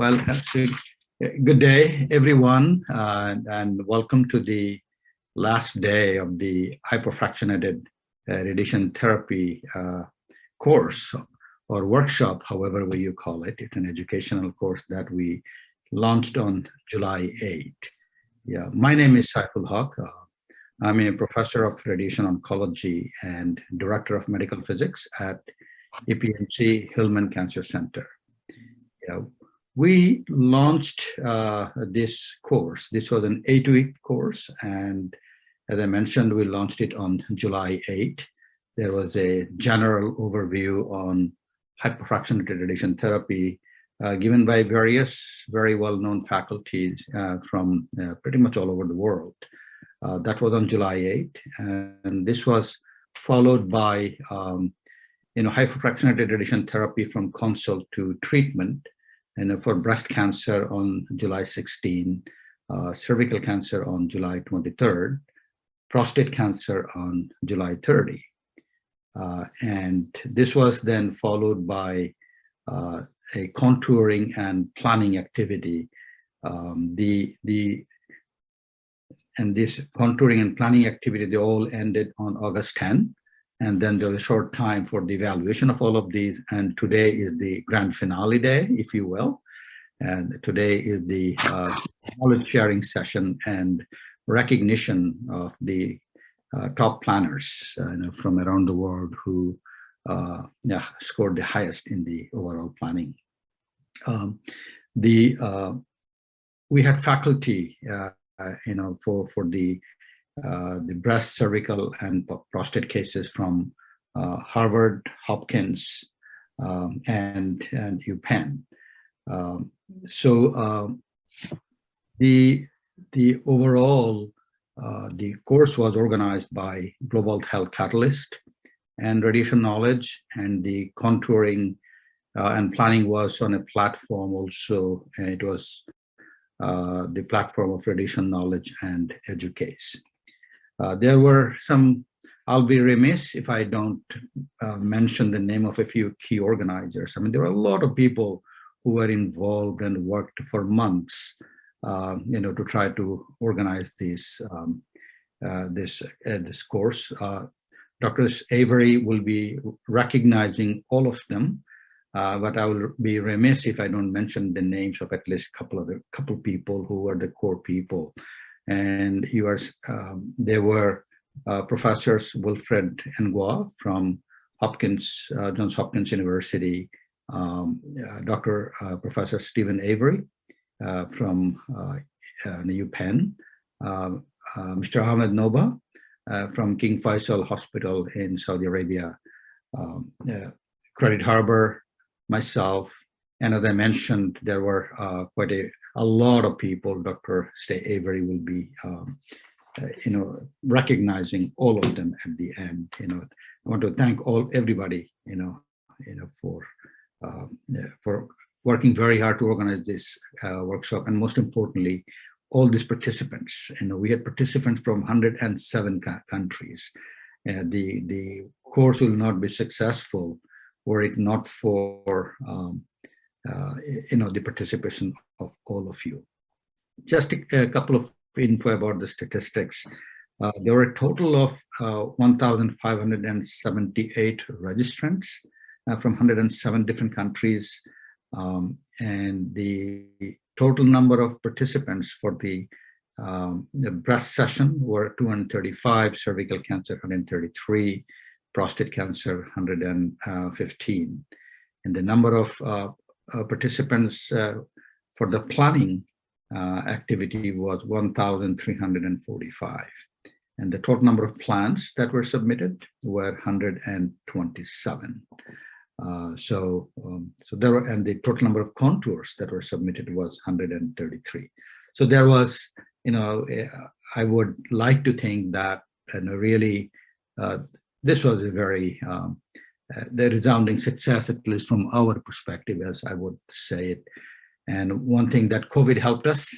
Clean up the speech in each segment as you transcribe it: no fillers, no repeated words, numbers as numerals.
So good day, everyone, and welcome to the last day of the hyperfractionated radiation therapy course or workshop, however way you call it. It's an educational course that we launched on July 8. Yeah, my name is Saiful Haq. I'm a professor of radiation oncology and director of medical physics at EPMC Hillman Cancer Center. Yeah, we launched this course. This was an 8-week course, and as I mentioned, we launched it on July 8. There was a general overview on hyperfractionated radiation therapy given by various very well-known faculties from pretty much all over the world. That was on July 8, and this was followed by hyperfractionated radiation therapy from consult to treatment, and for breast cancer on July 16, cervical cancer on July 23rd, prostate cancer on July 30. And this was then followed by a contouring and planning activity. And this contouring and planning activity, they all ended on August 10. And then there was a short time for the evaluation of all of these. And today is the grand finale day, if you will. And today is the knowledge sharing session and recognition of the top planners from around the world who scored the highest in the overall planning. We had faculty, for the breast, cervical, and prostate cases from Harvard, Hopkins, and UPenn. The overall the course was organized by Global Health Catalyst and Radiation Knowledge, and the contouring and planning was on a platform also. It was the platform of Radiation Knowledge and Educase. There were some, I'll be remiss if I don't mention the name of a few key organizers. I mean, there were a lot of people who were involved and worked for months, to try to organize this course. Dr. Avery will be recognizing all of them, but I will be remiss if I don't mention the names of at least a couple people who were the core people. And there were professors Wilfred Ngoy from Johns Hopkins University, Professor Stephen Avery from UPenn, Mr. Ahmed Noba from King Faisal Hospital in Saudi Arabia, Credit Harbor, myself, and as I mentioned, there were quite a lot of people. Dr. Avery will be, recognizing all of them at the end. I want to thank everybody, for working very hard to organize this workshop, and most importantly, all these participants. We had participants from 107 countries. The course will not be successful were it not for the participation of all of you. Just a couple of info about the statistics. There were a total of 1,578 registrants from 107 different countries, and the total number of participants for the breast session were 235, cervical cancer 133, prostate cancer 115, and the number of participants for the planning activity was 1,345, and the total number of plans that were submitted were 127. So there were, and the total number of contours that were submitted was 133. So there was, I would like to think that, really, this was a very the resounding success, at least from our perspective, as I would say it. And one thing that COVID helped us,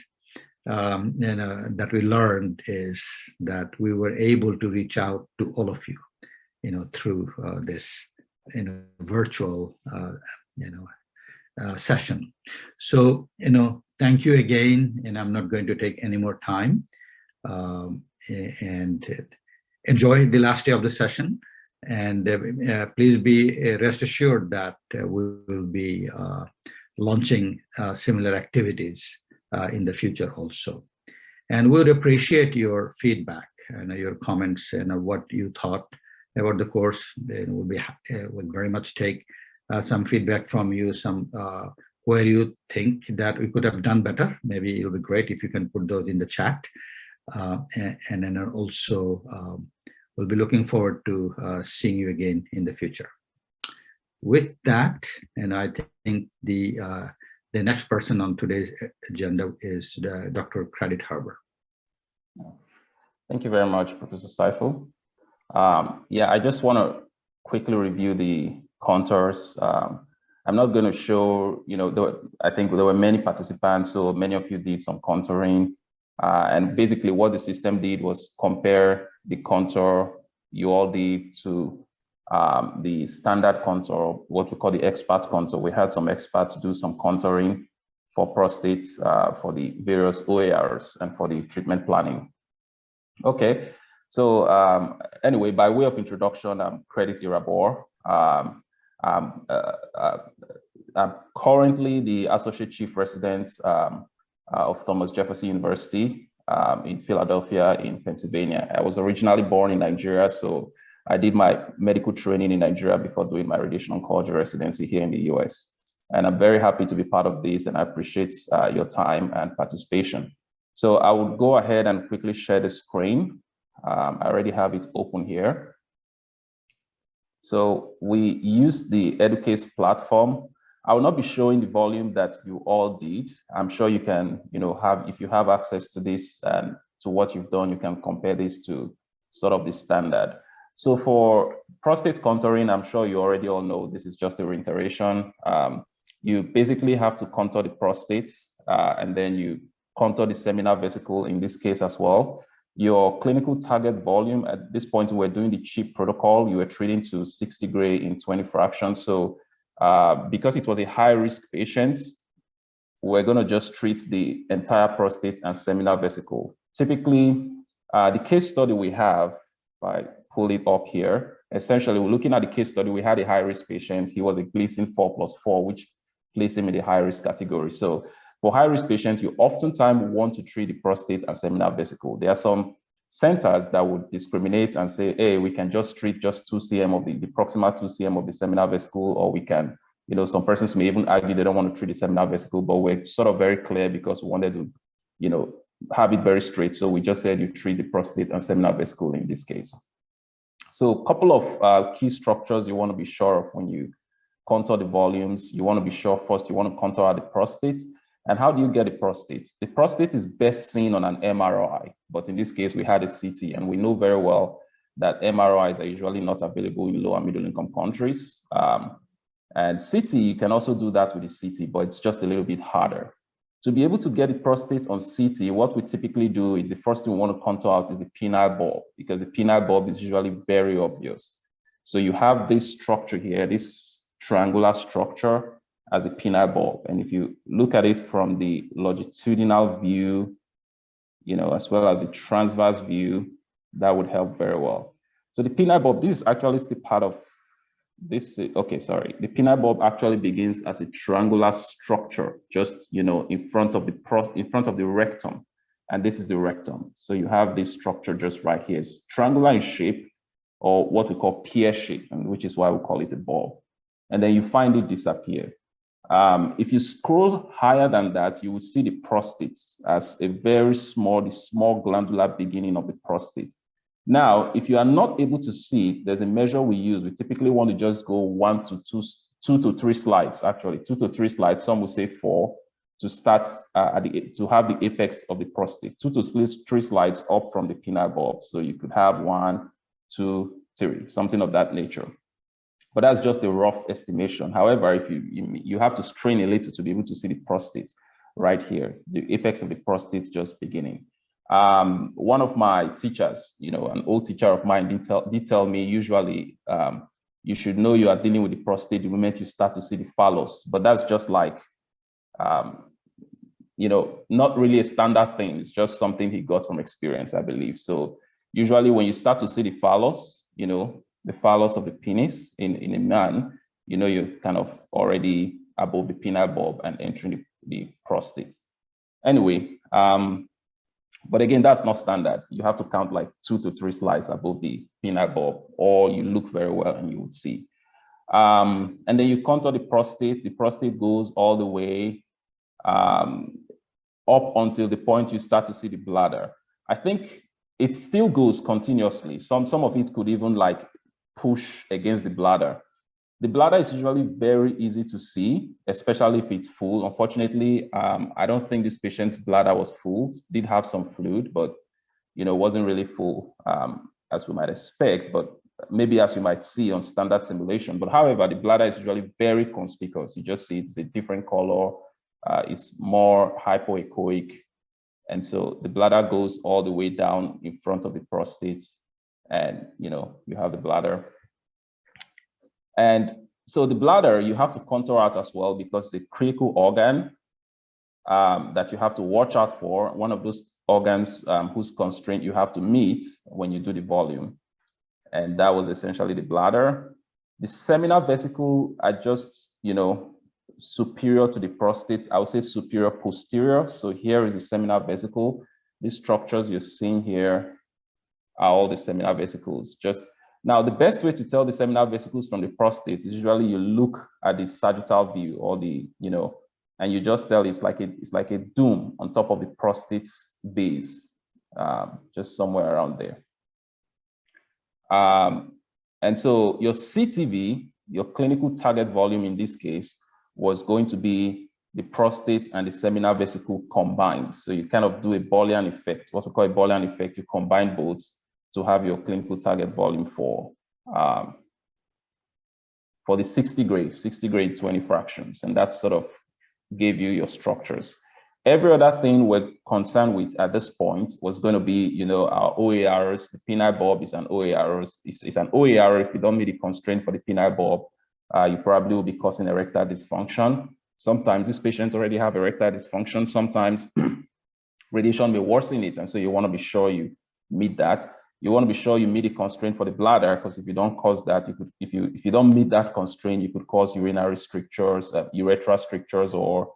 that we learned, is that we were able to reach out to all of you, through this, virtual, session. So, thank you again, and I'm not going to take any more time. And enjoy the last day of the session. And please be rest assured that we will be launching similar activities in the future also. And we would appreciate your feedback and your comments and what you thought about the course. And we'll very much take some feedback from you, some where you think that we could have done better. Maybe it'll be great if you can put those in the chat. And then also we'll be looking forward to seeing you again in the future. With that, and I think the next person on today's agenda is Dr. Credit Harbor. Thank you very much, Professor Saiful. Yeah, I just want to quickly review the contours. I'm not going to show, I think there were many participants, so many of you did some contouring. And basically what the system did was compare the contour you all did to the standard contour, what we call the expert contour. We had some experts do some contouring for prostates for the various OARs and for the treatment planning. Okay, so anyway, by way of introduction, I'm Credit Irabor. I'm currently the Associate Chief Resident of Thomas Jefferson University in Philadelphia, in Pennsylvania. I was originally born in Nigeria, so I did my medical training in Nigeria before doing my radiation oncology residency here in the US. And I'm very happy to be part of this, and I appreciate your time and participation. So I will go ahead and quickly share the screen. I already have it open here. So we use the Educase platform. I will not be showing the volume that you all did. I'm sure you can, if you have access to this and to what you've done, you can compare this to sort of the standard. So for prostate contouring, I'm sure you already all know, this is just a reiteration. You basically have to contour the prostate and then you contour the seminal vesicle in this case as well. Your clinical target volume, at this point, we're doing the CHIP protocol. You were treating to 60 gray in 20 fractions. So because it was a high-risk patient, we're going to just treat the entire prostate and seminal vesicle. Typically, the case study we have, if I pull it up here, essentially, we're looking at the case study. We had a high-risk patient. He was a Gleason 4+4, which placed him in the high-risk category. So for high-risk patients, you oftentimes want to treat the prostate and seminal vesicle. There are some centers that would discriminate and say, hey, we can just treat just 2 cm of the proximal 2 cm of the seminal vesicle, or we can, some persons may even argue they don't want to treat the seminal vesicle, but we're sort of very clear because we wanted to, have it very straight. So we just said you treat the prostate and seminal vesicle in this case. So a couple of key structures you want to be sure of when you contour the volumes. You want to be sure first, you want to contour the prostate. And how do you get the prostate? The prostate is best seen on an MRI, but in this case, we had a CT, and we know very well that MRIs are usually not available in low and middle income countries. And CT, you can also do that with the CT, but it's just a little bit harder. To be able to get the prostate on CT, what we typically do is the first thing we want to contour out is the penile bulb, because the penile bulb is usually very obvious. So you have this structure here, this triangular structure as a penile bulb. And if you look at it from the longitudinal view, as well as the transverse view, that would help very well. So the penile bulb, this is actually still part of this. Okay, sorry. The penile bulb actually begins as a triangular structure, just, in front of the rectum. And this is the rectum. So you have this structure just right here. It's triangular in shape, or what we call pear shape, and which is why we call it a bulb. And then you find it disappear. If you scroll higher than that, you will see the prostate as a very small, the small glandular beginning of the prostate. Now, if you are not able to see it, there's a measure we use. We typically want to just go 2 to 3 slides, actually 2 to 3 slides. Some will say 4 to start to have the apex of the prostate. 2 to 3 slides up from the penile bulb. So you could have 1, 2, 3, something of that nature. But that's just a rough estimation. However, if you have to strain a little to be able to see the prostate right here, the apex of the prostate just beginning. One of my teachers, an old teacher of mine, did tell me usually you should know you are dealing with the prostate the moment you start to see the phallus. But that's just like, you know, not really a standard thing. It's just something he got from experience, I believe. So usually when you start to see the phallus, you know, the phallus of the penis in a man, you know, you're kind of already above the penile bulb and entering the prostate. Anyway, but again, that's not standard. You have to count like 2 to 3 slides above the penile bulb, or you look very well and you would see. And then you contour the prostate. The prostate goes all the way up until the point you start to see the bladder. I think it still goes continuously. Some of it could even like push against the bladder. The bladder is usually very easy to see, especially if it's full. Unfortunately, I don't think this patient's bladder was full. Did have some fluid, but you know, wasn't really full as we might expect, but maybe as you might see on standard simulation. But however, the bladder is usually very conspicuous. You just see it's a different color. It's more hypoechoic. And so the bladder goes all the way down in front of the prostate, and you know, you have the bladder. And so the bladder, you have to contour out as well, because it's a critical organ that you have to watch out for. One of those organs whose constraint you have to meet when you do the volume. And that was essentially the bladder. The seminal vesicle are just, you know, superior to the prostate. I would say superior posterior. So here is the seminal vesicle. These structures you're seeing here are all the seminal vesicles. Just now, the best way to tell the seminal vesicles from the prostate is usually you look at the sagittal view, or the, you know, and you just tell it's like a dome on top of the prostate's base, just somewhere around there. And so your CTV, your clinical target volume in this case, was going to be the prostate and the seminal vesicle combined. So you kind of do a Boolean effect, what we call a Boolean effect. You combine both to have your clinical target volume for the 60 grade 20 fractions. And that sort of gave you your structures. Every other thing we're concerned with at this point was going to be, you know, our OARs. The penile bulb is an OAR. It's an OAR. If you don't meet the constraint for the penile bulb, you probably will be causing erectile dysfunction. Sometimes these patients already have erectile dysfunction. Sometimes radiation may worsen it. And so you want to be sure you meet that. You want to be sure you meet the constraint for the bladder, because if you don't cause that, you could, if you don't meet that constraint, you could cause urinary strictures, urethral strictures, or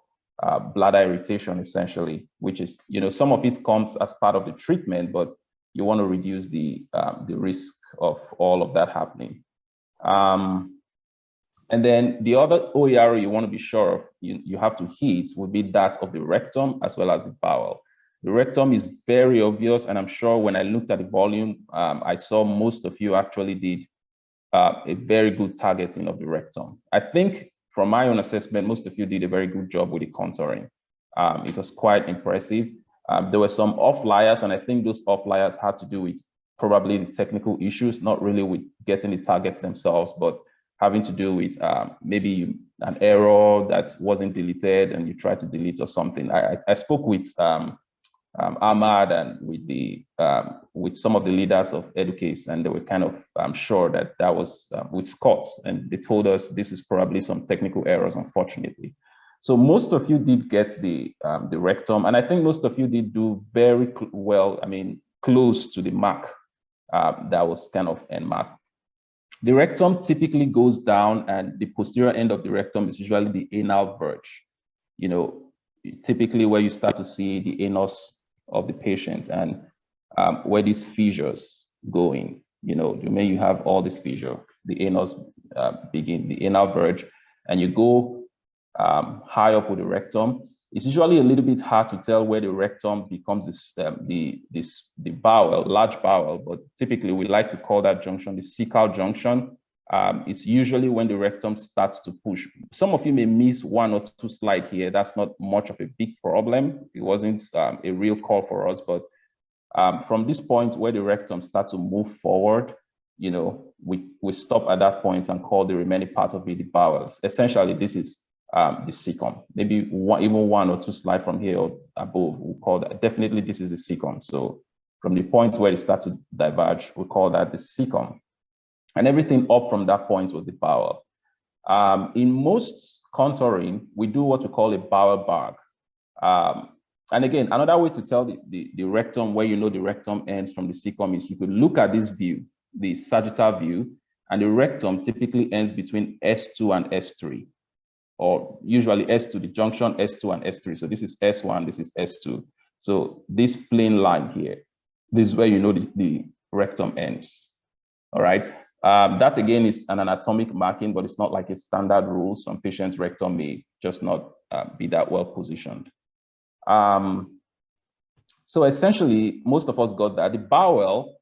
bladder irritation, essentially, which is, you know, some of it comes as part of the treatment, but you want to reduce the risk of all of that happening. And then the other OER you want to be sure of, you have to hit, would be that of the rectum as well as the bowel. The rectum is very obvious, and I'm sure when I looked at the volume, I saw most of you actually did a very good targeting of the rectum. I think from my own assessment, most of you did a very good job with the contouring. It was quite impressive. There were some outliers, and I think those outliers had to do with probably the technical issues, not really with getting the targets themselves, but having to do with maybe an error that wasn't deleted and you tried to delete or something. I spoke with Ahmad and with some of the leaders of Educase, and they were kind of sure that that was with Scott, and they told us this is probably some technical errors, unfortunately. So most of you did get the rectum, and I think most of you did do very well. I mean, close to the mark that was kind of end mark. The rectum typically goes down, and the posterior end of the rectum is usually the anal verge. You know, typically where you start to see the anus of the patient, and where these fissures going. You know, you have all this fissure, the anus begin, the anal verge, and you go high up with the rectum. It's usually a little bit hard to tell where the rectum becomes the bowel, large bowel, but typically we like to call that junction the cecal junction. It's usually when the rectum starts to push. Some of you may miss 1 or 2 slides here. That's not much of a big problem. It wasn't a real call for us, but from this point where the rectum starts to move forward, you know, we stop at that point and call the remaining part of it the bowels. Essentially, this is the cecum. Maybe even 1 or 2 slides from here or above, we call that. Definitely, this is the cecum. So from the point where it starts to diverge, we call that the cecum. And everything up from that point was the bowel. In most contouring, we do what we call a bowel bag. And again, another way to tell the rectum, where you know the rectum ends from the cecum, is you could look at this view, the sagittal view, and the rectum typically ends between S2 and S3, or usually S2, the junction S2 and S3. So this is S1, this is S2. So this plain line here, this is where you know the rectum ends. All right. That again is an anatomic marking, but it's not like a standard rule. Some patients' rectum may just not be that well positioned. So essentially, most of us got that. The bowel,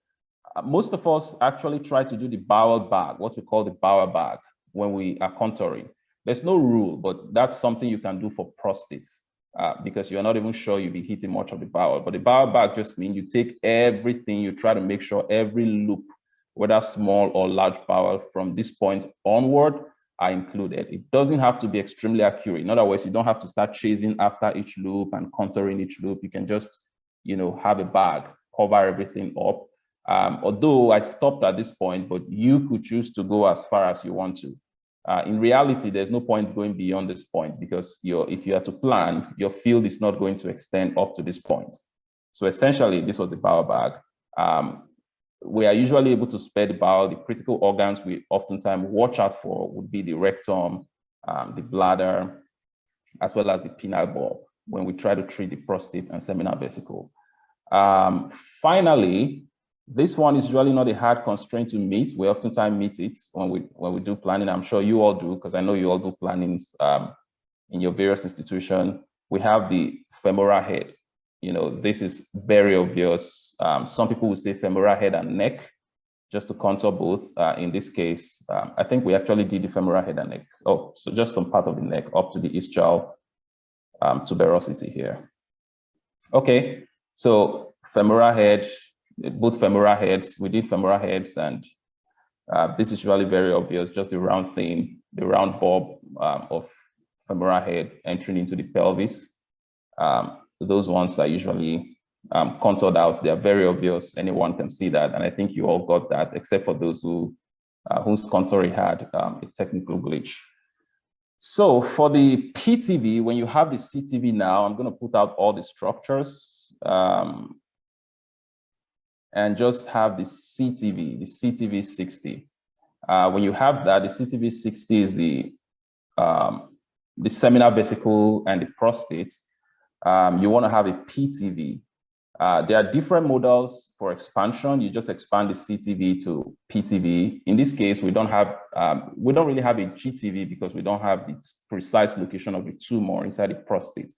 most of us actually try to do the bowel bag, what we call the bowel bag, when we are contouring. There's no rule, but that's something you can do for prostate because you're not even sure you'll be hitting much of the bowel. But the bowel bag just means you take everything, you try to make sure every loop, whether small or large bowel, from this point onward are included. It doesn't have to be extremely accurate. In other words, you don't have to start chasing after each loop and contouring each loop. You can just, you know, have a bag, cover everything up. Although I stopped at this point, but you could choose to go as far as you want to. In reality, there's no point going beyond this point because if you are to plan, your field is not going to extend up to this point. So essentially, this was the bowel bag. We are usually able to spare the bowel. The critical organs we oftentimes watch out for would be the rectum, the bladder, as well as the penile bulb when we try to treat the prostate and seminal vesicle. Finally, this one is usually not a hard constraint to meet. We oftentimes meet it when we do planning. I'm sure you all do, because I know you all do plannings in your various institutions. We have the femoral head. You know, this is very obvious. Some people will say femoral head and neck, just to contour both. In this case, I think we actually did the femoral head and neck. Oh, so just some part of the neck up to the ischial tuberosity here. Okay, so femoral head, both femoral heads, we did femoral heads, and this is usually very obvious, just the round thing, the round bulb of femoral head entering into the pelvis. Those ones are usually contoured out. They are very obvious. Anyone can see that. And I think you all got that, except for those whose contouring had a technical glitch. So for the PTV, when you have the CTV now, I'm going to put out all the structures and just have the CTV 60. When you have that, the CTV 60 is the seminal vesicle and the prostate. You want to have a PTV. There are different models for expansion. You just expand the CTV to PTV. In this case, we don't really have a GTV because we don't have the precise location of the tumor inside the prostate.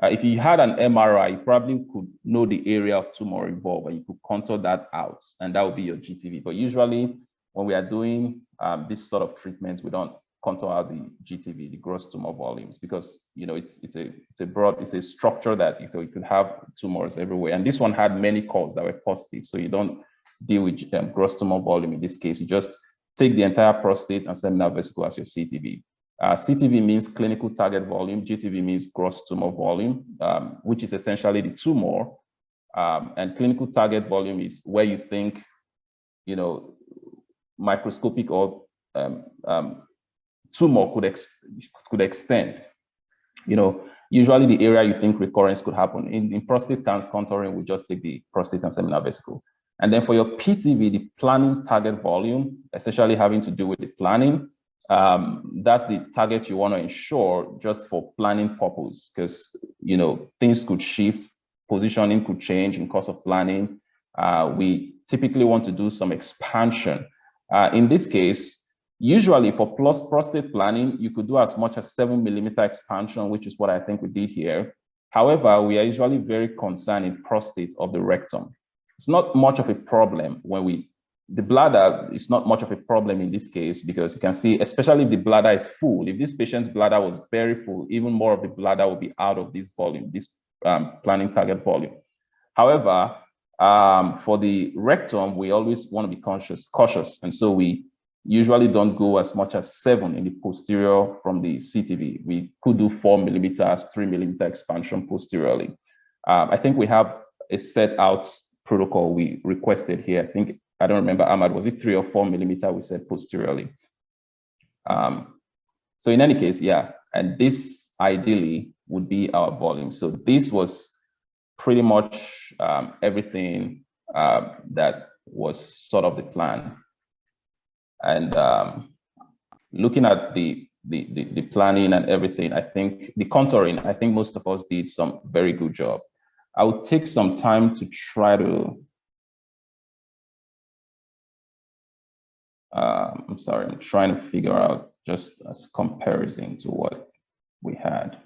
If you had an MRI, you probably could know the area of tumor involved, and you could contour that out, and that would be your GTV. But usually, when we are doing this sort of treatment, we don't contour out the GTV, the gross tumor volumes, because it's a structure that you could have tumors everywhere. And this one had many cores that were positive, so you don't deal with gross tumor volume in this case. You just take the entire prostate and seminal vesicle as your CTV. CTV means clinical target volume. GTV means gross tumor volume, which is essentially the tumor. And clinical target volume is where you think, microscopic or tumor could extend. Usually the area you think recurrence could happen. In prostate contouring, we just take the prostate and seminal vesicle. And then for your PTV, the planning target volume, essentially having to do with the planning, that's the target you want to ensure just for planning purpose, because things could shift, positioning could change in course of planning. We typically want to do some expansion. In this case, usually for prostate planning, you could do as much as 7 millimeter expansion, which is what I think we did here. However, we are usually very concerned in prostate of the rectum. It's not much of a problem when the bladder is not much of a problem in this case, because you can see, especially if the bladder is full, if this patient's bladder was very full, even more of the bladder will be out of this volume, this planning target volume. However, for the rectum, we always want to be cautious. And so we usually don't go as much as 7 in the posterior from the CTV. We could do 4 millimeters, 3 millimeter expansion posteriorly. I think we have a set out protocol we requested here. I think I don't remember, Ahmad, was it 3 or 4 millimeter we said posteriorly? So in any case, yeah, and this ideally would be our volume. So this was pretty much everything that was sort of the plan. And looking at the planning and everything, I think the contouring, I think most of us did some very good job. I would take some time to try to, I'm sorry, I'm trying to figure out just as comparison to what we had.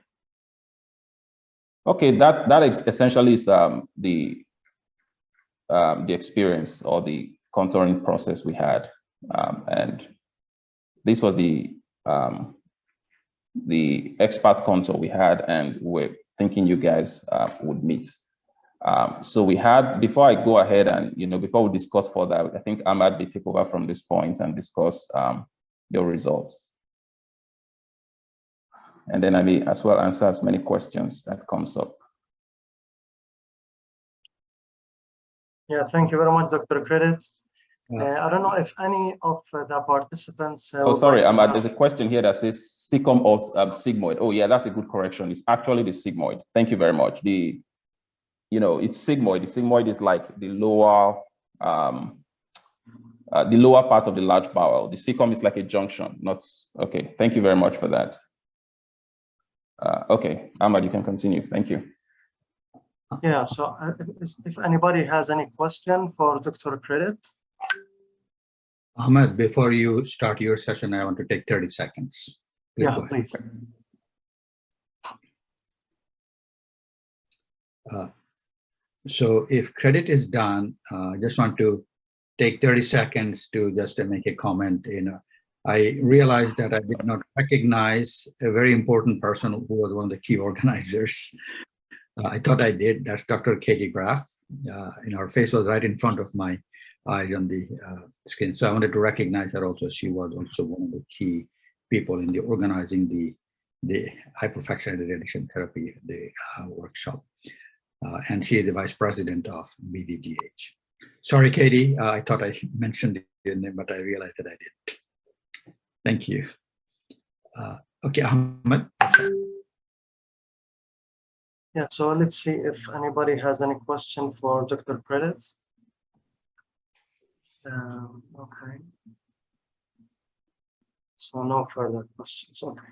Okay, that essentially is the experience or the contouring process we had, and this was the expert contour we had, and we're thinking you guys would meet. So we had, before I go ahead and, before we discuss further, I think Ahmad may take over from this point and discuss your results. And then I may as well answer as many questions that comes up. Yeah, thank you very much, Dr. Credit. I don't know if any of the participants. Oh, sorry, Ahmad, there's a question here that says cecum or sigmoid. Oh, yeah, that's a good correction. It's actually the sigmoid. Thank you very much. It's sigmoid. The sigmoid is like the lower part of the large bowel. The cecum is like a junction, not, okay. Thank you very much for that. Okay, Ahmad, you can continue. Thank you. Yeah, so if anybody has any question for Dr. Credit. Ahmed, before you start your session, I want to take 30 seconds. Yeah, please. So if credit is done, I just want to take 30 seconds to just make a comment. I realized that I did not recognize a very important person who was one of the key organizers. I thought I did. That's Dr. Katie Graff. Her face was right in front of my eyes on the screen. So I wanted to recognize her also. She was also one of the key people in the organizing the hyperfractionated radiation therapy, the workshop. And she is the vice president of BVGH. Sorry, Katie, I thought I mentioned your name, but I realized that I didn't. Thank you. Okay, Ahmed. Yeah, so let's see if anybody has any question for Dr. Credit. Okay. So no further questions. Okay.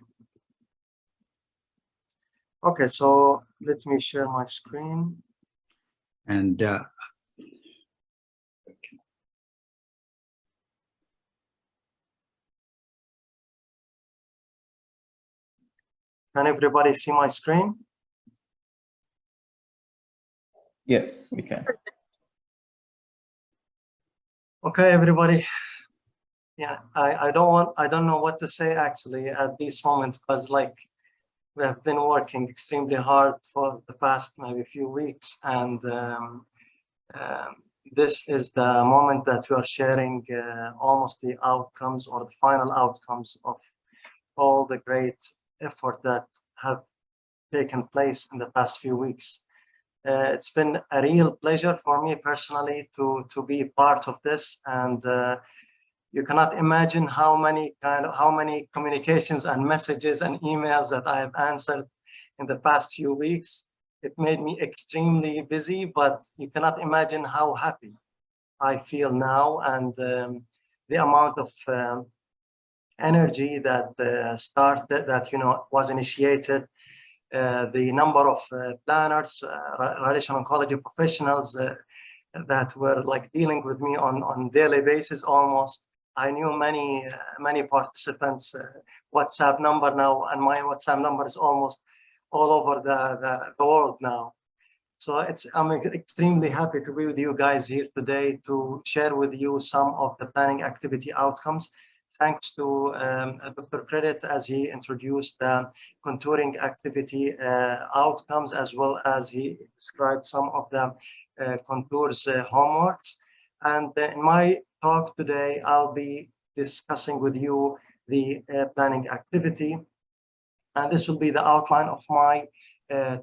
Okay, so let me share my screen. And can everybody see my screen? Yes, we can. Okay, everybody. Yeah, I don't know what to say actually at this moment, because like we have been working extremely hard for the past maybe few weeks, and this is the moment that we are sharing almost the outcomes or the final outcomes of all the great effort that have taken place in the past few weeks. It's been a real pleasure for me personally to be part of this, and you cannot imagine how many communications and messages and emails that I have answered in the past few weeks. It made me extremely busy, but you cannot imagine how happy I feel now, and the amount of energy that was initiated. The number of planners, radiation oncology professionals that were like dealing with me on daily basis almost. I knew many participants' WhatsApp number now, and my WhatsApp number is almost all over the world now. So I'm extremely happy to be with you guys here today to share with you some of the planning activity outcomes. Thanks to Dr. Credit, as he introduced the contouring activity outcomes, as well as he described some of the contours homeworks. And in my talk today, I'll be discussing with you the planning activity. And this will be the outline of my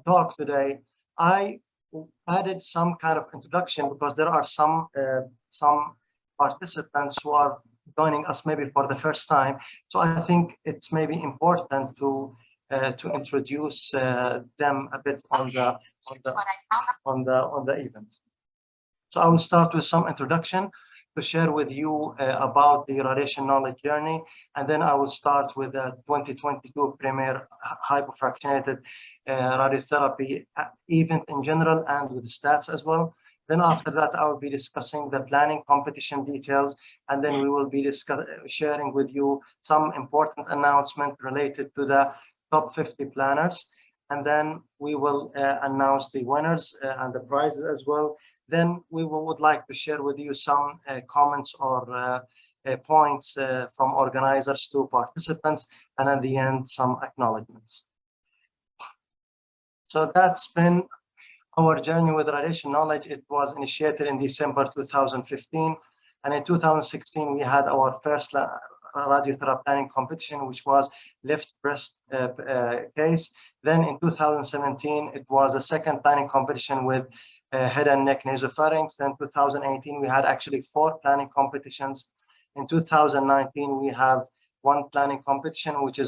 talk today. I added some kind of introduction because there are some participants who are joining us maybe for the first time. So I think it's maybe important to introduce them a bit on the event. So I will start with some introduction to share with you about the radiation knowledge journey, and then I will start with the 2022 premier hypofractionated radiotherapy event in general and with stats as well. Then after that, I will be discussing the planning competition details, and then we will be sharing with you some important announcement related to the top 50 planners. And then we will announce the winners and the prizes as well. Then we would like to share with you some comments or points from organizers to participants, and at the end, some acknowledgements. So that's been our journey with radiation knowledge. It was initiated in December 2015, and in 2016 we had our first radiotherapy planning competition, which was left breast case. Then in 2017 it was a second planning competition with head and neck nasopharynx. Then 2018 we had actually 4 planning competitions. In 2019 we have 1 planning competition, which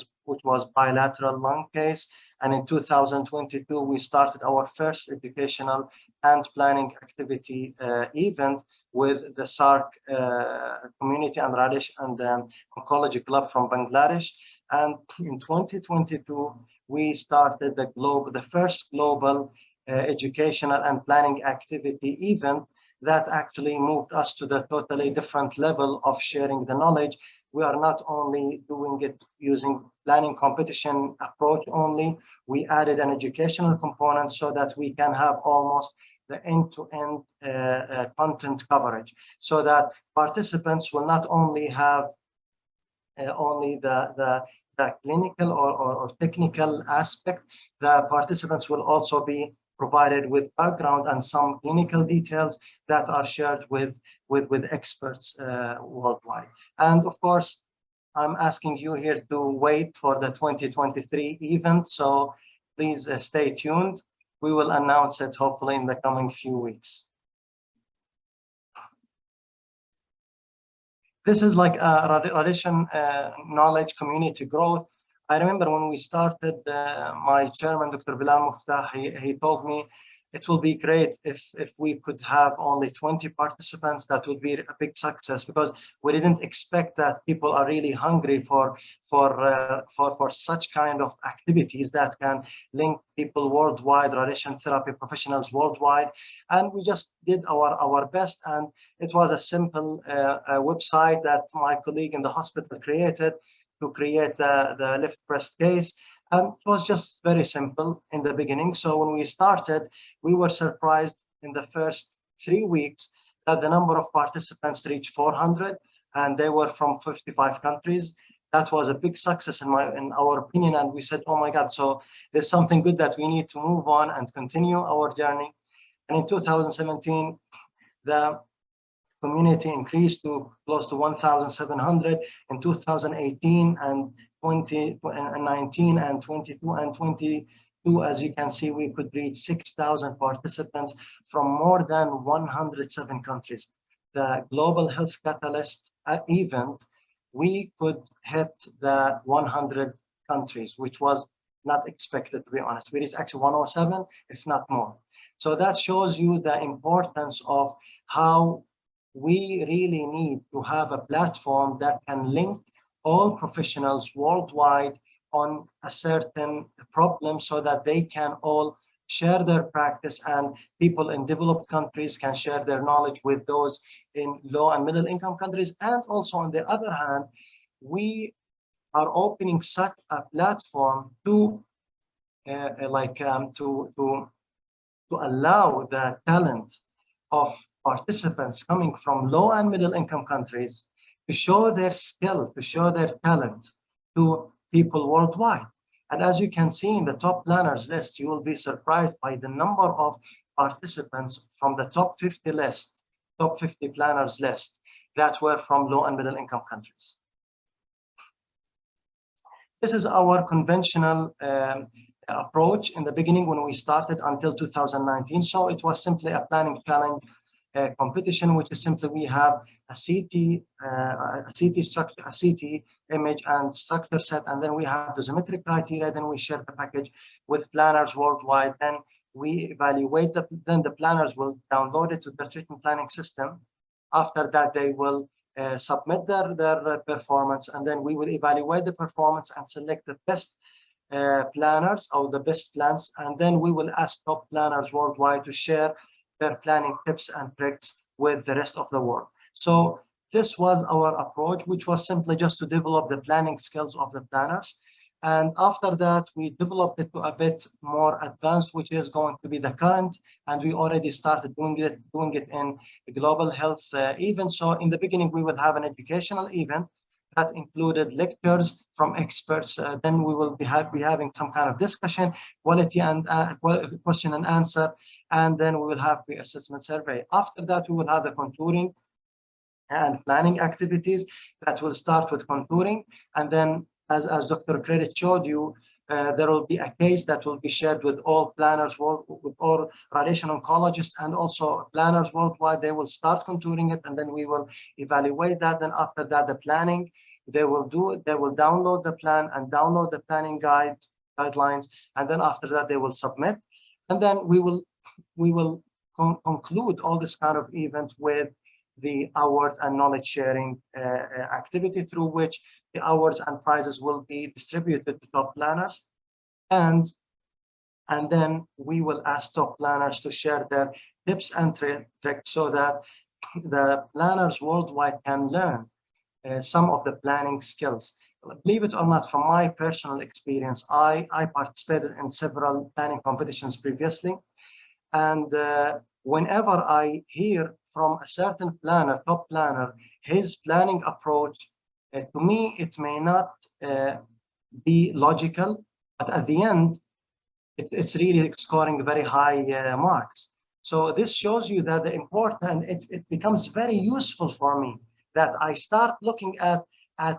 was bilateral lung case. And in 2022, we started our first educational and planning activity event with the SARC community and radiation and oncology club from Bangladesh. And in 2022, we started the first global educational and planning activity event that actually moved us to the totally different level of sharing the knowledge. We are not only doing it using planning competition approach only, we added an educational component so that we can have almost the end-to-end content coverage, so that participants will not only have only the clinical or technical aspect. The participants will also be provided with background and some clinical details that are shared with experts worldwide. And of course, I'm asking you here to wait for the 2023 event, so please stay tuned. We will announce it hopefully in the coming few weeks. This is like a radiation knowledge community growth. I remember when we started, my chairman, Dr. Bilal Muftah, he told me it will be great if we could have only 20 participants. That would be a big success, because we didn't expect that people are really hungry for such kind of activities that can link people worldwide, radiation therapy professionals worldwide. And we just did our best, and it was a simple website that my colleague in the hospital created to create the left breast case. And it was just very simple in the beginning. So when we started, we were surprised in the first 3 weeks that the number of participants reached 400, and they were from 55 countries. That was a big success in our opinion. And we said, oh my God, so there's something good that we need to move on and continue our journey. And in 2017, the community increased to close to 1,700. In 2018 and 2019 and 22 and 22, as you can see, we could reach 6,000 participants from more than 107 countries. The Global Health Catalyst event, we could hit the 100 countries, which was not expected, to be honest. We reached actually 107, if not more. So that shows you the importance of how we really need to have a platform that can link all professionals worldwide on a certain problem, so that they can all share their practice, and people in developed countries can share their knowledge with those in low and middle income countries. And also on the other hand, we are opening such a platform to allow the talent of participants coming from low and middle income countries to show their skill, to show their talent to people worldwide. And as you can see in the top planners list, you will be surprised by the number of participants from the top 50 list, top 50 planners list, that were from low and middle income countries. This is our conventional approach in the beginning when we started until 2019. So it was simply a planning challenge competition, which is simply we have a CT structure, a CT image and structure set, and then we have dosimetric criteria. Then we share the package with planners worldwide. Then we evaluate then the planners will download it to the treatment planning system. After that, they will submit their performance, and then we will evaluate the performance and select the best planners or the best plans, and then we will ask top planners worldwide to share their planning tips and tricks with the rest of the world. So this was our approach, which was simply just to develop the planning skills of the planners. And after that, we developed it to a bit more advanced, which is going to be the current, and we already started doing it in global health events. So in the beginning, we will have an educational event that included lectures from experts. Then we will be having some kind of discussion, quality and question and answer, and then we will have pre-assessment survey. After that, we will have the contouring and planning activities that will start with contouring, and then as Dr. Credit showed you, there will be a case that will be shared with all planners, with all radiation oncologists and also planners worldwide. They will start contouring it, and then we will evaluate that. Then after that, the planning, they will download the plan and download the planning guidelines. And then after that, they will submit. And then we will conclude all this kind of event with the award and knowledge sharing activity, through which the awards and prizes will be distributed to top planners, and then we will ask top planners to share their tips and tricks so that the planners worldwide can learn some of the planning skills. Believe it or not, from my personal experience, I participated in several planning competitions previously, and whenever I hear from a certain planner, top planner, his planning approach, to me, it may not be logical, but at the end, it's really scoring very high marks. So this shows you that the important, it becomes very useful for me that I start looking at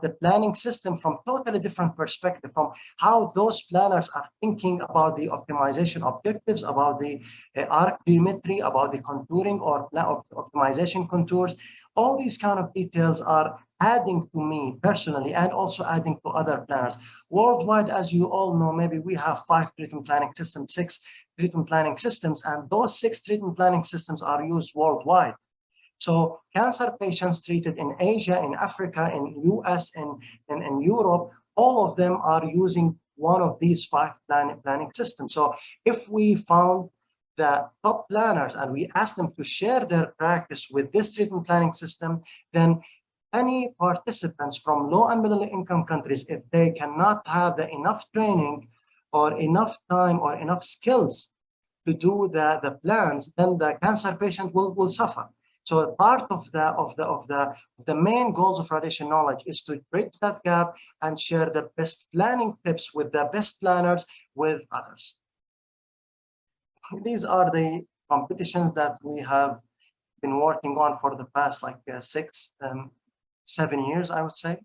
the planning system from totally different perspective, from how those planners are thinking about the optimization objectives, about the arc geometry, about the contouring or optimization contours. All these kind of details are adding to me personally and also adding to other planners. Worldwide, as you all know, maybe we have 5 treatment planning systems, 6 treatment planning systems, and those 6 treatment planning systems are used worldwide. So cancer patients treated in Asia, in Africa, in US, in Europe, all of them are using one of these 5 planning systems. So if we found the top planners and we asked them to share their practice with this treatment planning system, then any participants from low and middle income countries, if they cannot have enough training or enough time or enough skills to do the plans, then the cancer patient will suffer. So part of the main goals of radiation knowledge is to bridge that gap and share the best planning tips with the best planners with others. These are the competitions that we have been working on for the past 7 years, I would say.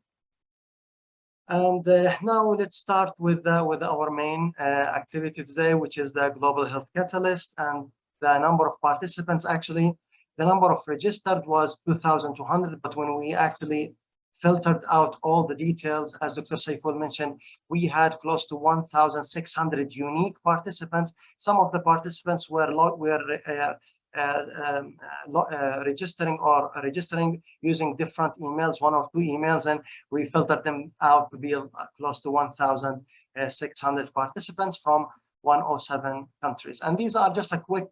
And now let's start with our main activity today, which is the Global Health Catalyst. And the number of participants, actually, the number of registered was 2,200, but when we actually filtered out all the details, as Dr. Saiful mentioned, we had close to 1,600 unique participants. Some of the participants were registering using different emails, 1 or 2 emails, and we filtered them out to be close to 1,600 participants from 107 countries. And these are just a quick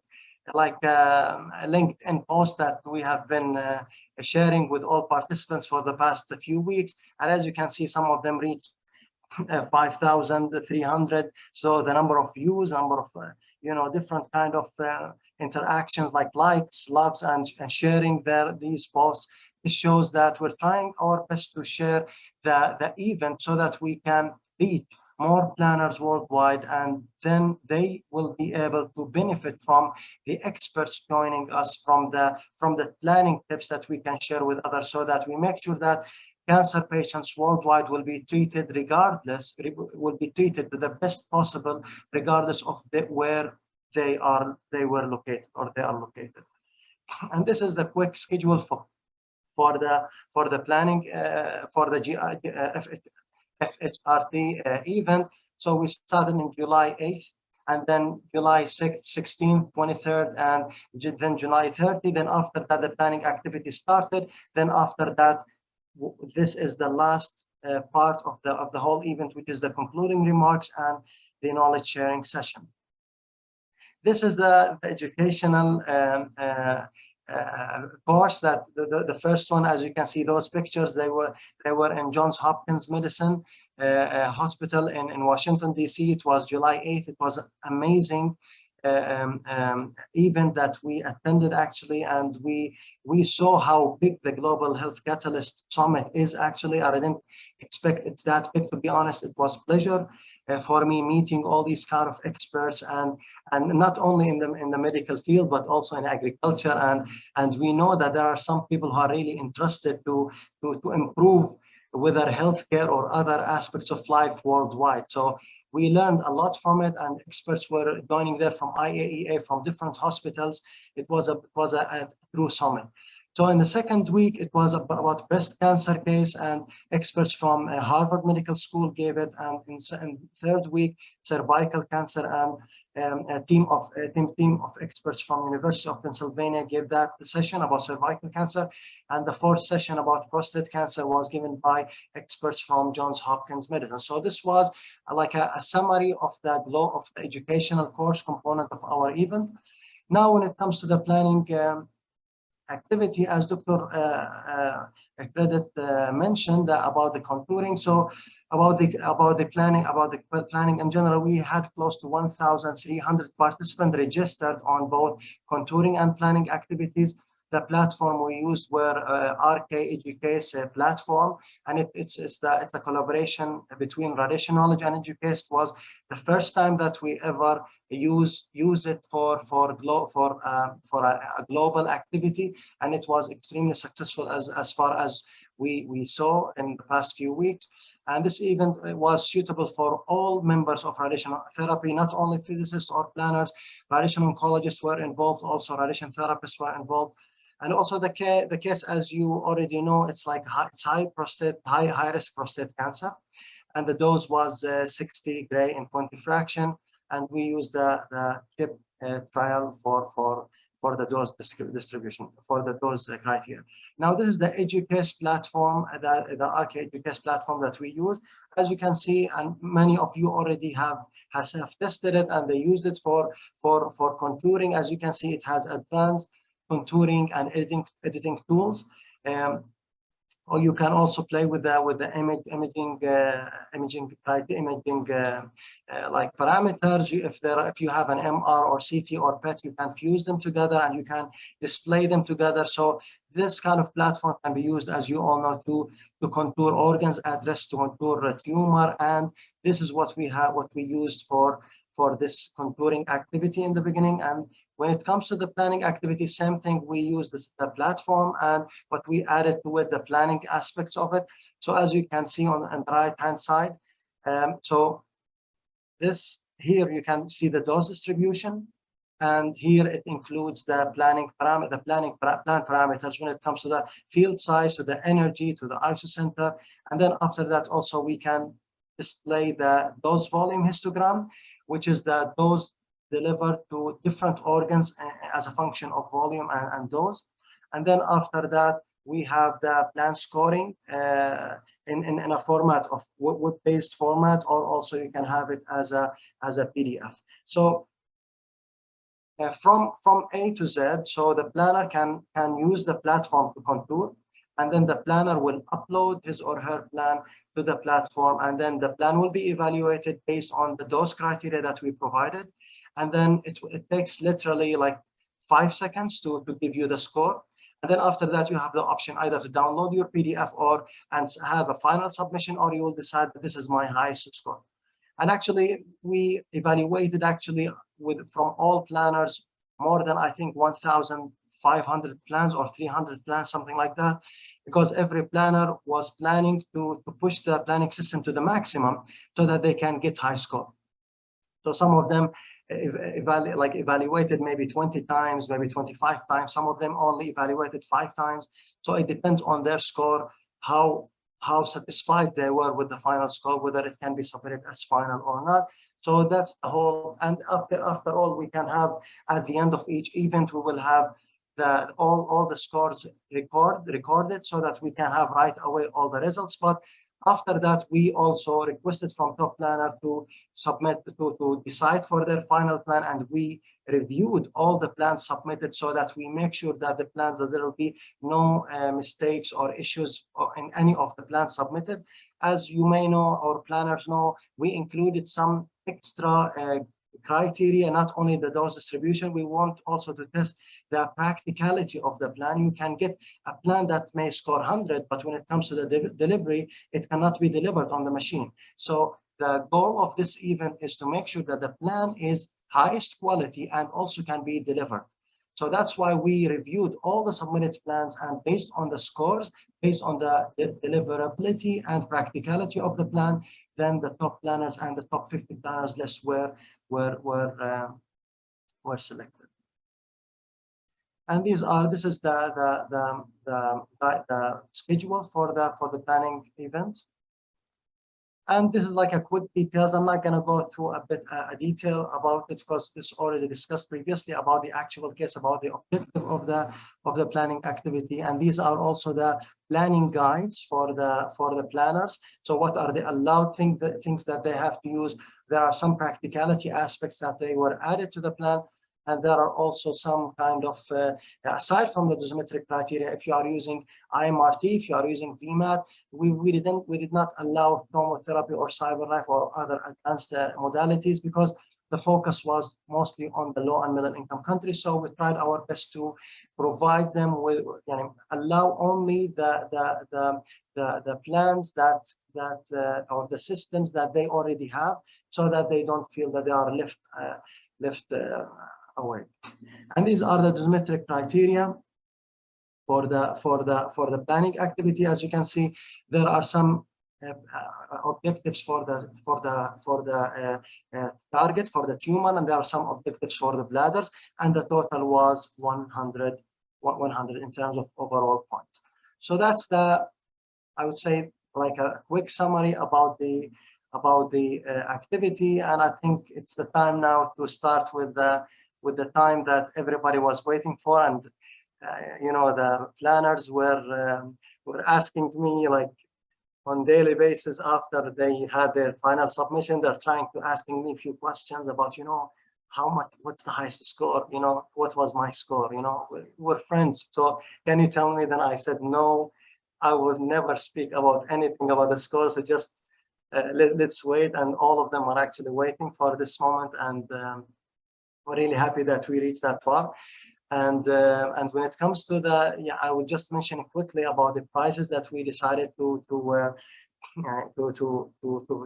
LinkedIn post that we have been sharing with all participants for the past few weeks. And as you can see, some of them reached 5,300. So the number of views, number of different kind of interactions like likes, loves, and sharing these posts. It shows that we're trying our best to share the event so that we can reach more planners worldwide, and then they will be able to benefit from the experts joining us, from the planning tips that we can share with others, so that we make sure that cancer patients worldwide will be treated will be treated to the best possible, regardless of where they were located or they are located. And this is the quick schedule for the planning for the HFRT event. So we started in July 8th, and then July 6th, 16th, 23rd, and then July 30. Then after that, the planning activity started. Then after that, this is the last part of the whole event, which is the concluding remarks and the knowledge sharing session. This is the educational course that the first one, as you can see, those pictures, they were in Johns Hopkins Medicine Hospital in Washington, D.C. It was July 8th. It was an amazing event that we attended, actually, and we saw how big the Global Health Catalyst Summit is. Actually, I didn't expect it's that big, to be honest. It was a pleasure for me meeting all these kind of experts, and not only in the medical field, but also in agriculture, and we know that there are some people who are really interested to improve whether healthcare or other aspects of life worldwide. So we learned a lot from it, and experts were joining there from IAEA, from different hospitals. It was a true summit. So in the second week, it was about breast cancer case, and experts from Harvard Medical School gave it. And in third week, cervical cancer, and a team of experts from University of Pennsylvania gave that session about cervical cancer. And the fourth session about prostate cancer was given by experts from Johns Hopkins Medicine. So this was like a summary of the educational course component of our event. Now, when it comes to the planning activity, as Dr. Credit mentioned about the contouring. So about the planning in general, we had close to 1,300 participants registered on both contouring and planning activities. The platform we used were RK platform, and it's a collaboration between Radiation Knowledge and Educase. It was the first time that we ever use it for a global activity, and it was extremely successful as far as we saw in the past few weeks. And this event was suitable for all members of radiation therapy, not only physicists or planners. Radiation oncologists were involved, also radiation therapists were involved. And also the case, as you already know, it's like high risk prostate cancer, and the dose was 60 gray in 20 fraction, and we used the CHIP trial for the dose distribution, for the dose criteria. Now, this is the Educase platform, the RK Educase platform that we use. As you can see, and many of you already have tested it, and they used it for contouring. As you can see, it has advanced contouring and editing tools. Or you can also play with the imaging like parameters. If you have an MR or CT or PET, you can fuse them together and you can display them together. So this kind of platform can be used, as you all know, to contour organs, address to contour a tumor, and this is what we used for this contouring activity in the beginning. And when it comes to the planning activity, same thing, we use the platform, but we added to it the planning aspects of it. So as you can see on the right-hand side, so this here you can see the dose distribution, and here it includes the plan parameters when it comes to the field size, to the energy, to the isocenter, and then after that also we can display the dose volume histogram, which is the dose delivered to different organs as a function of volume and dose. And then after that, we have the plan scoring in a format of web-based format, or also you can have it as a PDF. So from A to Z, so the planner can use the platform to contour, and then the planner will upload his or her plan to the platform, and then the plan will be evaluated based on the dose criteria that we provided. And then it takes literally like 5 seconds to give you the score. And then after that, you have the option either to download your PDF and have a final submission, or you will decide that this is my highest score. And actually, we evaluated from all planners more than, I think, 1,500 plans or 300 plans, something like that, because every planner was planning to push the planning system to the maximum so that they can get high score. So some of them evaluated maybe 20 times, maybe 25 times. Some of them only evaluated 5 times. So it depends on their score, how satisfied they were with the final score, whether it can be submitted as final or not. So that's the whole. And after all, we can have at the end of each event, we will have all the scores recorded so that we can have right away all the results. But after that, we also requested from top planner to submit to decide for their final plan, and we reviewed all the plans submitted so that we make sure that the plans, that there will be no mistakes or issues in any of the plans submitted. As you may know, or planners know, we included some extra criteria, not only the dose distribution. We want also to test the practicality of the plan. You can get a plan that may score 100, but when it comes to the delivery, it cannot be delivered on the machine. So the goal of this event is to make sure that the plan is highest quality and also can be delivered. So that's why we reviewed all the submitted plans, and based on the scores, based on the deliverability and practicality of the plan, then the top planners and the top 50 planners list were selected. And this is the schedule for the planning event. And this is like a quick details. I'm not going to go through a detail about it because it's already discussed previously about the actual case, about the objective of the planning activity. And these are also the planning guides for the planners. So what are the allowed things that they have to use? There are some practicality aspects that they were added to the plan. And there are also some kind of, aside from the dosimetric criteria, if you are using IMRT, if you are using VMAT, we did not allow chromotherapy or CyberKnife or other advanced modalities because the focus was mostly on the low and middle income countries. So we tried our best to provide them with, allow only the plans that or the systems that they already have, so that they don't feel that they are left away. And these are the dosimetric criteria for the planning activity. As you can see, there are some objectives for the target, for the tumor, and there are some objectives for the bladders, and the total was 100 in terms of overall points. So that's I would say, like a quick summary about the activity. And I think it's the time now to start with the time that everybody was waiting for. And the planners were asking me, like, on daily basis after they had their final submission, they're trying to asking me a few questions about, how much, what's the highest score, what was my score, we're friends, so can you tell me? Then I said, no, I would never speak about anything about the score, so just let's wait. And all of them are actually waiting for this moment, and we're really happy that we reached that far. And when it comes to I would just mention quickly about the prizes that we decided to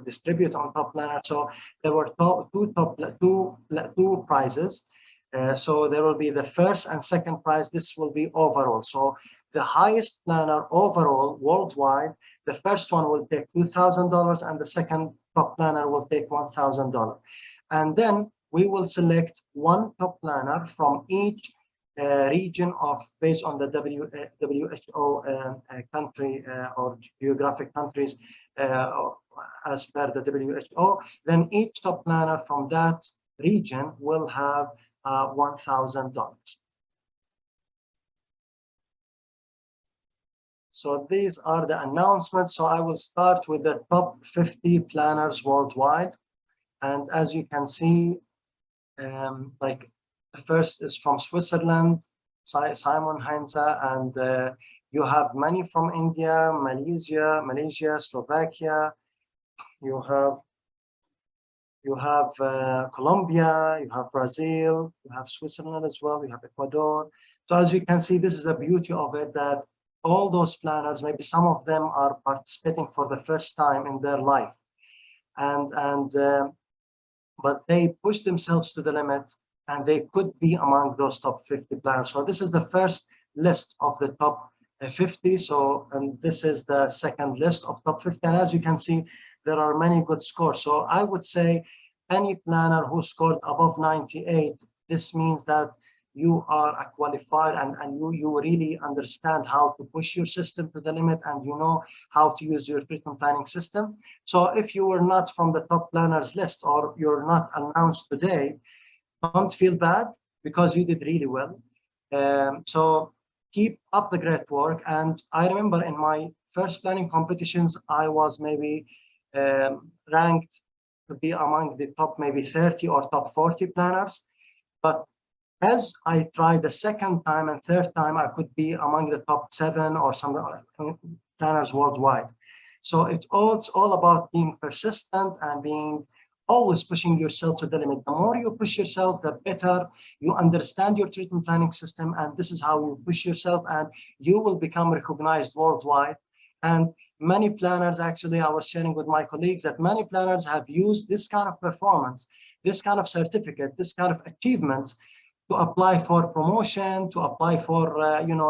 distribute on top planner. So there were two prizes. So there will be the first and second prize. This will be overall. So the highest planner overall worldwide, the first one will take $2,000 and the second top planner will take $1,000. And then we will select one top planner from each region based on the WHO country or geographic countries as per the WHO. Then each top planner from that region will have $1,000. So these are the announcements. So I will start with the top 50 planners worldwide. And as you can see, like the first is from Switzerland, Simon Heinze, and you have many from India, Malaysia, Slovakia. You have Colombia, you have Brazil, you have Switzerland as well, you have Ecuador. So as you can see, this is the beauty of it, that all those planners, maybe some of them are participating for the first time in their life, but they push themselves to the limit, and they could be among those top 50 planners. So this is the first list of the top 50. So, and this is the second list of top 50. And as you can see, there are many good scores. So I would say any planner who scored above 98, this means that you are a qualified and you really understand how to push your system to the limit, and you know how to use your treatment planning system. So if you were not from the top planners list, or you're not announced today, don't feel bad, because you did really well. So keep up the great work. And I remember in my first planning competitions, I was maybe ranked to be among the top maybe 30 or top 40 planners. But as I tried the second time and third time, I could be among the top 7 or some planners worldwide. So it's all about being persistent and being always pushing yourself to the limit. The more you push yourself, the better you understand your treatment planning system, and this is how you push yourself, and you will become recognized worldwide. And many planners, actually, I was sharing with my colleagues that many planners have used this kind of performance, this kind of certificate, this kind of achievements to apply for promotion, to apply for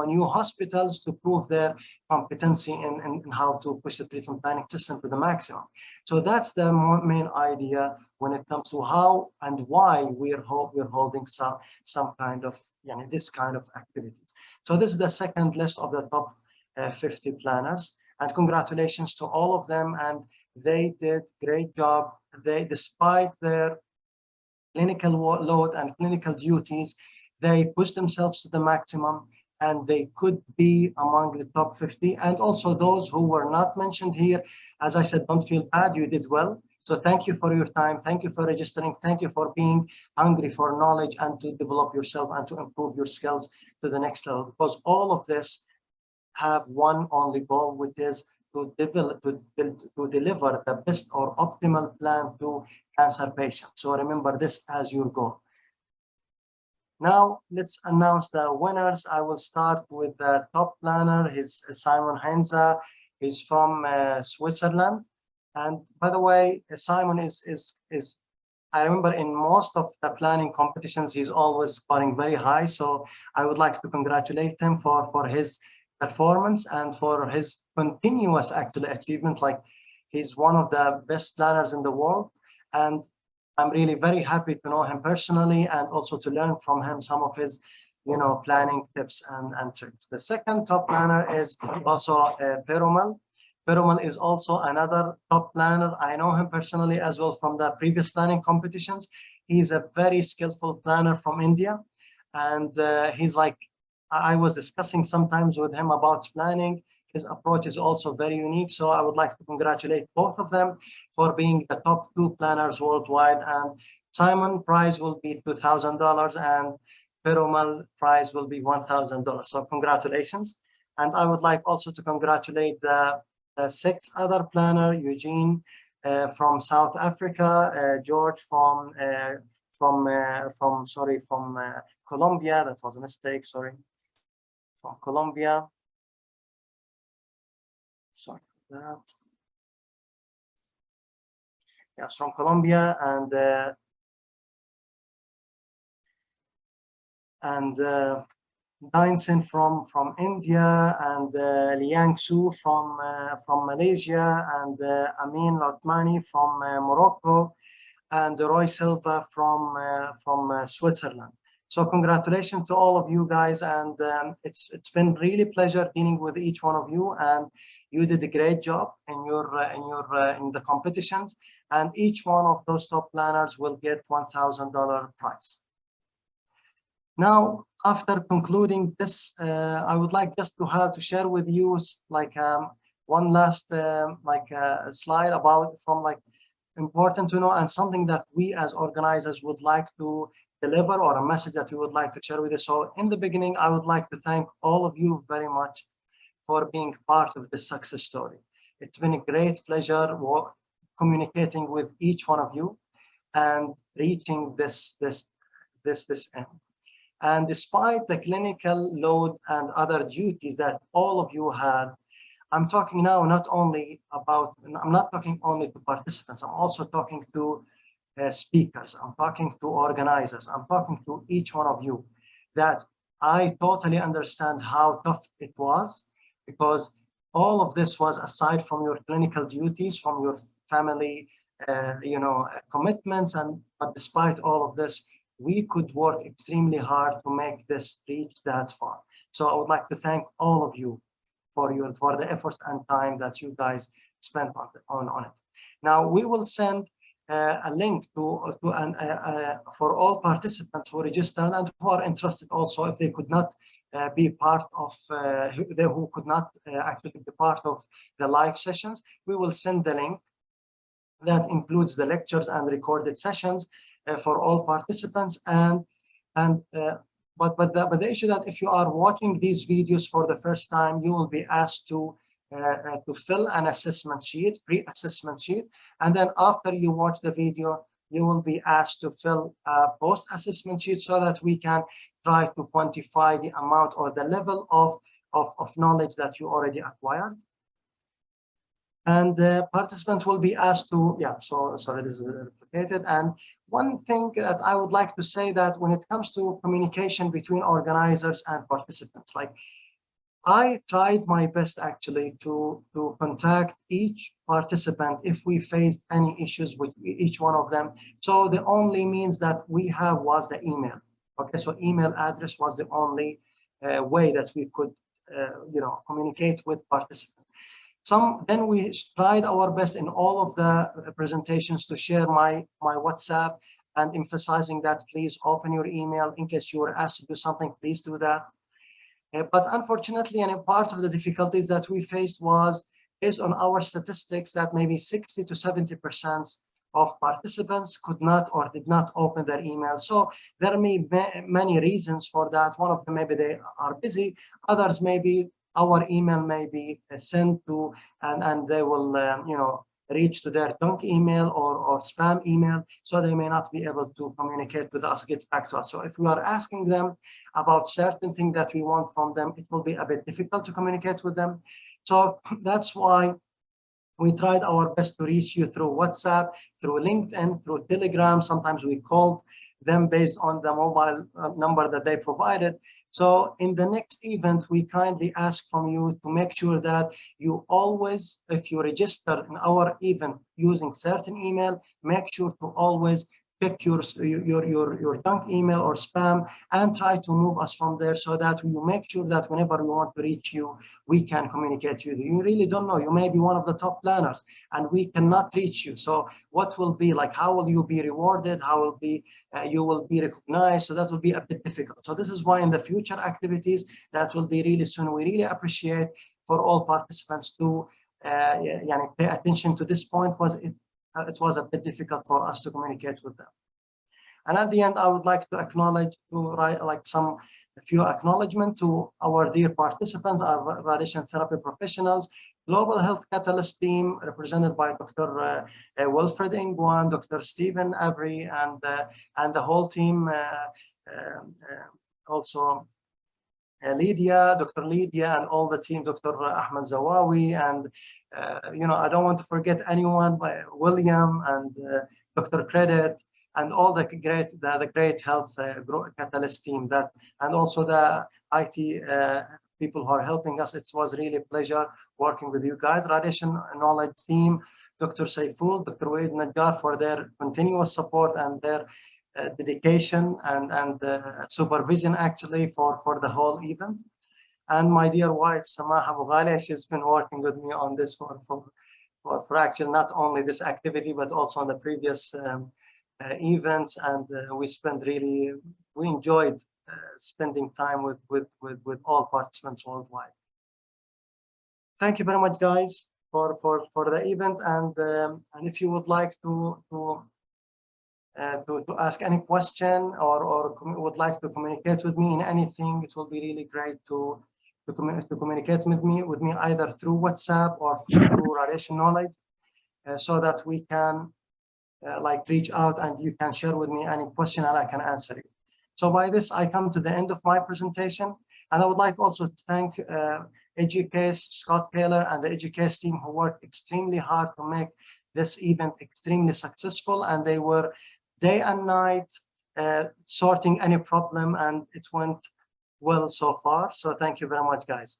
new hospitals, to prove their competency in how to push the treatment planning system to the maximum. So that's the main idea when it comes to how and why we're holding some kind of this kind of activities. So this is the second list of the top 50 planners, and congratulations to all of them. And they did great job. They, despite their clinical load and clinical duties, they pushed themselves to the maximum, and they could be among the top 50. And also those who were not mentioned here, as I said, don't feel bad, you did well. So thank you for your time. Thank you for registering. Thank you for being hungry for knowledge and to develop yourself and to improve your skills to the next level, because all of this have one only goal, which is to deliver the best or optimal plan to cancer patients. So remember this as your goal. Now let's announce the winners. I will start with the top planner. He's Simon Henza. He's from Switzerland. And by the way, Simon is I remember in most of the planning competitions, he's always scoring very high. So I would like to congratulate him for his performance and for his continuous actually achievement. Like, he's one of the best planners in the world, and I'm really very happy to know him personally and also to learn from him some of his planning tips and tricks. The second top planner is also Perumal. Perumal is also another top planner. I know him personally as well from the previous planning competitions. He's a very skillful planner from India, and he's like, I was discussing sometimes with him about planning. His approach is also very unique. So I would like to congratulate both of them for being the top 2 planners worldwide. And Simon prize will be $2,000 and Perumal prize will be $1,000. So congratulations. And I would like also to congratulate the 6th other planner, Eugene from South Africa, George from Colombia. That was a mistake, sorry. From Colombia. Sorry for that. Yes, from Colombia, and Dainson from India, and Liang Su from Malaysia, and Amin Lotmani from Morocco, and Roy Silva from Switzerland. So congratulations to all of you guys, and it's been really pleasure dealing with each one of you, and you did a great job in the competitions, and each one of those top planners will get $1,000 prize. Now, after concluding this, I would like just to share with you like one last slide about important to know, and something that we as organizers would like to deliver, or a message that you would like to share with us. So in the beginning, I would like to thank all of you very much for being part of this success story. It's been a great pleasure communicating with each one of you and reaching this end. And despite the clinical load and other duties that all of you had, I'm talking now I'm not talking only to participants, I'm also talking to speakers, I'm talking to organizers, I'm talking to each one of you, that I totally understand how tough it was, because all of this was aside from your clinical duties, from your family commitments, but despite all of this, we could work extremely hard to make this reach that far. So I would like to thank all of you for the efforts and time that you guys spent on it. Now we will send a link for all participants who registered and who are interested also, if they could not be part of who could not actually be part of the live sessions. We will send the link that includes the lectures and recorded sessions for all participants. But the issue that if you are watching these videos for the first time, you will be asked to fill an assessment sheet, pre-assessment sheet, and then after you watch the video, you will be asked to fill a post-assessment sheet so that we can try to quantify the amount or the level of knowledge that you already acquired. And the participant will be asked to, sorry, this is replicated. And one thing that I would like to say, that when it comes to communication between organizers and participants, like, I tried my best actually to contact each participant if we faced any issues with each one of them. So the only means that we have was the email. Okay, so email address was the only way that we could, communicate with participants. Then we tried our best in all of the presentations to share my WhatsApp and emphasizing that please open your email in case you were asked to do something, please do that. But unfortunately, and a part of the difficulties that we faced was based on our statistics that maybe 60 to 70% of participants could not or did not open their email. So there may be many reasons for that. One of them, maybe they are busy. Others, maybe our email may be sent to, and they will, reach to their junk email or spam email, so they may not be able to communicate with us, get back to us. So if we are asking them about certain things that we want from them, it will be a bit difficult to communicate with them. So that's why we tried our best to reach you through WhatsApp, through LinkedIn, through Telegram. Sometimes we called them based on the mobile number that they provided. So in the next event, we kindly ask from you to make sure that you always, if you register in our event using certain email, make sure to always pick your junk email or spam and try to move us from there, so that we make sure that whenever we want to reach you, we can communicate with you. You really don't know, you may be one of the top planners and we cannot reach you. So what will be like, how will you be rewarded? How will be you will be recognized? So that will be a bit difficult. So this is why in the future activities that will be really soon, we really appreciate for all participants to pay attention to this point. It was a bit difficult for us to communicate with them. And at the end, I would like to acknowledge, to write like a few acknowledgement to our dear participants, our radiation therapy professionals, Global Health Catalyst team represented by Dr. Wilfred Ingwan, Dr. Stephen Avery, and the whole team, also Lydia, Dr. Lydia, and all the team, Dr. Ahmed Zawawi, and I don't want to forget anyone, by William and Dr. Credit, and all the great health catalyst team, and also the IT people who are helping us. It was really a pleasure working with you guys. Radiation Knowledge team, Dr. Saiful, Dr. Waid Najjar, for their continuous support and their dedication and supervision actually for the whole event. And my dear wife Samaha Mughali, she's been working with me on this for actually not only this activity but also on the previous events, and we enjoyed spending time with all participants worldwide. Thank you very much, guys, for the event, and if you would like to ask any question or would like to communicate with me in anything, it will be really great to communicate with me either through WhatsApp or through Radiation Knowledge, so that we can reach out and you can share with me any question and I can answer it. So by this, I come to the end of my presentation, and I would like also to thank EduCase, Scott Taylor, and the EduCase team who worked extremely hard to make this event extremely successful, and they were day and night sorting any problem, and it went well so far. So thank you very much, guys.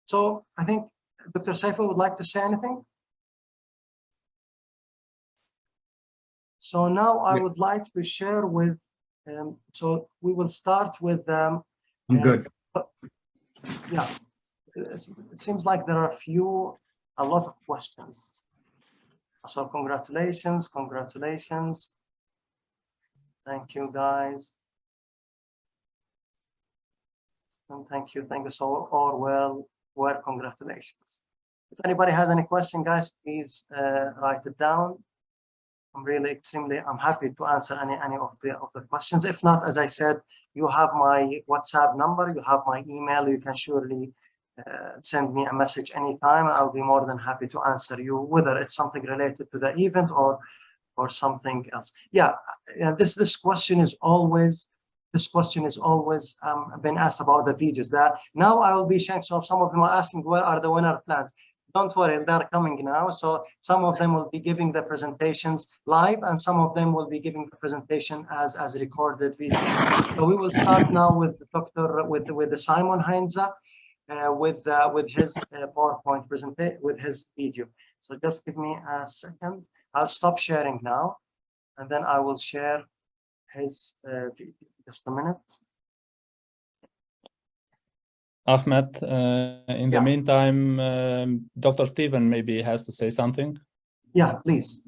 So I think Dr. Saiful would like to say anything. So now I would like to share with, so we will start with. I'm good. Yeah, it seems like there are a lot of questions. So congratulations. Thank you, guys. Thank you. So Orwell, congratulations. If anybody has any question, guys, please write it down. I'm happy to answer any of the questions. If not, as I said, you have my WhatsApp number, you have my email. You can surely send me a message anytime. I'll be more than happy to answer you, whether it's something related to the event or something else. Yeah, this question is always been asked about the videos. That now I will be sharing. So some of them are asking, where are the winner plans? Don't worry, they're coming now. So some of them will be giving the presentations live, and some of them will be giving the presentation as recorded video. So we will start now with the Simon Heinze with his PowerPoint presentation, with his video. So just give me a second. I'll stop sharing now, and then I will share his video. Just a minute. Ahmed, in the meantime, Dr. Stephen maybe has to say something. Yeah, please.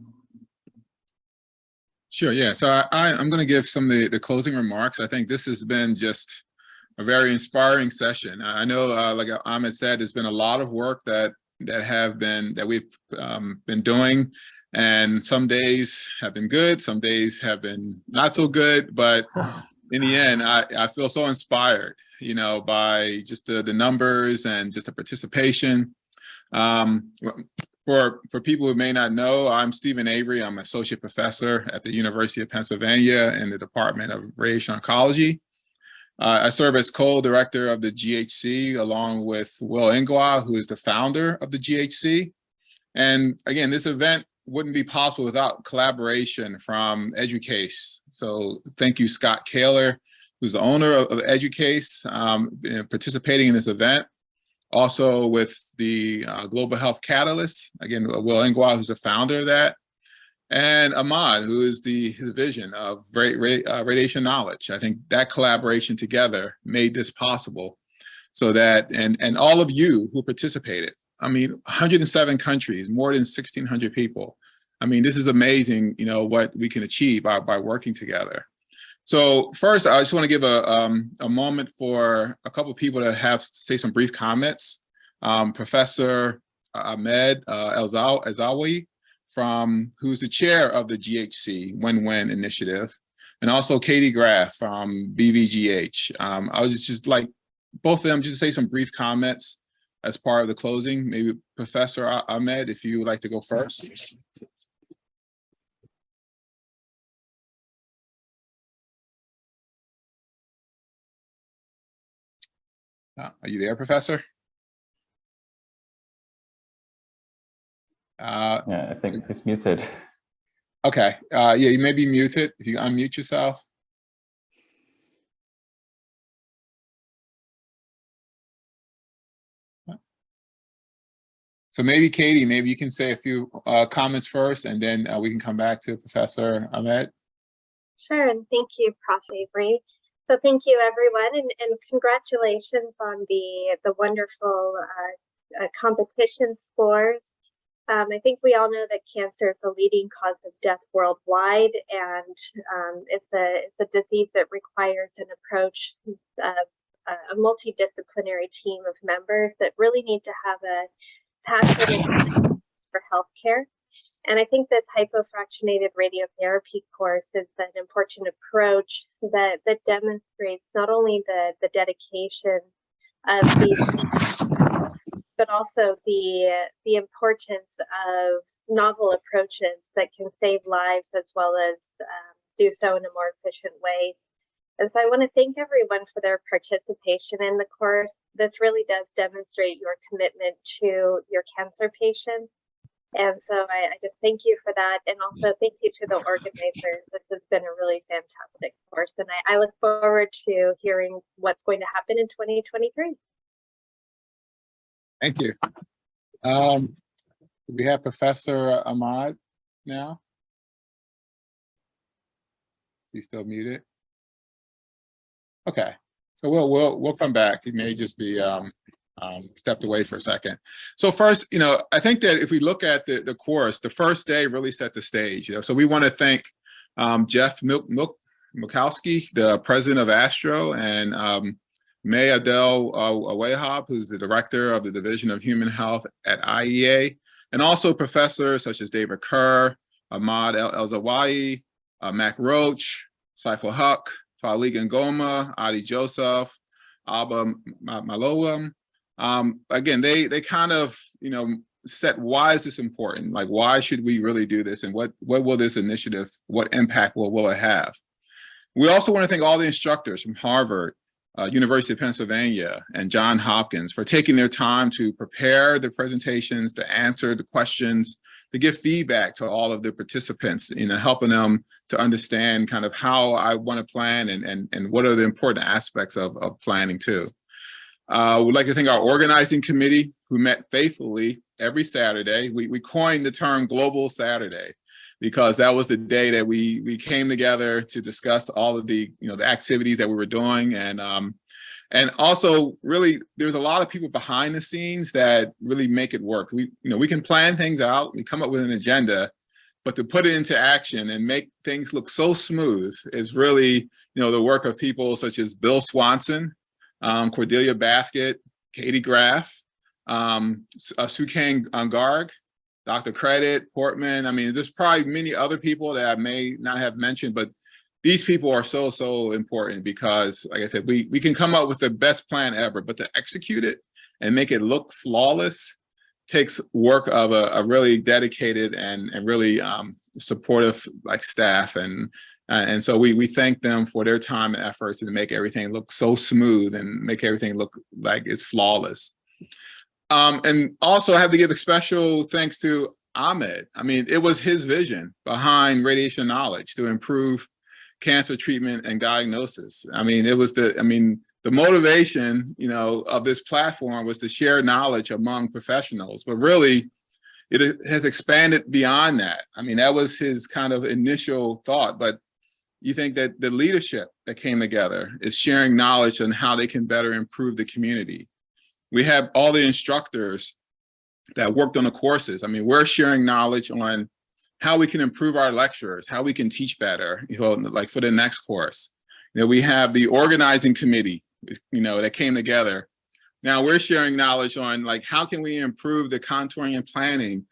Sure, yeah. So I'm going to give some of the closing remarks. I think this has been just a very inspiring session. I know, like Ahmed said, there's been a lot of work that we've been doing, and some days have been good, some days have been not so good, but in the end, I feel so inspired, you know, by just the numbers and just the participation. For people who may not know, I'm Stephen Avery. I'm an associate professor at the University of Pennsylvania in the Department of Radiation Oncology. I serve as co-director of the GHC along with Will Ingwa, who is the founder of the GHC. And again, this event wouldn't be possible without collaboration from EduCase. So thank you, Scott Kaler, who's the owner of EduCase, participating in this event. Also with the Global Health Catalyst, again, Will Ingwa, who's the founder of that. And Ahmad, who is his vision of radiation knowledge. I think that collaboration together made this possible. So that, and all of you who participated, I mean, 107 countries, more than 1,600 people. I mean, this is amazing, you know, what we can achieve by working together. So first, I just want to give a moment for a couple of people to say some brief comments. Professor Ahmed Elzawi, who's the chair of the GHC Win-Win Initiative, and also Katie Graff from BVGH. I was just like both of them just say some brief comments as part of the closing. Maybe Professor Ahmed, if you would like to go first. Are you there, Professor? Yeah, I think it's muted. Okay, yeah, you may be muted. If you unmute yourself. So maybe Katie, maybe you can say a few comments first, and then we can come back to Professor Ahmed. Sure, and thank you, Prof. Avery. So thank you, everyone, and congratulations on the wonderful competition scores. I think we all know that cancer is the leading cause of death worldwide, and it's a disease that requires an approach, a multidisciplinary team of members that really need to have a passion for healthcare. And I think this hypofractionated radiotherapy course is an important approach that demonstrates not only the dedication of these, but also the importance of novel approaches that can save lives as well as do so in a more efficient way. And so I want to thank everyone for their participation in the course. This really does demonstrate your commitment to your cancer patients. And so I just thank you for that. And also thank you to the organizers. This has been a really fantastic course. And I look forward to hearing what's going to happen in 2023. Thank you. We have Professor Ahmad now. He's still muted. Okay, so we'll come back. He may just be stepped away for a second. So first, I think that if we look at the course, the first day really set the stage. So we want to thank Jeff Milkowski, the president of ASTRO, and May Adel Wahab, who's the director of the Division of Human Health at IEA, and also professors such as David Kerr, Ahmad El-Zawai, Mac Roach, Saiful Huq, Falik Ngoma, Adi Joseph, Abba Malowam. Again, they kind of, set why is this important? Like, why should we really do this? And what will this initiative, what impact will it have? We also want to thank all the instructors from Harvard, University of Pennsylvania, and Johns Hopkins for taking their time to prepare the presentations, to answer the questions, to give feedback to all of the participants, helping them to understand kind of how I want to plan and what are the important aspects of planning too. We'd like to thank our organizing committee who met faithfully every Saturday. We coined the term Global Saturday because that was the day that we came together to discuss all of the the activities that we were doing, and also really there's a lot of people behind the scenes that really make it work. We can plan things out, we come up with an agenda, but to put it into action and make things look so smooth is really the work of people such as Bill Swanson, Cordelia Baskett, Katie Graff, Sukang Garg, Dr. Credit, Portman. I mean, there's probably many other people that I may not have mentioned, but these people are so important because, like I said, we can come up with the best plan ever, but to execute it and make it look flawless takes work of a really dedicated and really supportive staff. And so we thank them for their time and efforts to make everything look so smooth and make everything look like it's flawless. And also I have to give a special thanks to Ahmed. I mean, it was his vision behind Radiation Knowledge to improve cancer treatment and diagnosis. I mean, it was the motivation, of this platform was to share knowledge among professionals, but really it has expanded beyond that. I mean, that was his kind of initial thought, but you think that the leadership that came together is sharing knowledge on how they can better improve the community. We have all the instructors that worked on the courses. I mean, we're sharing knowledge on how we can improve our lectures, how we can teach better, like for the next course. We have the organizing committee, that came together. Now we're sharing knowledge on how can we improve the contouring and planning,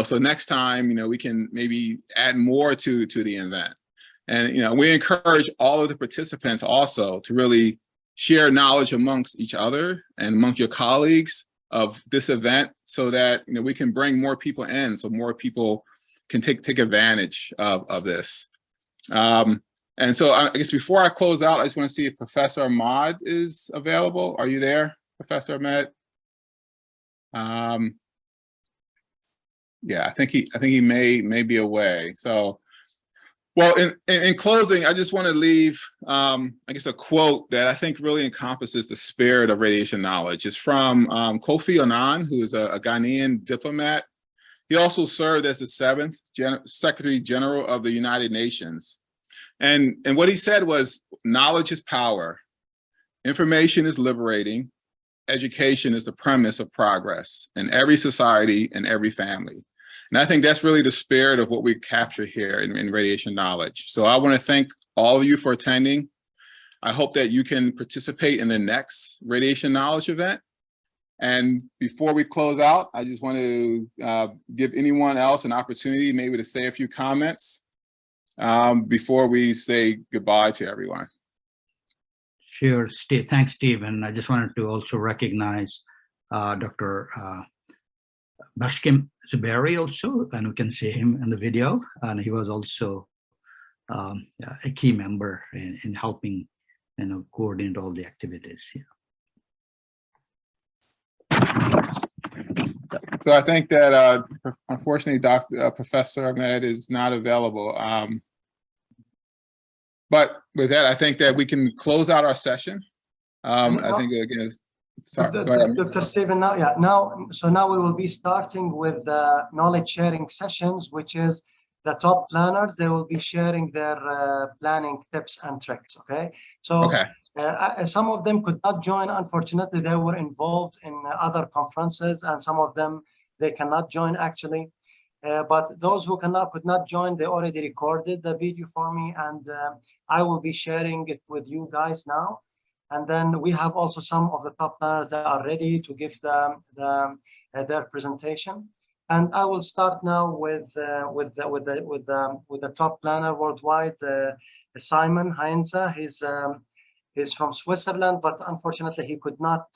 so next time, we can maybe add more to the event. And, we encourage all of the participants also to really share knowledge amongst each other and amongst your colleagues of this event so that, we can bring more people in so more people can take advantage of this. And so I guess before I close out, I just want to see if Professor Ahmad is available. Are you there, Professor Ahmad? Yeah, I think he may be away. So, well, in closing, I just want to leave, I guess, a quote that I think really encompasses the spirit of Radiation Knowledge. It's from Kofi Annan, who is a Ghanaian diplomat. He also served as the 7th Secretary General of the United Nations. And what he said was, knowledge is power, information is liberating, education is the premise of progress in every society and every family. And I think that's really the spirit of what we capture here in Radiation Knowledge. So I want to thank all of you for attending. I hope that you can participate in the next Radiation Knowledge event. And before we close out, I just want to give anyone else an opportunity maybe to say a few comments before we say goodbye to everyone. Sure, Steve. Thanks, Steve. And I just wanted to also recognize Dr. Bashkim Zuberi also, and we can see him in the video. And he was also a key member in helping, coordinate all the activities. Yeah. So I think that unfortunately, Professor Ahmed is not available. But with that, I think that we can close out our session. I think again, Dr. Stephen, now we will be starting with the knowledge sharing sessions, which is the top planners, they will be sharing their planning tips and tricks, okay? So some of them could not join. Unfortunately, they were involved in other conferences, and some of them, they cannot join actually. But those who could not join, they already recorded the video for me, and I will be sharing it with you guys now. And then we have also some of the top planners that are ready to give their presentation. And I will start now with the top planner worldwide, Simon Heinze. He's from Switzerland, but unfortunately he could not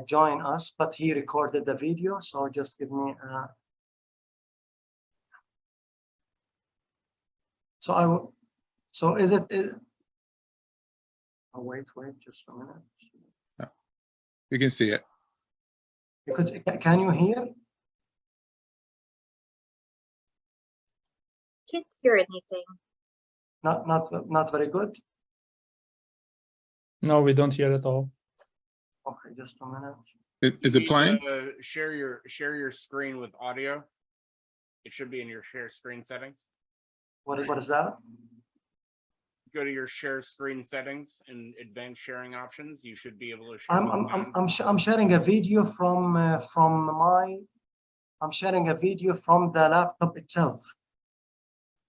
join us, but he recorded the video. So just give me. So I will. So is it? Oh, wait, just a minute. Yeah. You can see it. Because can you hear? Can't hear anything. Not very good. No, we don't hear at all. Okay, just a minute. Is it playing? Share your screen with audio. It should be in your share screen settings. What is that? Go to your share screen settings and advanced sharing options. You should be able to share. I'm sharing a video from I'm sharing a video from the laptop itself.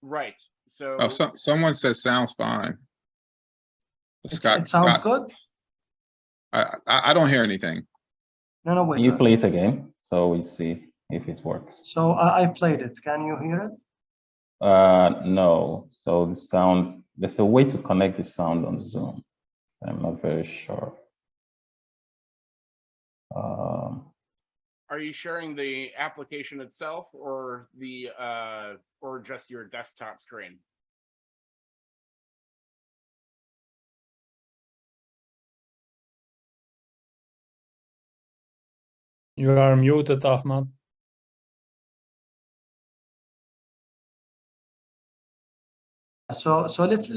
Right. So someone says sounds fine. Scott, it sounds good. I don't hear anything. No, wait. You play it again, so we see if it works. So I played it. Can you hear it? No. So the sound, there's a way to connect the sound on Zoom. I'm not very sure. are you sharing the application itself or the or just your desktop screen? You are muted, Ahmad. So let's,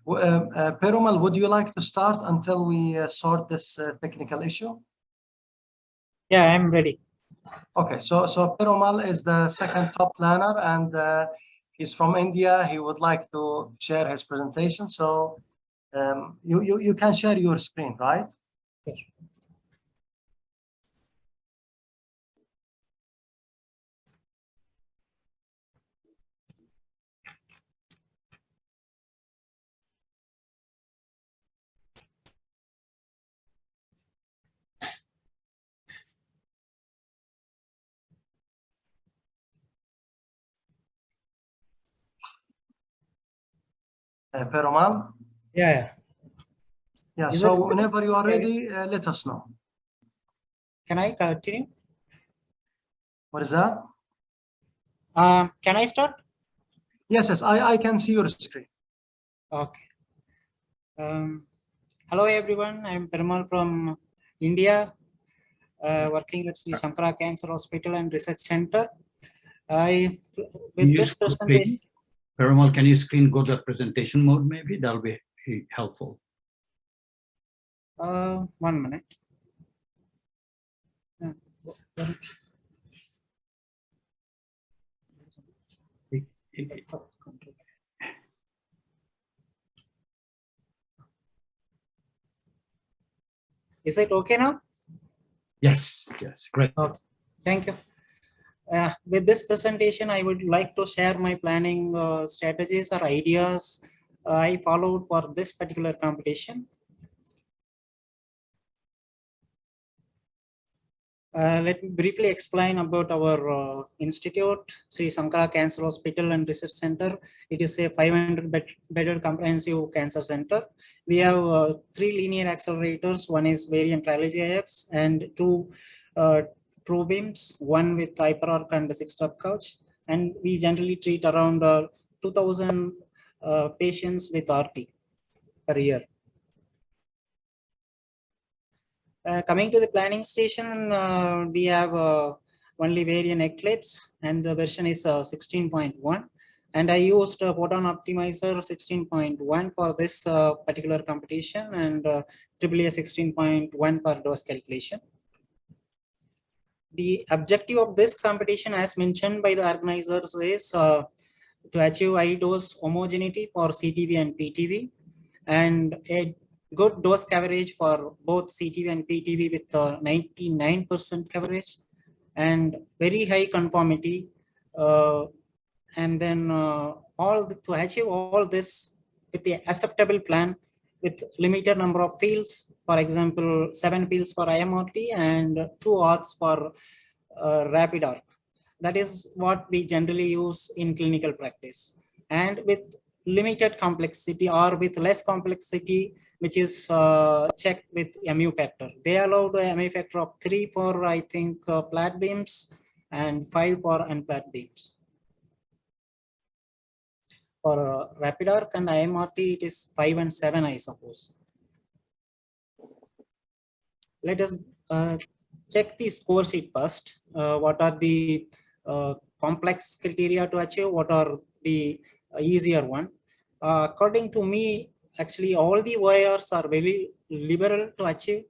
Perumal, would you like to start until we sort this technical issue? Yeah, I'm ready. Okay, so Perumal is the second top planner, and he's from India. He would like to share his presentation. So you can share your screen, right? Yes. Perumal? Yeah. Yeah, Is so it- whenever you are ready, let us know. Can I continue? What is that? Can I start? Yes, I can see your screen. Okay. Hello everyone. I'm Perumal from India, working at Sri Shankara Cancer Hospital and Research Center. With this presentation. Perumal, can you screen go to presentation mode? Maybe that'll be helpful. 1 minute. Is it okay now? Yes, great. Okay, thank you. With this presentation, I would like to share my planning strategies or ideas I followed for this particular competition. Let me briefly explain about our institute, Sri Shankara Cancer Hospital and Research Center. It is a 500-bedded comprehensive cancer center. We have 3 linear accelerators. One is Variant Trilogy IX and 2 true beams, one with hyperarc and a 6-step couch. And we generally treat around 2,000 patients with RT per year. Coming to the planning station, we have only Variant Eclipse, and the version is 16.1. And I used Photon Optimizer 16.1 for this particular competition, and AAA 16.1 for dose calculation. The objective of this competition, as mentioned by the organizers, is to achieve high dose homogeneity for CTV and PTV, and a good dose coverage for both CTV and PTV with 99% coverage and very high conformity. And then to achieve all this with the acceptable plan with limited number of fields, for example, 7 fields for IMRT and 2 arcs for rapid arc. That is what we generally use in clinical practice. And with limited complexity or with less complexity, which is checked with MU factor. They allowed a MU factor of 3 for, I think, flat beams and 5 for unflat beams. For rapid arc and IMRT, it is 5 and 7, I suppose. Let us check the score sheet first. What are the complex criteria to achieve? What are the easier one? According to me, actually all the OIRs are very liberal to achieve,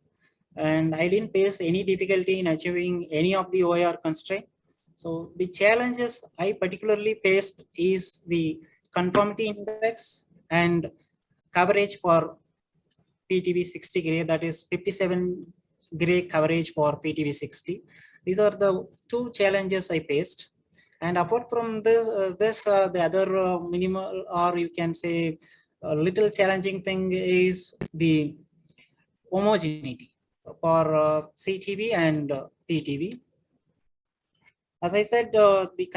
and I didn't face any difficulty in achieving any of the OIR constraint. So the challenges I particularly faced is the conformity index and coverage for PTV 60 gray, that is 57 gray coverage for PTV 60. These are the 2 challenges I faced. And apart from this, the other minimal, or you can say a little challenging thing is the homogeneity for CTV and PTV. As I said, the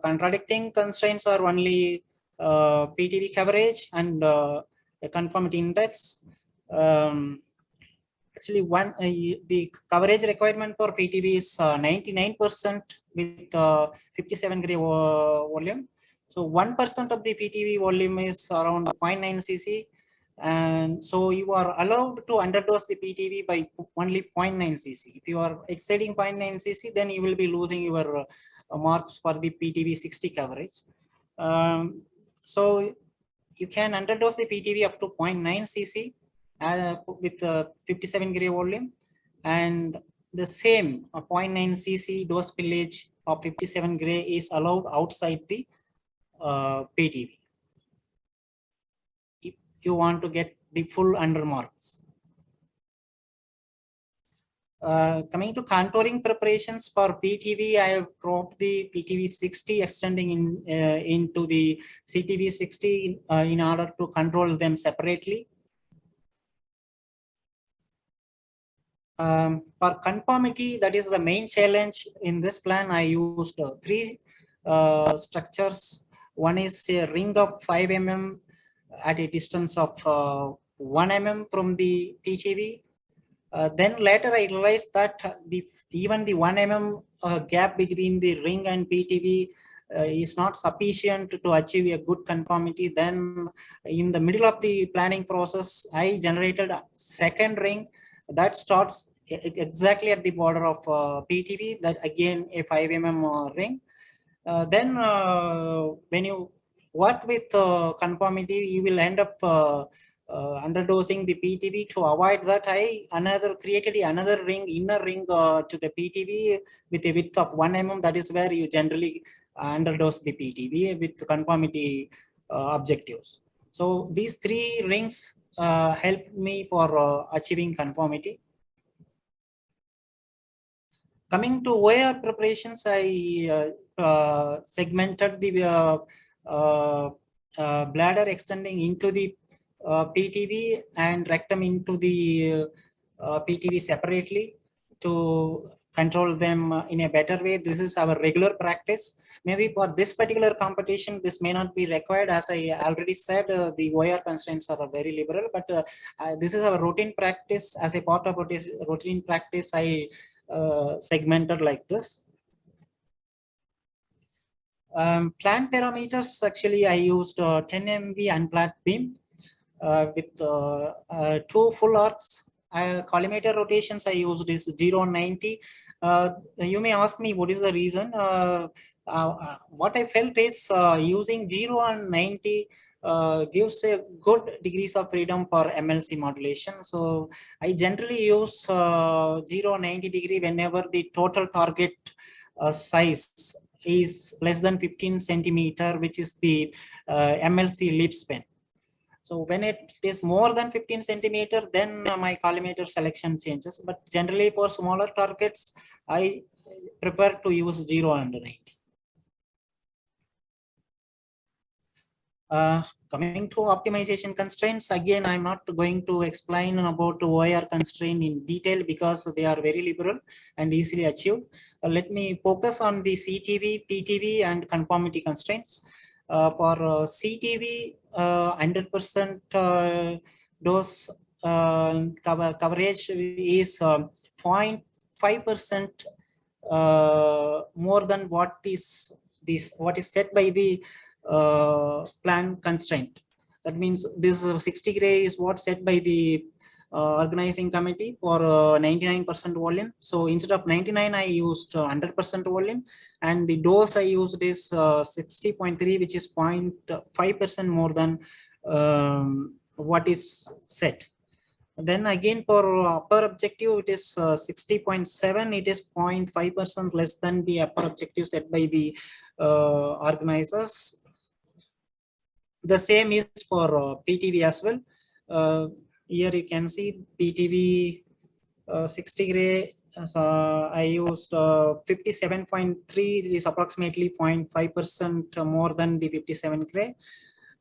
contradicting constraints are only PTV coverage and a conformity index. Actually, the coverage requirement for PTV is 99% with 57 gray volume. So 1% of the PTV volume is around 0.9 cc, and so you are allowed to underdose the PTV by only 0.9 cc. If you are exceeding 0.9 cc, then you will be losing your marks for the PTV 60 coverage. So you can underdose the PTV up to 0.9 cc with 57 gray volume, and the same 0.9 cc dose pillage of 57 gray is allowed outside the PTV if you want to get the full under marks. Coming to contouring preparations for PTV, I have cropped the PTV 60 extending into the CTV 60 in order to control them separately. For conformity, that is the main challenge in this plan. I used 3 structures. One is a ring of 5 mm at a distance of 1 mm from the PTV. Then later I realized that even the 1 mm gap between the ring and PTV is not sufficient to achieve a good conformity. Then in the middle of the planning process, I generated a second ring that starts exactly at the border of PTV, that again a 5 mm ring. Then when you work with conformity, you will end up underdosing the PTV. To avoid that, I created another ring, inner ring to the PTV with a width of 1 mm. That is where you generally underdose the PTV with conformity objectives. So these 3 rings helped me for achieving conformity. Coming to OIR preparations, I segmented the bladder extending into the PTV and rectum into the PTV separately to control them in a better way. This is our regular practice. Maybe for this particular competition, this may not be required. As I already said, the OIR constraints are very liberal, but this is our routine practice. As a part of this routine practice, I segmented like this. Plan parameters, actually I used 10 MV unflat beam with 2 full arcs. Collimator rotations I used is 0-90. You may ask me what is the reason. What I felt is using 0 and 90 gives a good degrees of freedom for MLC modulation. So I generally use 0-90 degree whenever the total target size is less than 15 centimeter, which is the MLC lip span. So when it is more than 15 centimeter, then my collimator selection changes. But generally for smaller targets, I prefer to use 0 and 90. Coming to optimization constraints, again, I'm not going to explain about OIR constraint in detail because they are very liberal and easily achieved. Let me focus on the CTV, PTV, and conformity constraints. For CTV, 100% dose coverage is 0.5% more than what is set by the plan constraint. That means this 60 gray is what set by the organizing committee for 99% volume. So instead of 99, I used 100% volume, and the dose I used is 60.3, which is 0.5% more than what is set. Then again for upper objective, it is 60.7. It is 0.5% less than the upper objective set by the organizers. The same is for PTV as well. Here you can see PTV 60 gray. I used 57.3. It is approximately 0.5% more than the 57 gray.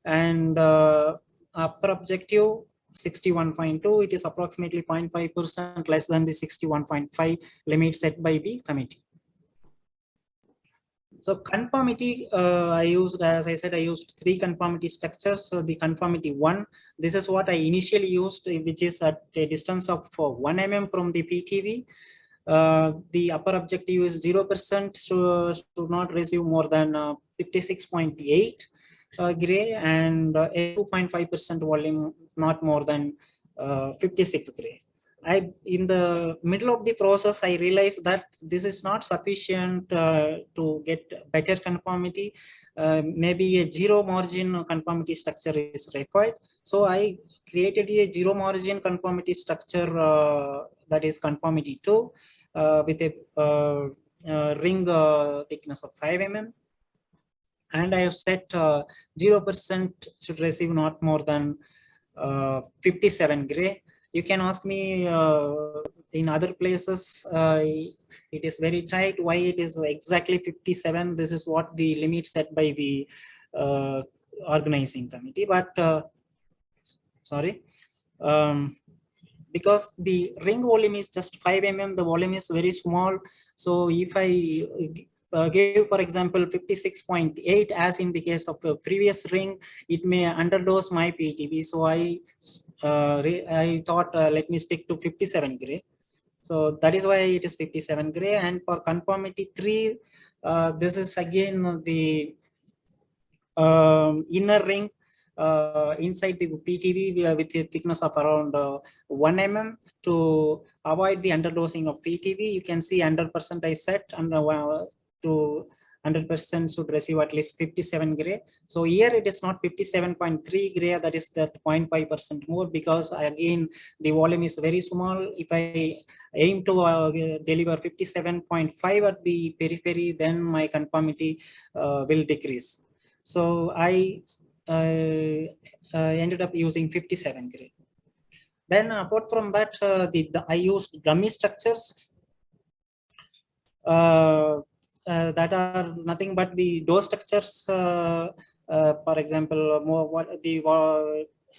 And upper objective 61.2. It is approximately 0.5% less than the 61.5 limit set by the committee. So conformity, I used, as I said, I used 3 conformity structures. So the conformity 1, this is what I initially used, which is at a distance of 1 mm from the PTV. The upper objective is 0%, so to not receive more than 56.8 gray, and a 2.5% volume, not more than 56 gray. In the middle of the process, I realized that this is not sufficient to get better conformity. Maybe a 0 margin conformity structure is required. So I created a 0 margin conformity structure that is conformity 2 with a ring thickness of 5 mm. And I have set 0% should receive not more than 57 gray. You can ask me in other places, it is very tight. Why it is exactly 57? This is what the limit set by the organizing committee. But sorry, because the ring volume is just 5 mm, the volume is very small. So if I give, for example, 56.8, as in the case of a previous ring, it may underdose my PTV. So I thought, let me stick to 57 gray. So that is why it is 57 gray. And for conformity 3, this is again the inner ring inside the PTV with a thickness of around 1 mm to avoid the underdosing of PTV. You can see 100% I set, and to 100% should receive at least 57 gray. So here it is not 57.3 gray, that is that 0.5% more, because again the volume is very small. If I aim to deliver 57.5 at the periphery, then my conformity will decrease. So I ended up using 57 gray. Then apart from that, I used dummy structures that are nothing but the dose structures. For example, the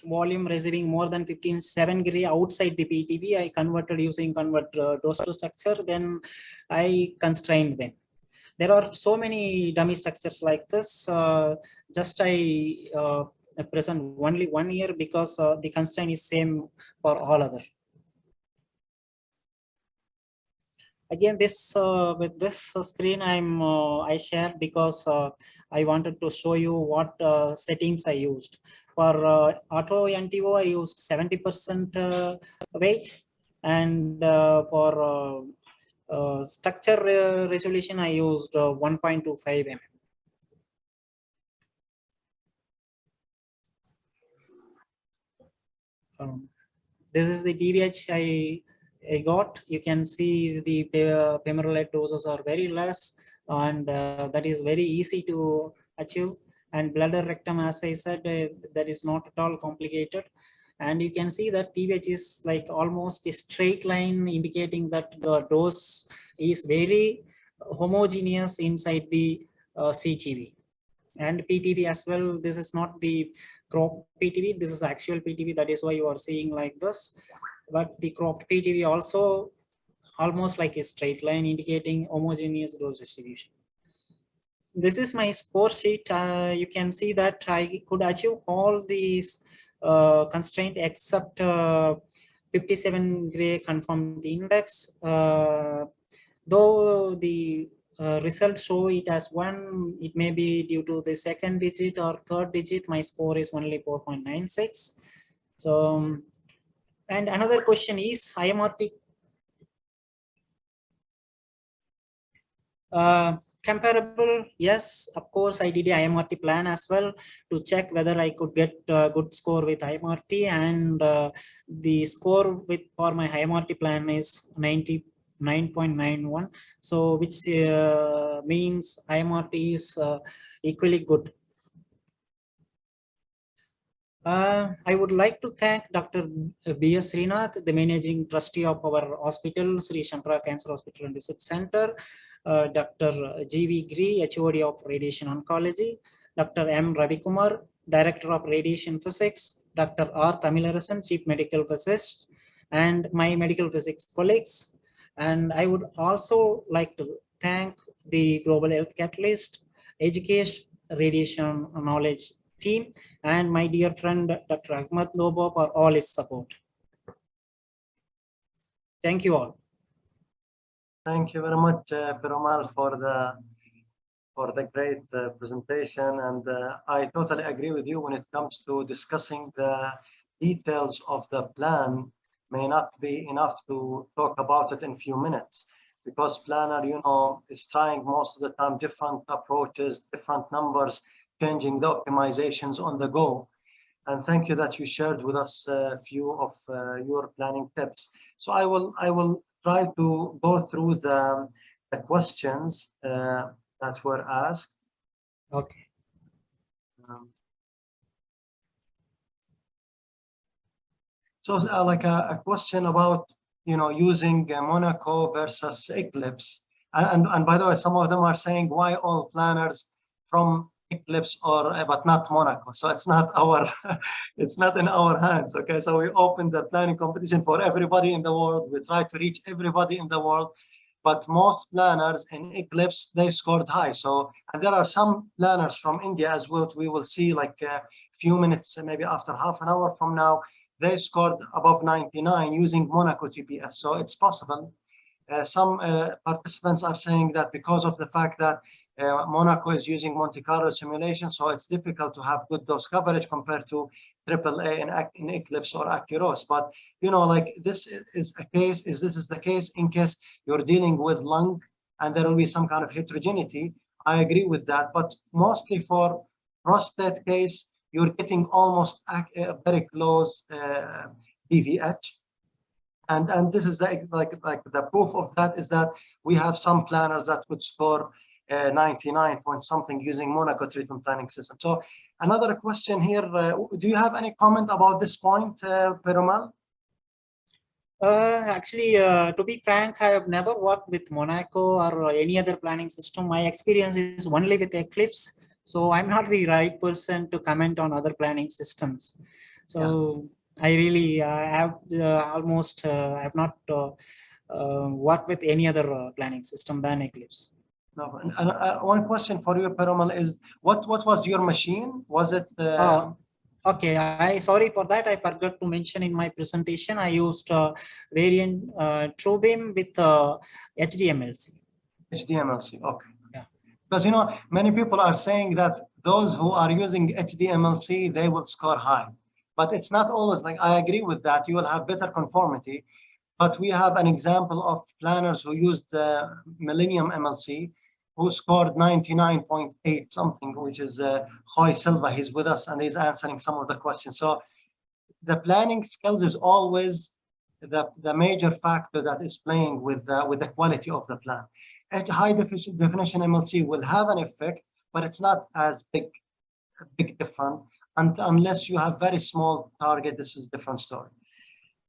volume receiving more than 15.7 gray outside the PTV, I converted using dose to structure. Then I constrained them. There are so many dummy structures like this. Just I present only one here because the constraint is same for all other. Again, this with this screen I shared because I wanted to show you what settings I used. For auto NTO, I used 70% weight, and for structure resolution, I used 1.25 mm. This is the DVH I got. You can see the femoral head doses are very less. and that is very easy to achieve. And bladder rectum, as I said, that is not at all complicated. And you can see that TVH is like almost a straight line, indicating that the dose is very homogeneous inside the CTV. And PTV as well, this is not the cropped PTV, this is the actual PTV, that is why you are seeing like this. But the cropped PTV also almost like a straight line, indicating homogeneous dose distribution. This is my score sheet. You can see that I could achieve all these constraint except 57 gray confirmed index. Though the results show it as 1, it may be due to the second digit or third digit. My score is only 4.96. So, and another question is IMRT comparable? Yes, of course, I did a IMRT plan as well to check whether I could get a good score with IMRT, and the score for my IMRT plan is 99.91. So which means IMRT is equally good. I would like to thank Dr. B.S. Srinath, the managing trustee of our hospital, Sri Shankara Cancer Hospital and Research Center, Dr. G.V. Gree, HOD of Radiation Oncology, Dr. M. Ravikumar, Director of Radiation Physics, Dr. R. Tamilarasan, Chief Medical Physicist, and my medical physics colleagues. And I would also like to thank the Global Health Catalyst, Education, Radiation Knowledge team, and my dear friend Dr. Ahmad Lobo for all his support. Thank you all. Thank you very much, Perumal, for the great presentation. And I totally agree with you when it comes to discussing the details of the plan. May not be enough to talk about it in a few minutes, because planner, you know, is trying most of the time different approaches, different numbers, changing the optimizations on the go. And thank you that you shared with us a few of your planning tips. So I will try to go through the questions that were asked. Okay. So like a question about, you know, using Monaco versus Eclipse. And by the way, some of them are saying why all planners from Eclipse or but not Monaco. So it's not our it's not in our hands. Okay, so we opened the planning competition for everybody in the world. We try to reach everybody in the world, but most planners in Eclipse, they scored high. So, and there are some planners from India as well. We will see like a few minutes, maybe after half an hour from now, they scored above 99 using Monaco TPS. So it's possible. Some participants are saying that because of the fact that Monaco is using Monte Carlo simulation, so it's difficult to have good dose coverage compared to AAA in Eclipse or Accuros. But you know, like this is a case. This is the case in case you're dealing with lung and there will be some kind of heterogeneity. I agree with that. But mostly for prostate case, you're getting almost a very close DVH. And this is the, like the proof of that is that we have some planners that could score 99 point something using Monaco treatment planning system. So another question here, do you have any comment about this point, Perumal? Actually, to be frank, I have never worked with Monaco or any other planning system. My experience is only with Eclipse. So I'm not the right person to comment on other planning systems. So yeah. I really have almost have not worked with any other planning system than Eclipse. No, and one question for you, Perumal, is what was your machine? Was it? Okay, sorry for that. I forgot to mention in my presentation. I used variant TrueBeam with HDMLC. HDMLC, okay. Yeah. Because you know, many people are saying that those who are using HDMLC, they will score high. But it's not always like, I agree with that. You will have better conformity. But we have an example of planners who used Millennium MLC, who scored 99.8 something, which is Joy Silva. He's with us and he's answering some of the questions. So the planning skills is always the major factor that is playing with the quality of the plan. a high definition MLC will have an effect, but it's not as big difference. And unless you have very small target, this is a different story.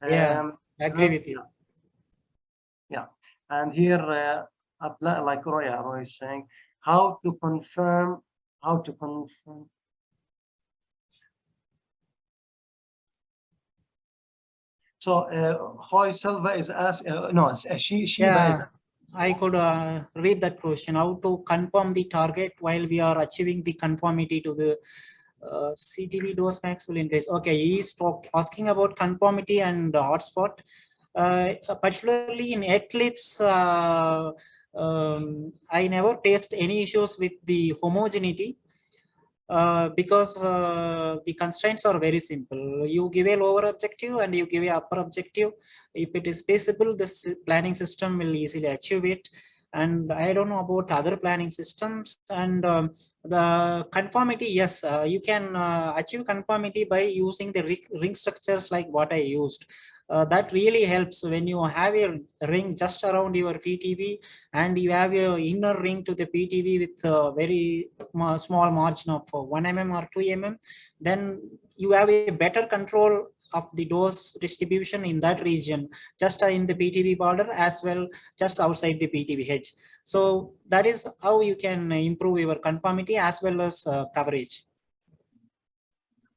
Yeah, I agree with you. Yeah, and here, like Roy is saying, how to confirm. So Hoy Silva is asking, no, Shiva is. I could read that question, how to confirm the target while we are achieving the conformity to the CTV dose max will increase. Okay, he's asking about conformity and hotspot. Particularly in Eclipse, I never faced any issues with the homogeneity. Because the constraints are very simple. You give a lower objective and you give a upper objective. If it is feasible, this planning system will easily achieve it. And I don't know about other planning systems. And the conformity, yes, you can achieve conformity by using the ring structures like what I used. That really helps when you have a ring just around your PTB and you have your inner ring to the PTB with a very small margin of 1 mm or 2 mm, then you have a better control of the dose distribution in that region, just in the PTB border as well, just outside the PTB edge. So that is how you can improve your conformity as well as coverage.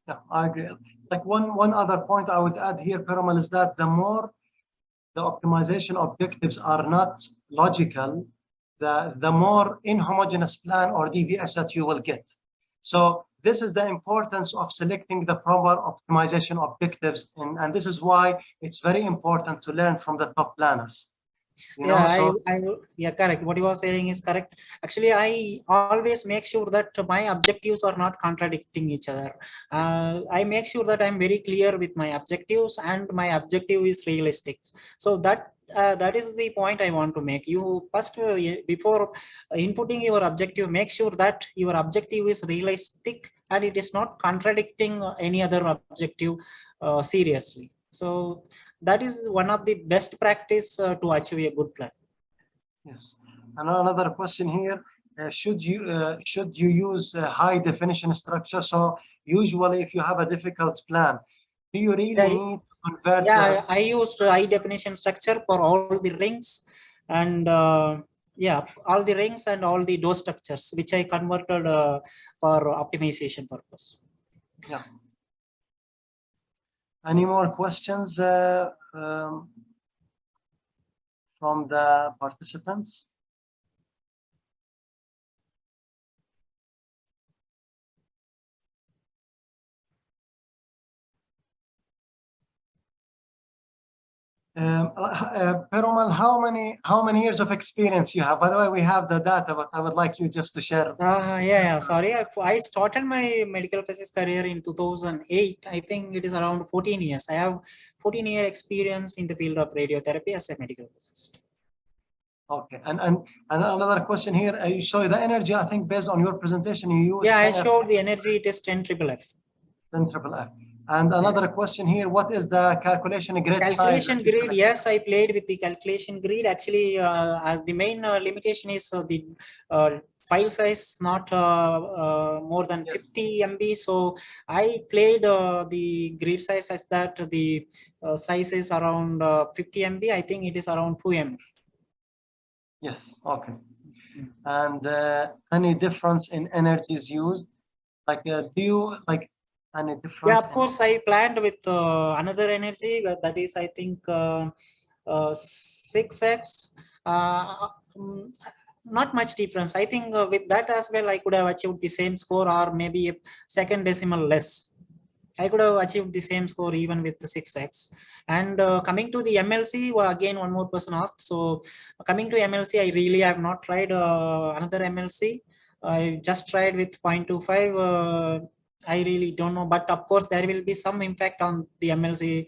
Yeah, I agree. Like one other point I would add here, Peramal, is that the more the optimization objectives are not logical, the more inhomogeneous plan or DVH that you will get. So this is the importance of selecting the proper optimization objectives, and this is why it's very important to learn from the top planners. Yeah, correct. What you are saying is correct. Actually, I always make sure that my objectives are not contradicting each other. I make sure that I'm very clear with my objectives and my objective is realistic. So that is the point I want to make. You first, before inputting your objective, make sure that your objective is realistic and it is not contradicting any other objective seriously. So that is one of the best practice to achieve a good plan. Yes, and another question here: should you use a high definition structure? So usually, if you have a difficult plan, do you really need to convert? Yeah, I used high definition structure for all the rings, and yeah, all the rings and all the dose structures, which I converted for optimization purpose. Yeah. Any more questions from the participants? Perumal, how many years of experience you have? By the way, we have the data, but I would like you just to share. Yeah. Sorry, I started my medical physics career in 2008. I think it is around 14 years. I have 14-year experience in the field of radiotherapy as a medical physicist. Okay, and another question here. You show the energy. I think based on your presentation, you use. Yeah, I showed the energy. It is 10 triple F. 10 triple F. And another question here, what is the calculation grid size? Calculation grid, yes, I played with the calculation grid. Actually, as the main limitation is the file size not more than 50 MB. So I played the grid size as that the size is around 50 MB. I think it is around 2 MB. Yes, okay. And any difference in energies used? Like, do you like any difference? Yeah, of course, I planned with another energy, but that is, I think, 6x. Not much difference. I think with that as well, I could have achieved the same score or maybe a second decimal less. I could have achieved the same score even with the 6x. And coming to the MLC, well, again, one more person asked. So coming to MLC, I really have not tried another MLC. I just tried with 0.25. I really don't know, but of course there will be some impact on the MLC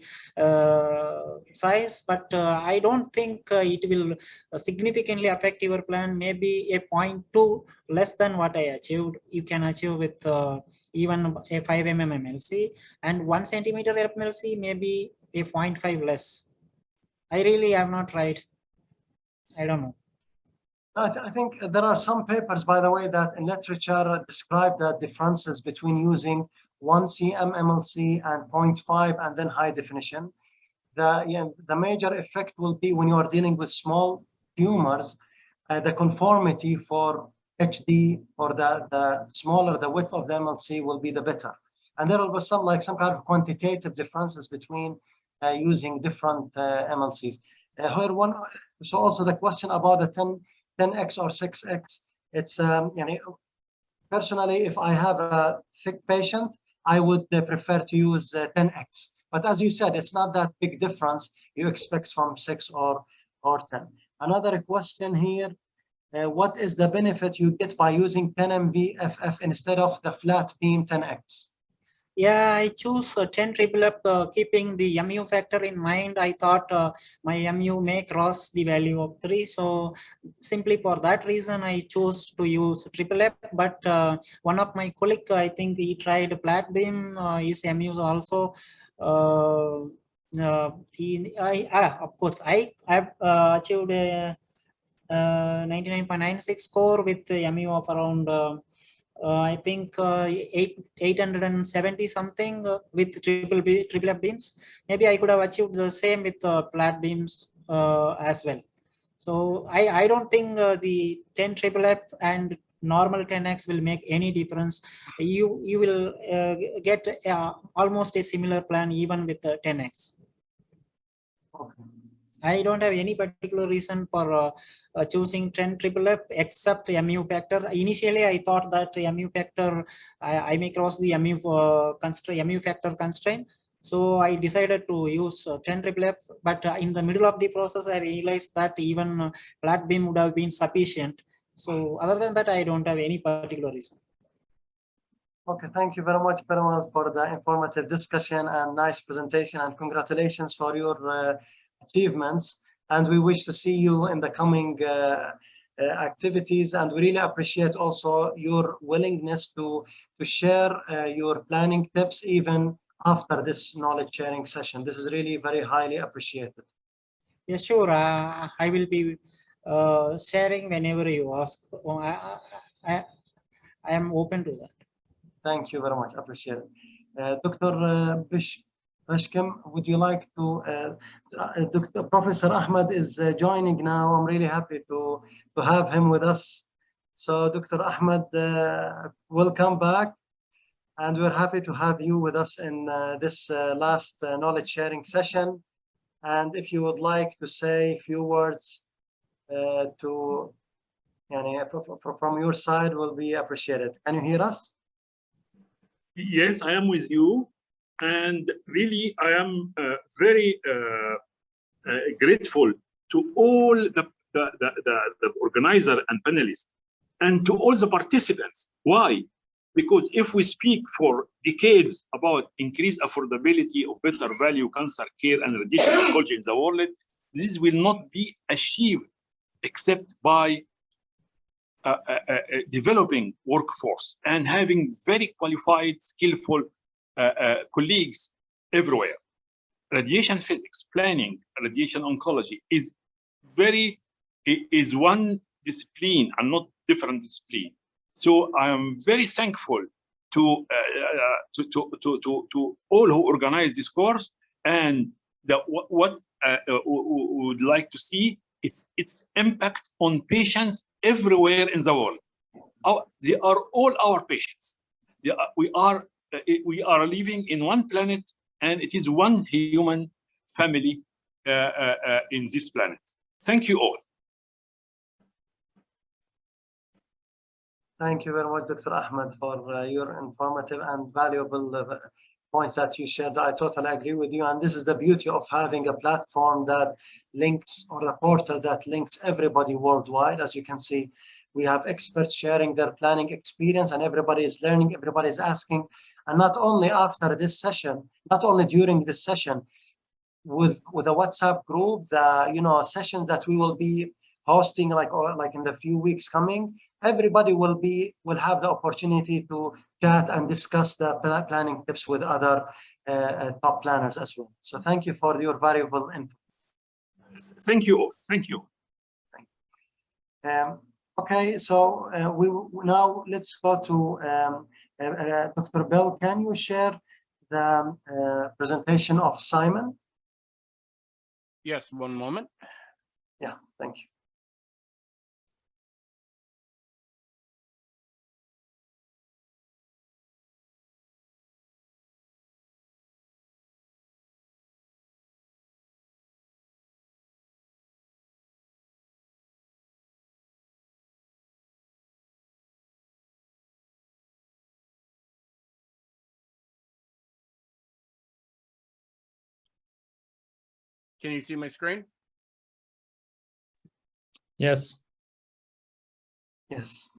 size, but I don't think it will significantly affect your plan. Maybe a 0.2 less than what I achieved, you can achieve with even a 5 mm MLC, and 1 centimeter MLC, maybe a 0.5 less. I really have not tried. I don't know. I think there are some papers, by the way, that in literature describe the differences between using 1 cm MLC and 0.5 and then high definition. The major effect will be when you are dealing with small tumors, the conformity for HD, or the smaller the width of the MLC will be the better. And there will be some kind of quantitative differences between using different MLCs. So also the question about the 10x or 6x, it's personally, if I have a thick patient, I would prefer to use 10x. But as you said, it's not that big difference you expect from 6 or 10. Another question here, what is the benefit you get by using 10 MV/FF instead of the flat beam 10x? Yeah, I choose 10 FFF keeping the MU factor in mind. I thought my MU may cross the value of 3. So simply for that reason, I chose to use FFF. But one of my colleague, I think he tried flat beam, his MU also. Of course, I've achieved a 99.96 score with the MU of around I think 870 something with FFF beams. Maybe I could have achieved the same with flat beams as well. So I don't think the 10 FFF and normal 10x will make any difference. You will get almost a similar plan even with 10x. Okay. I don't have any particular reason for choosing 10 FFF except MU factor. Initially, I thought that MU factor, I may cross the MU factor constraint. So I decided to use 10 FFF, but in the middle of the process, I realized that even flat beam would have been sufficient. So other than that, I don't have any particular reason. Okay, thank you very much, Penile, for the informative discussion and nice presentation, and congratulations for your achievements. And we wish to see you in the coming activities, and we really appreciate also your willingness to share your planning tips even after this knowledge sharing session. This is really very highly appreciated. Yeah, sure. I will be sharing whenever you ask. I am open to that. Thank you very much. Appreciate it. Dr. Bishkim, would you like to, Dr. Professor Ahmed is joining now. I'm really happy to have him with us. So Dr. Ahmed, welcome back. And we're happy to have you with us in this last knowledge sharing session. And if you would like to say a few words from your side, will be appreciated. Can you hear us? Yes, I am with you. And really, I am very grateful to all the organizer and panelists, and to all the participants. Why? Because if we speak for decades about increased affordability of better value cancer care and radiation oncology in the world, this will not be achieved except by developing workforce and having very qualified, skillful colleagues everywhere. Radiation physics, planning, radiation oncology is one discipline and not different discipline. So I am very thankful to all who organize this course, and what we would like to see is its impact on patients everywhere in the world. They are all our patients. We are living in one planet, and it is one human family in this planet. Thank you all. Thank you very much, Dr. Ahmed, for your informative and valuable points that you shared. I totally agree with you. And this is the beauty of having a platform that links, or a portal that links everybody worldwide. As you can see, we have experts sharing their planning experience, and everybody is learning, everybody is asking. And not only after this session, not only during this session, with a WhatsApp group, the sessions that we will be hosting like in the few weeks coming, everybody will have the opportunity to chat and discuss the planning tips with other top planners as well. So thank you for your valuable input. Thank you all. Thank you. Okay, so now let's go to Dr. Bell. Can you share the presentation of Simon? Yes, one moment. Yeah, thank you. Can you see my screen? Yes. Yes.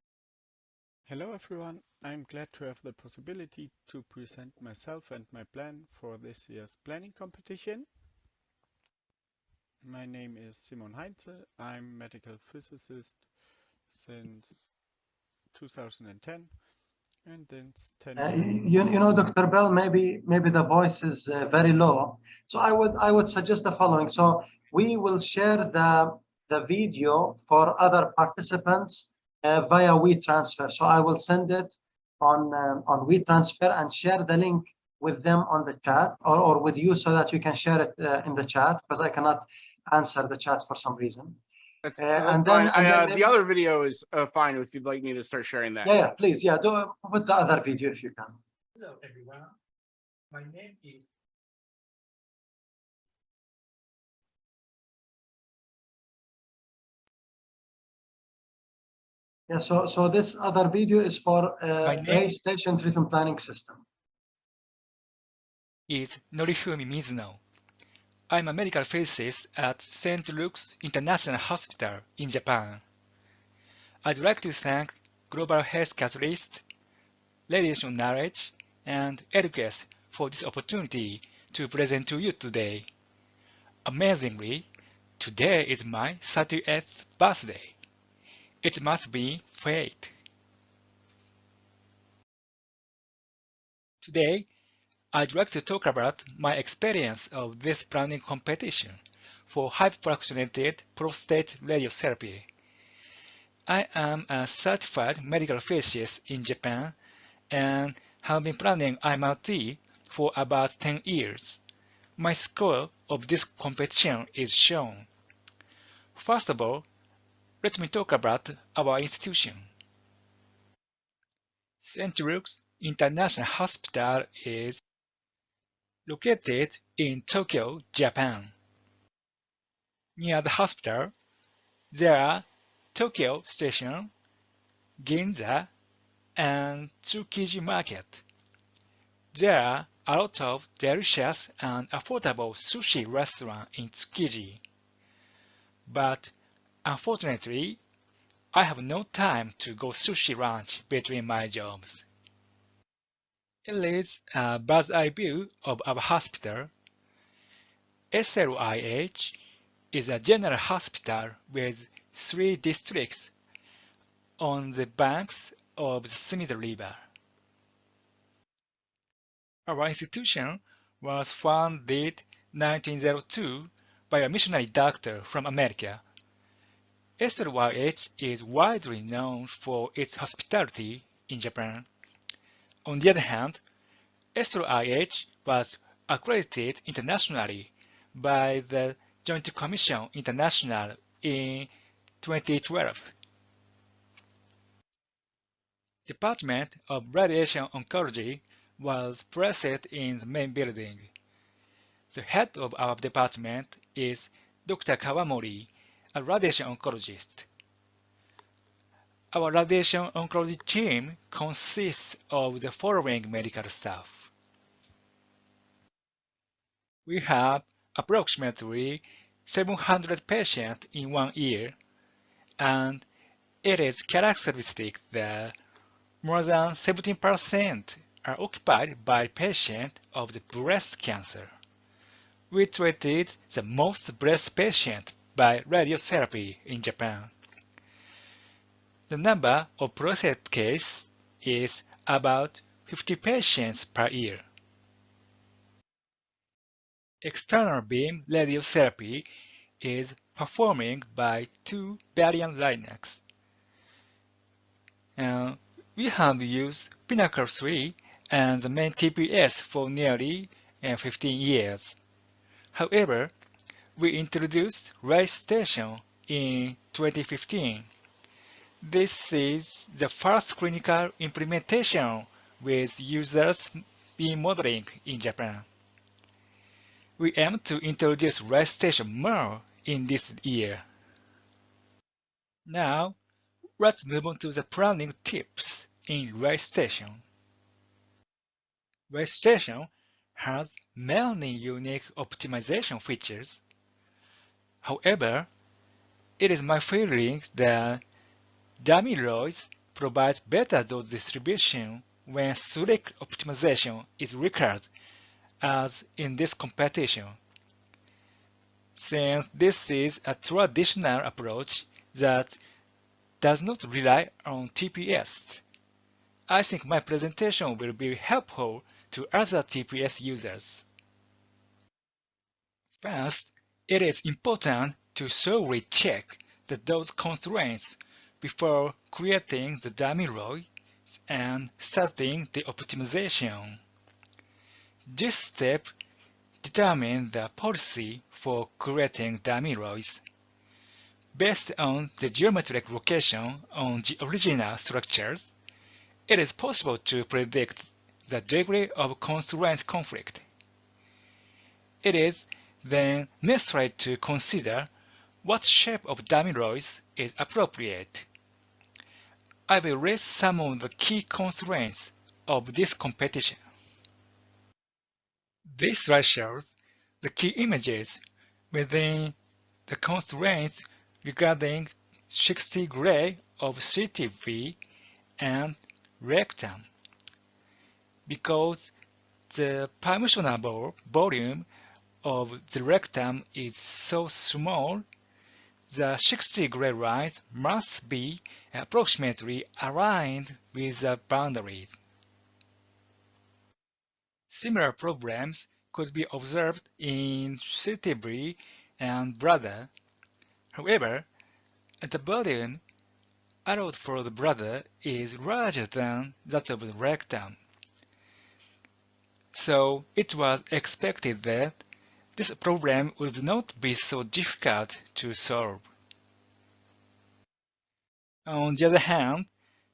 Hello everyone, I'm glad to have the possibility to present myself and my plan for this year's planning competition. My name is Simon Heinze. I'm medical physicist since 2010 and since 10 you know, Dr. Bell, maybe the voice is very low. So I would suggest the following. So we will share the video for other participants via WeTransfer. So I will send it on WeTransfer and share the link with them on the chat or with you so that you can share it in the chat, because I cannot answer the chat for some reason. That's and fine. then The other video is fine if you'd like me to start sharing that. Yeah, please. Yeah, do put the other video if you can. Hello everyone. My name is Yeah, so this other video is for race station treatment planning system. Is Norifumi Mizuno. I'm a medical physicist at St. Luke's International Hospital in Japan. I'd like to thank Global Health Catalyst, Radiation Knowledge, and Educate for this opportunity to present to you today. Amazingly, today is my 30th birthday. It must be fate. Today, I'd like to talk about my experience of this planning competition for hyperfractionated prostate radiotherapy. I am a certified medical physicist in Japan and have been planning IMRT for about 10 years. My score of this competition is shown. First of all, let me talk about our institution. St. Luke's International Hospital is located in Tokyo, Japan. Near the hospital, there are Tokyo Station, Ginza, and Tsukiji Market. There are a lot of delicious and affordable sushi restaurants in Tsukiji. But unfortunately, I have no time to go sushi lunch between my jobs. It is a bird's eye view of our hospital. SLIH is a general hospital with 3 districts on the banks of the Sumida River. Our institution was founded in 1902 by a missionary doctor from America. SLYH is widely known for its hospitality in Japan. On the other hand, SLIH was accredited internationally by the Joint Commission International in 2012. Department of Radiation Oncology was placed in the main building. The head of our department is Dr. Kawamori, a radiation oncologist. Our radiation oncology team consists of the following medical staff. We have approximately 700 patients in 1 year, and it is characteristic that more than 17% are occupied by patients of the breast cancer. We treated the most breast patients by radiotherapy in Japan. The number of prostate cases is about 50 patients per year. External beam radiotherapy is performing by 2 billion lines. We have used Pinnacle 3 and the main TPS for nearly 15 years. However, we introduced Rise Station in 2015. This is the first clinical implementation with users beam modeling in Japan. We aim to introduce Rise Station more in this year. Now, let's move on to the planning tips in Rise Station. Rise Station has many unique optimization features. However, it is my feeling that dummy roids provide better dose distribution when strict optimization is required, as in this competition. Since this is a traditional approach that does not rely on TPS, I think my presentation will be helpful to other TPS users. First, it is important to thoroughly check the dose constraints before creating the dummy roid and starting the optimization. This step determines the policy for creating dummy roids. Based on the geometric location on the original structures, it is possible to predict the degree of constraint conflict. It is then necessary to consider what shape of dummy roids is appropriate. I will list some of the key constraints of this competition. This slide shows the key images within the constraints regarding 60 gray of CTV and rectum. Because the permissionable volume of the rectum is so small, the 60 gray lines must be approximately aligned with the boundaries. Similar problems could be observed in CTV and bladder. However, the volume allowed for the bladder is larger than that of the rectum. So it was expected that this problem would not be so difficult to solve. On the other hand,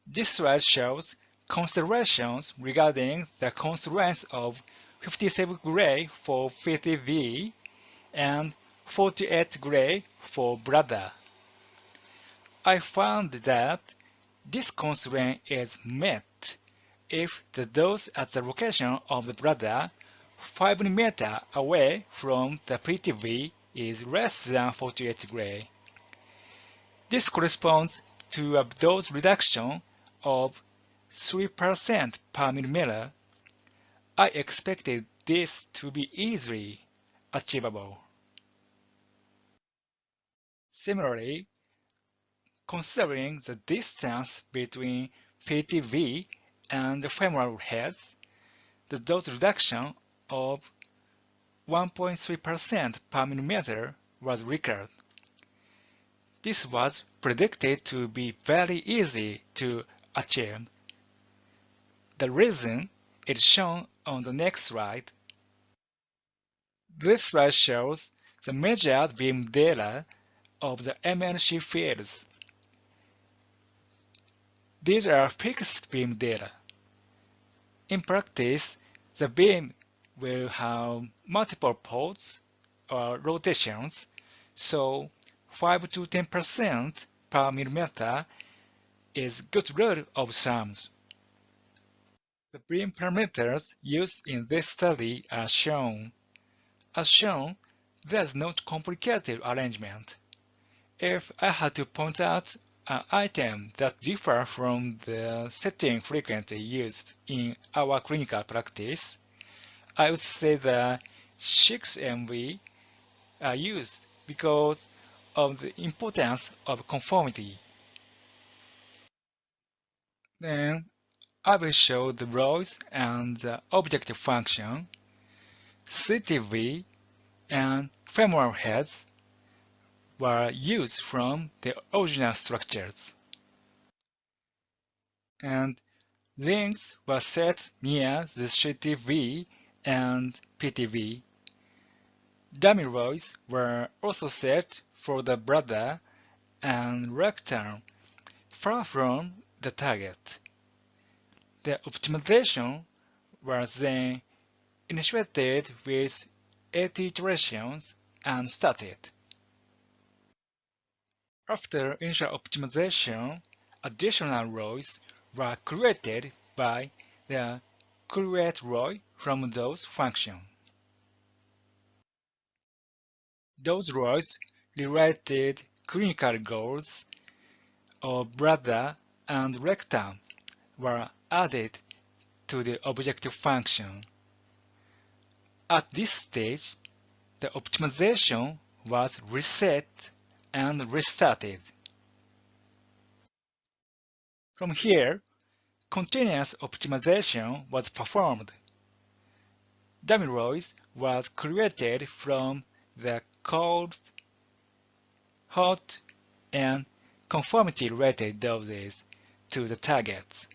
this slide shows considerations regarding the constraints of 57 gray for PTV and 48 gray for bladder. I found that this constraint is met if the dose at the location of the bladder 5 mm away from the PTV is less than 48 gray. This corresponds to a dose reduction of 3% per millimeter. I expected this to be easily achievable. Similarly, considering the distance between PTV and the femoral heads, the dose reduction of 1.3% per millimeter was required. This was predicted to be very easy to achieve. The reason is shown on the next slide. This slide shows the measured beam data of the MNC fields. These are fixed beam data. In practice, the beam will have multiple poles or rotations, so 5 to 10% per millimeter is good rule of thumb. The beam parameters used in this study are shown. As shown, there's no complicated arrangement. If I had to point out an item that differs from the setting frequently used in our clinical practice, I would say that 6 MV are used because of the importance of conformity. Then I will show the rows and the objective function, CTV, and femoral heads, were used from the original structures, and links were set near the CTV and PTV. Dummy rows were also set for the bladder and rectum, far from the target. The optimization was then initiated with 80 iterations and started. After initial optimization, additional rows were created by the create row from those functions. Those rows related clinical goals of bladder and rectum were added to the objective function. At this stage, the optimization was reset and restarted. From here, continuous optimization was performed. Dummy rows was created from the cold, hot, and conformity-related doses to the targets.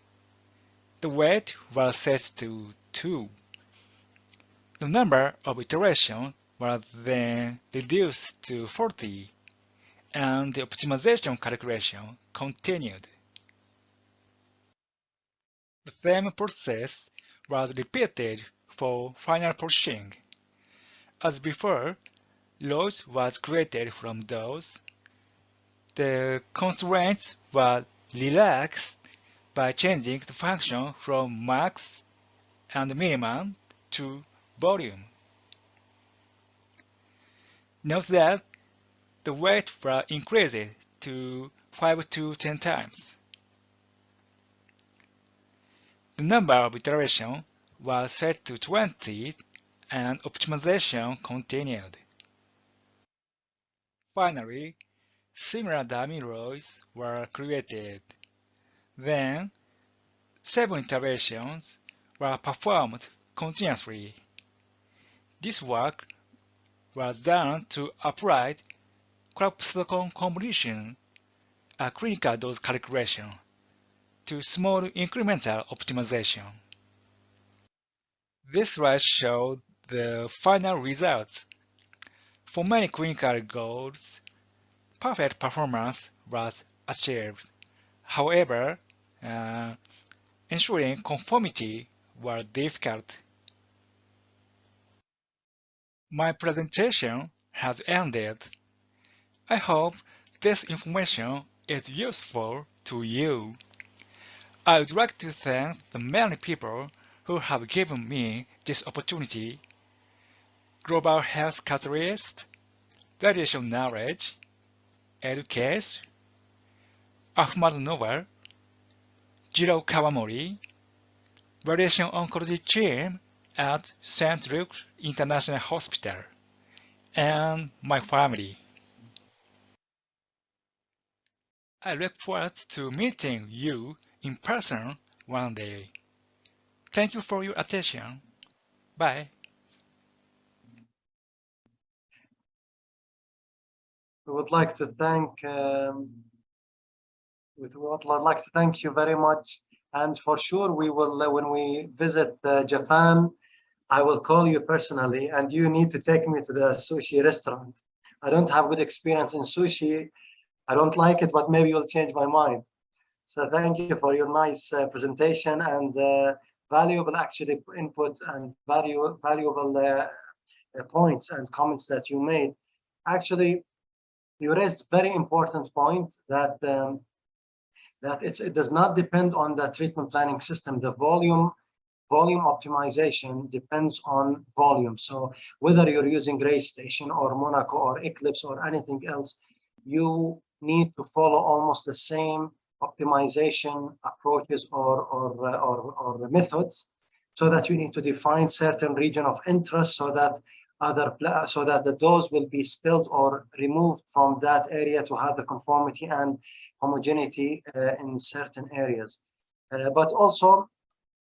The weight was set to 2. The number of iterations was then reduced to 40, and the optimization calculation continued. The same process was repeated for final polishing. As before, rows was created from those. The constraints were relaxed by changing the function from max and minimum to volume. Note that the weight was increased to 5 to 10 times. The number of iterations was set to 20 and optimization continued. Finally, similar dummy rows were created. Then, 7 iterations were performed continuously. This work was done to apply clopsidogrel combination, a clinical dose calculation, to small incremental optimization. This slide showed the final results. For many clinical goals, perfect performance was achieved. However, ensuring conformity was difficult. My presentation has ended. I hope this information is useful to you. I would like to thank the many people who have given me this opportunity: Global Health Catalyst, Radiation Knowledge, Educase, Ahmad Novel, Jiro Kawamori, Radiation Oncology Team at St. Luke's International Hospital, and my family. I look forward to meeting you in person one day. Thank you for your attention. Bye. We would like to thank you very much, and for sure we will when we visit Japan, I will call you personally, and you need to take me to the sushi restaurant. I don't have good experience in sushi. I don't like it, but maybe you'll change my mind. So thank you for your nice presentation and valuable actually input and valuable points and comments that you made. Actually, you raised a very important point that it does not depend on the treatment planning system. The volume optimization depends on volume. So whether you're using RayStation or Monaco or Eclipse or anything else, you need to follow almost the same optimization approaches or methods, so that you need to define certain region of interest so that the dose will be spilled or removed from that area to have the conformity and homogeneity in certain areas. But also,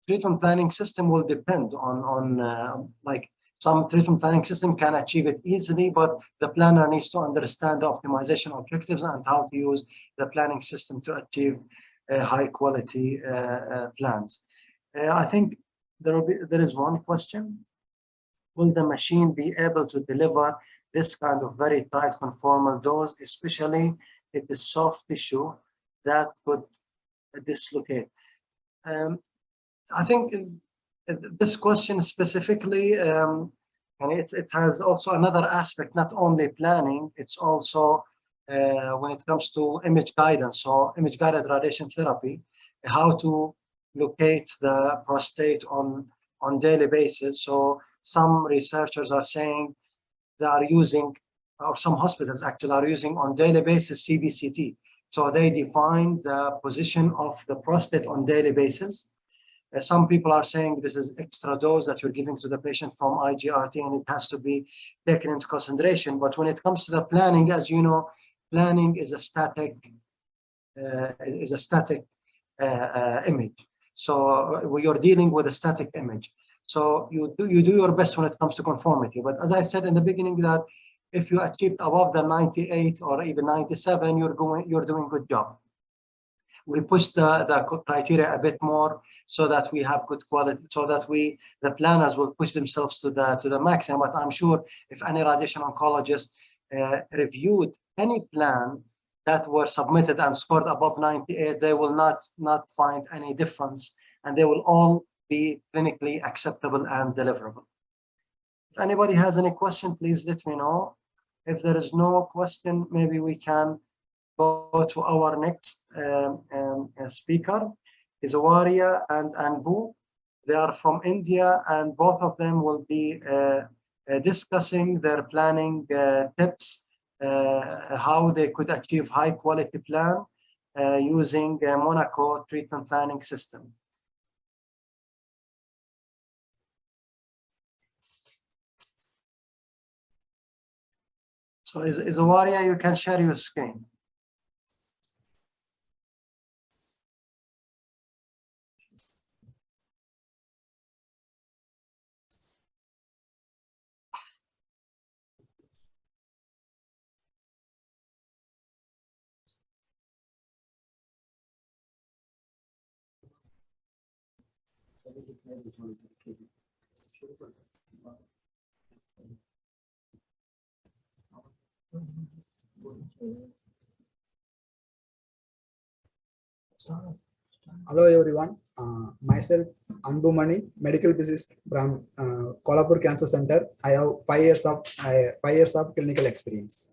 treatment planning system will depend on like some treatment planning system can achieve it easily, but the planner needs to understand the optimization objectives and how to use the planning system to achieve high quality plans. I think there is one question. Will the machine be able to deliver this kind of very tight conformal dose, especially if the soft tissue that could dislocate? I think this question specifically, and it has also another aspect, not only planning, it's also when it comes to image guidance, so image guided radiation therapy, how to locate the prostate on daily basis. So some researchers are saying they are using, or some hospitals actually are using on daily basis CBCT. So they define the position of the prostate on daily basis. Some people are saying this is extra dose that you're giving to the patient from IGRT and it has to be taken into consideration. But when it comes to the planning, as you know, planning is a static image. So you're dealing with a static image. So you do your best when it comes to conformity. But as I said in the beginning, that if you achieved above the 98 or even 97, you're doing good job. We push the criteria a bit more so that we have good quality, so that the planners will push themselves to the maximum. But I'm sure if any radiation oncologist reviewed any plan that were submitted and scored above 98, they will not find any difference, and they will all be clinically acceptable and deliverable. If anybody has any question, please let me know. If there is no question, maybe we can go to our next speaker, Izawaria and Anbu. They are from India, and both of them will be discussing their planning tips, how they could achieve high quality plan using Monaco treatment planning system. So Izawaria, you can share your screen. Hello everyone, myself Anbu Mani, medical physicist from Kolhapur Cancer Center. I have 5 years of clinical experience.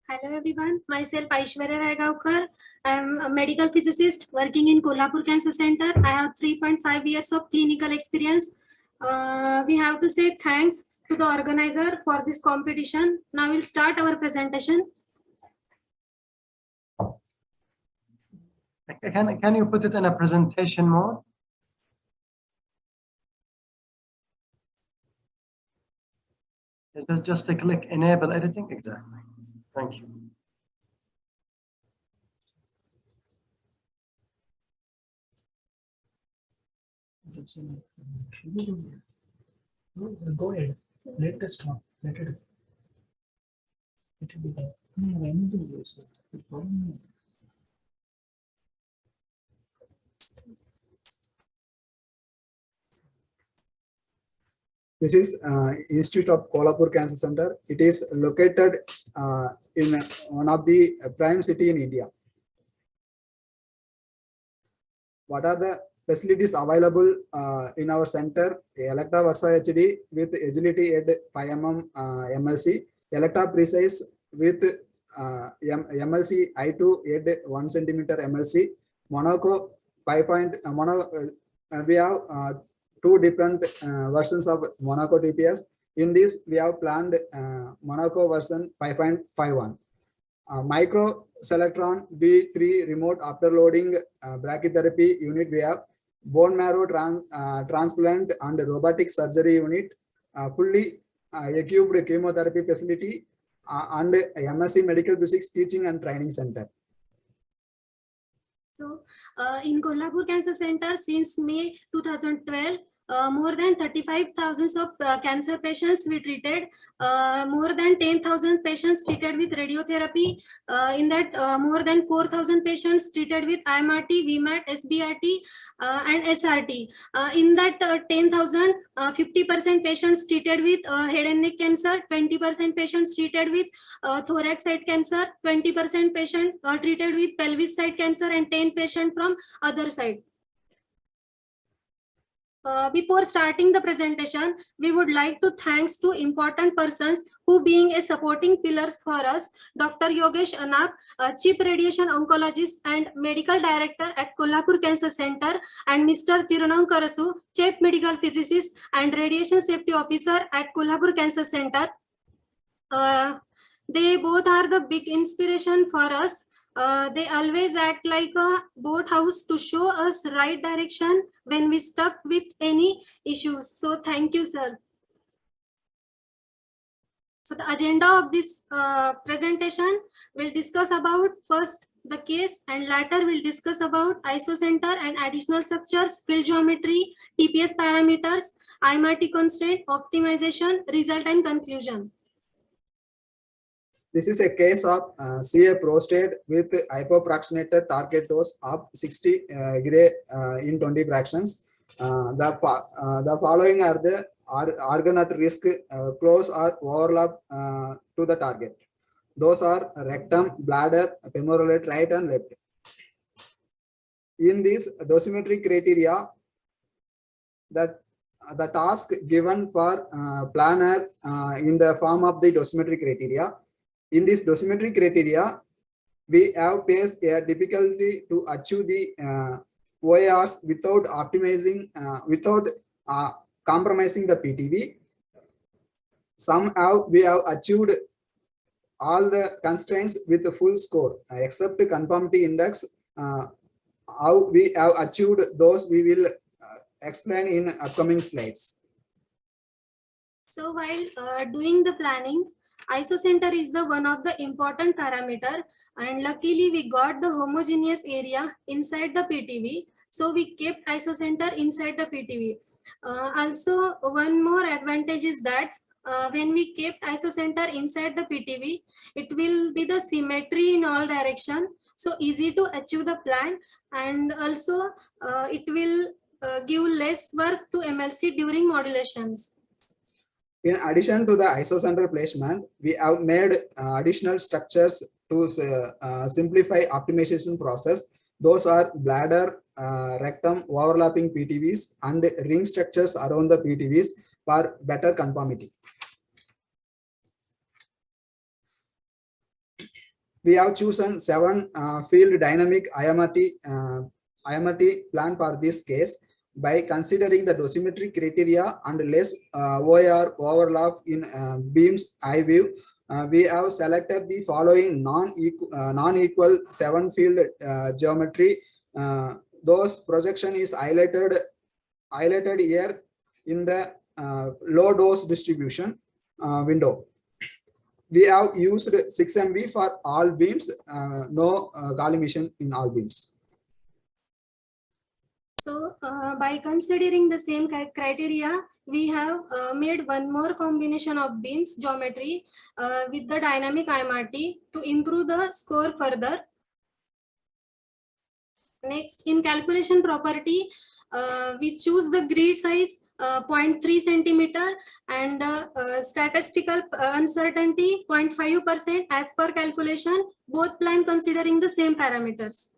Hello everyone, myself Aishwarya Raigavkar. I am a medical physicist working in Kolhapur Cancer Center. I have 3.5 years of clinical experience. We have to say thanks to the organizer for this competition. Now we'll start our presentation. Can you put it in a presentation mode? Just click enable editing. Exactly. Thank you. Go ahead. Let us stop. Let it be there. This is Institute of Kolhapur Cancer Center. It is located in one of the prime city in India. What are the facilities available in our center? Electra Versa HD with agility at 5 mm MLC, Electra Precise with MLC I2 at 1 cm MLC, Monaco 5. We have 2 different versions of Monaco TPS. In this, we have planned Monaco version 5.51. Micro Selectron B3 remote afterloading brachytherapy unit. We have bone marrow transplant and robotic surgery unit, fully equipped chemotherapy facility, and MSc Medical Physics Teaching and Training Center. So in Kolhapur Cancer Center since May 2012, more than 35,000 of cancer patients we treated, more than 10,000 patients treated with radiotherapy, in that more than 4,000 patients treated with IMRT, VMAT, SBRT, and SRT. In that 10,000, 50% patients treated with head and neck cancer, 20% patients treated with thorax side cancer, 20% patient treated with pelvis side cancer, and 10 patients from other side. Before starting the presentation, we would like to thanks to important persons who being a supporting pillars for us: Dr. Yogesh Anap, Chief Radiation Oncologist and Medical Director at Kolhapur Cancer Center, and Mr. Tirunankarasu, Chief Medical Physicist and Radiation Safety Officer at Kolhapur Cancer Center. They both are the big inspiration for us. They always act like a boathouse to show us right direction when we stuck with any issues. So thank you, sir. So the agenda of this presentation will discuss about first the case, and later we'll discuss about isocenter and additional structures, field geometry, TPS parameters, IMRT constraint, optimization, result, and conclusion. This is a case of CA prostate with hypopractionated target dose of 60 gray in 20 fractions. The following are the organ at risk close or overlap to the target. Those are rectum, bladder, femoral right and left. In this dosimetric criteria, that the task given for planner in the form of the dosimetric criteria. In this dosimetric criteria, we have faced a difficulty to achieve the OARs without optimizing, without compromising the PTV. Somehow we have achieved all the constraints with the full score, except the conformity index. How we have achieved those we will explain in upcoming slides. So while doing the planning, isocenter is the one of the important parameter, and luckily we got the homogeneous area inside the PTV, so we kept isocenter inside the PTV. Also, one more advantage is that when we kept isocenter inside the PTV, it will be the symmetry in all direction, so easy to achieve the plan, and also it will give less work to MLC during modulations. In addition to the isocenter placement, we have made additional structures to simplify optimization process. Those are bladder, rectum, overlapping PTVs, and ring structures around the PTVs for better conformity. We have chosen 7 field dynamic IMRT plan for this case. By considering the dosimetric criteria and less OAR overlap in beams I view, we have selected the following non-equal 7 field geometry. Those projection is highlighted here in the low dose distribution window. We have used 6 MV for all beams, no Gauss emission in all beams. So by considering the same criteria, we have made one more combination of beams geometry with the dynamic IMRT to improve the score further. Next, in calculation property, we choose the grid size 0.3 centimeter and statistical uncertainty 0.5% as per calculation, both plan considering the same parameters.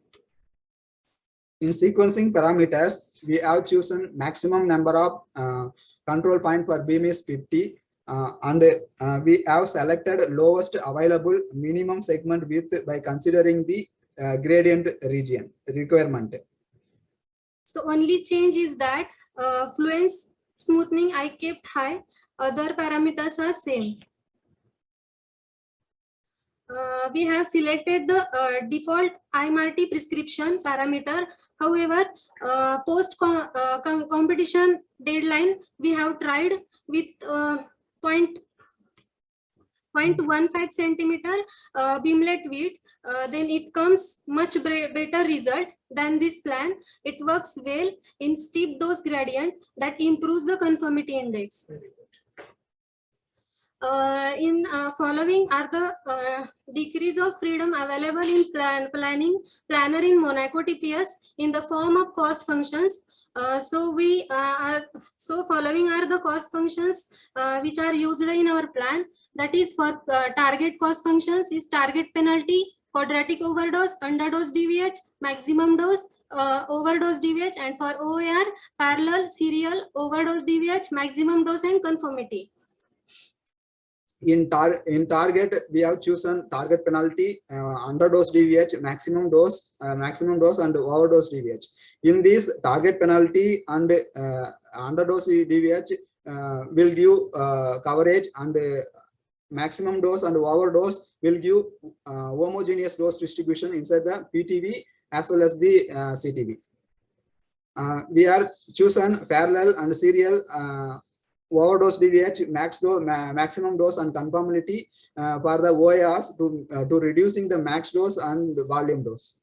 In sequencing parameters, we have chosen maximum number of control point per beam is 50, and we have selected lowest available minimum segment width by considering the gradient region requirement. So only change is that fluence smoothing I kept high, other parameters are same. We have selected the default IMRT prescription parameter. However, post competition deadline, we have tried with 0.15 centimeter beamlet width then it comes much better result than this plan. It works well in steep dose gradient that improves the conformity index. Following are the degrees of freedom available in planner in Monaco TPS in the form of cost functions. Following are the cost functions which are used in our plan. That is for target cost functions is target penalty, quadratic overdose, underdose DVH, maximum dose, overdose DVH, and for OAR, parallel, serial, overdose DVH, maximum dose, and conformity. In target, we have chosen target penalty, underdose DVH, maximum dose, and overdose DVH. In this, target penalty and underdose DVH will give coverage, and maximum dose and overdose will give homogeneous dose distribution inside the PTV as well as the CTV. We are chosen parallel and serial overdose DVH, maximum dose, and conformability for the OARs to reducing the max dose and volume dose.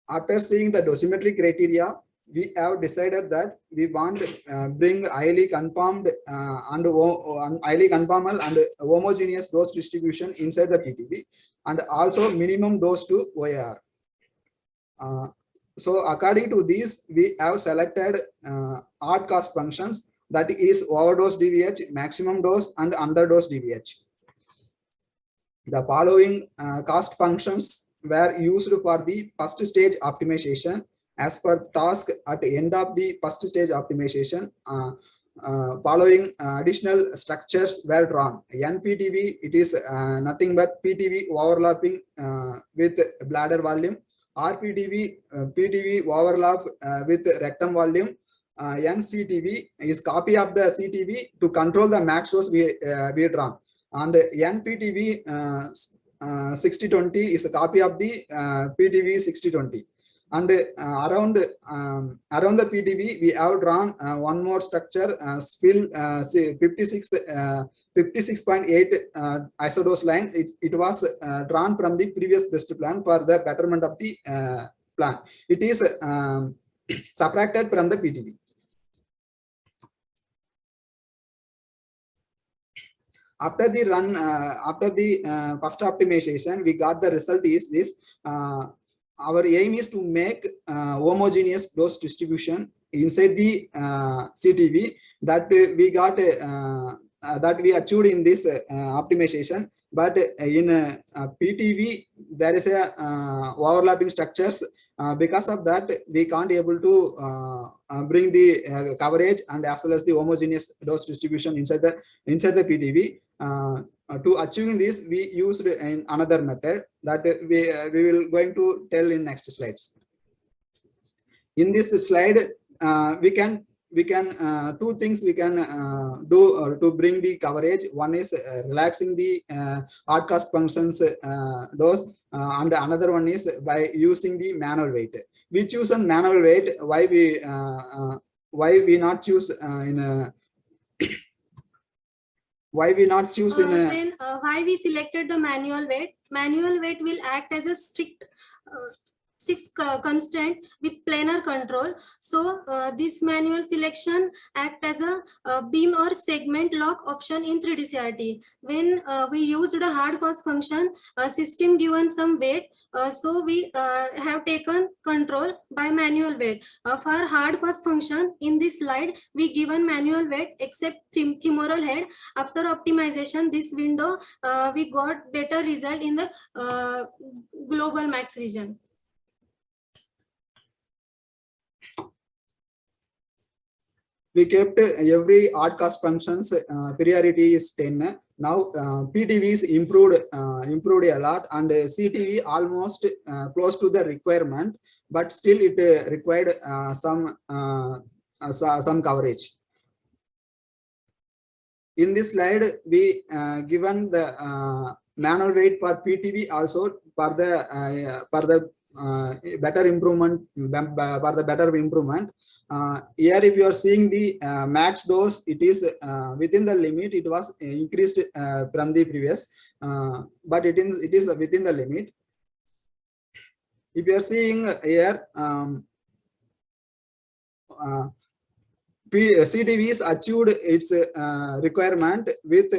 After seeing the dosimetric criteria, we have decided that we want to bring highly conformed and highly conformal and homogeneous dose distribution inside the PTV, and also minimum dose to OAR. So according to these, we have selected odd cost functions, that is overdose DVH, maximum dose, and underdose DVH. The following cost functions were used for the first stage optimization. As per task at the end of the first stage optimization, following additional structures were drawn. NPTV, it is nothing but PTV overlapping with bladder volume. RPTV, PTV overlap with rectum volume. NCTV is copy of the CTV to control the max dose we drawn. And NPTV 6020 is a copy of the PTV 6020. And around the PTV, we have drawn one more structure, fill 56.8 isodose line. It was drawn from the previous best plan for the betterment of the plan. It is subtracted from the PTV. After the run, after the first optimization, we got the result is this. Our aim is to make homogeneous dose distribution inside the CTV that we got that we achieved in this optimization. But in PTV, there is a overlapping structures. Because of that, we can't able to bring the coverage and as well as the homogeneous dose distribution inside the PTV. To achieving this, we used in another method that we will going to tell in next slides. In this slide, we can two things we can do to bring the coverage. One is relaxing the hard cost functions dose, and another one is by using the manual weight. We choose a manual weight. Why we not choose in why we not choose in then why we selected the manual weight? Manual weight will act as a strict constraint with planar control. So this manual selection act as a beam or segment lock option in 3D CRT. When we used a hard cost function, system given some weight, so we have taken control by manual weight. For hard cost function in this slide, we given manual weight except femoral head. After optimization, this window we got better result in the global max region. We kept every odd cost functions priority is 10. Now PTV is improved a lot, and CTV almost close to the requirement, but still it required some coverage. In this slide, we given the manual weight for PTV also for the better improvement, for the better improvement. Here, if you are seeing the max dose, it is within the limit. It was increased from the previous, but it is within the limit. If you are seeing here, CTV is achieved its requirement with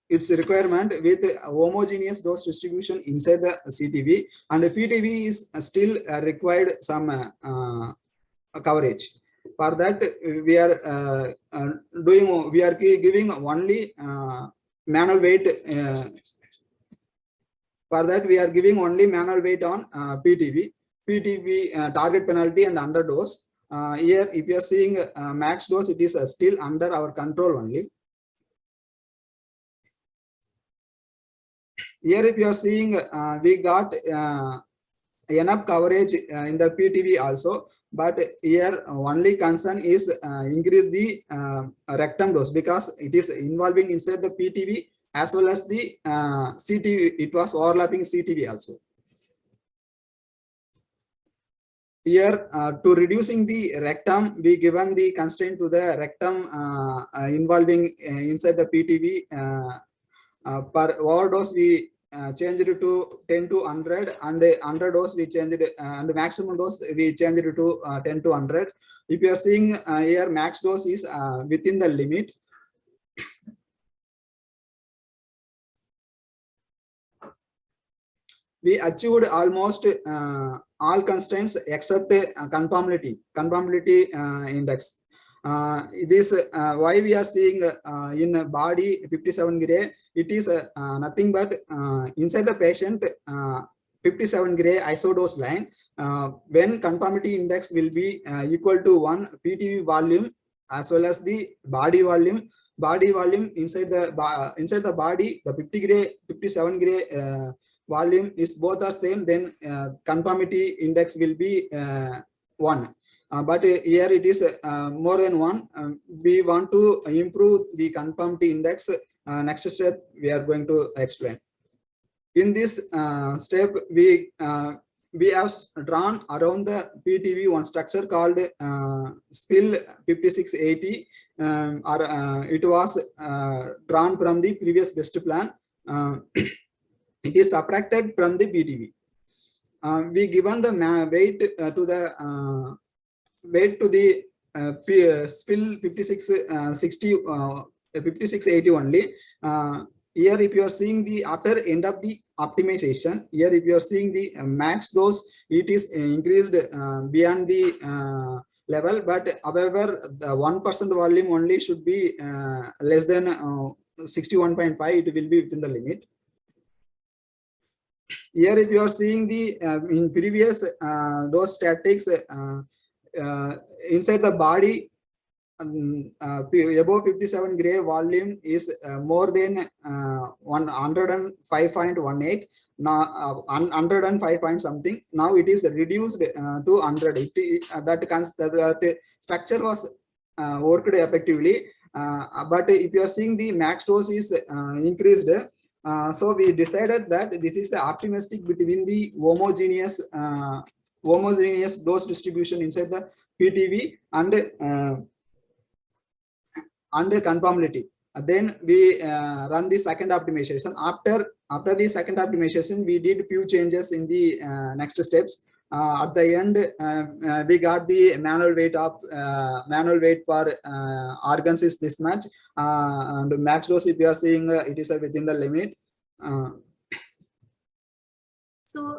its requirement with homogeneous dose distribution inside the CTV, and PTV is still required some coverage. For that, we are giving only manual weight. For that, we are giving only manual weight on PTV, target penalty and underdose. Here, if you are seeing max dose, it is still under our control only. Here, if you are seeing, we got enough coverage in the PTV also, but here only concern is increase the rectum dose, because it is involving inside the PTV as well as the CTV. It was overlapping CTV also. Here, to reducing the rectum, we given the constraint to the rectum involving inside the PTV. Per overdose, we changed it to 10 to 100, and underdose we changed it, and maximum dose we changed it to 10 to 100. If you are seeing here, max dose is within the limit. We achieved almost all constraints except conformity index. This why we are seeing in body 57 gray. It is nothing but inside the patient 57 gray isodose line. When conformity index will be equal to 1, PTV volume as well as the body volume. Body volume inside the body, the 50 gray, 57 gray volume is both are same. Then conformity index will be 1. But here it is more than 1. We want to improve the conformity index. Next step we are going to explain. In this step, we have drawn around the PTV one structure called spill 5680. It was drawn from the previous best plan. It is subtracted from the PTV. We given the weight to the spill 5680 only. Here, if you are seeing the after end of the optimization, here if you are seeing the max dose, it is increased beyond the level, but however the 1% volume only should be less than 61.5. It will be within the limit. Here, if you are seeing the in previous dose statistics, inside the body, above 57 gray volume is more than 105.18. Now 105 point something. Now it is reduced to 100. That structure was worked effectively. But if you are seeing the max dose is increased, so we decided that this is the optimistic between the homogeneous dose distribution inside the PTV and conformity. Then we run the second optimization. After the second optimization, we did few changes in the next steps. At the end, we got the manual weight for organs is this much, and max dose, if you are seeing, it is within the limit. So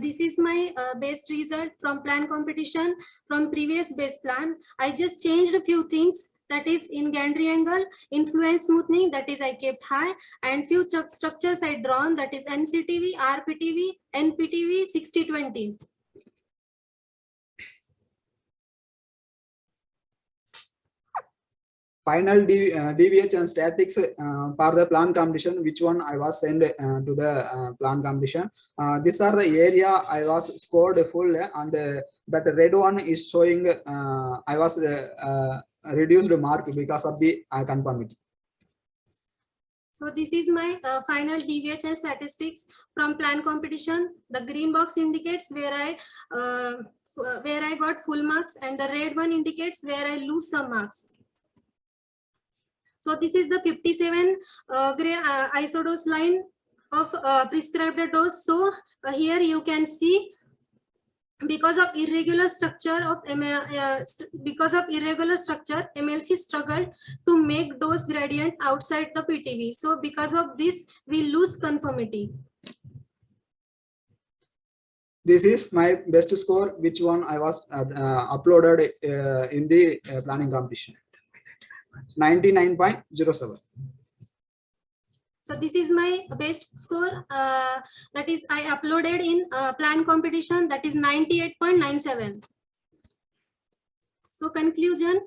this is my best result from plan competition from previous base plan. I just changed a few things, that is in gantry angle, influence smoothing, that is I kept high, and few structures I drawn, that is NCTV, RPTV, NPTV 60/20. Final DVH and statics for the plan competition, which one I was sent to the plan competition. These are the area I was scored full, and that red one is showing I was reduced mark because of the conformity. So this is my final DVHS statistics from plan competition. The green box indicates where I got full marks, and the red one indicates where I lose some marks. So this is the 57 gray isodose line of prescribed dose. So here you can see, because of irregular structure of MLC struggled to make dose gradient outside the PTV. So because of this, we lose conformity. This is my best score, which one I was uploaded in the planning competition. 99.07. So this is my best score, that is I uploaded in plan competition, that is 98.97. So conclusion.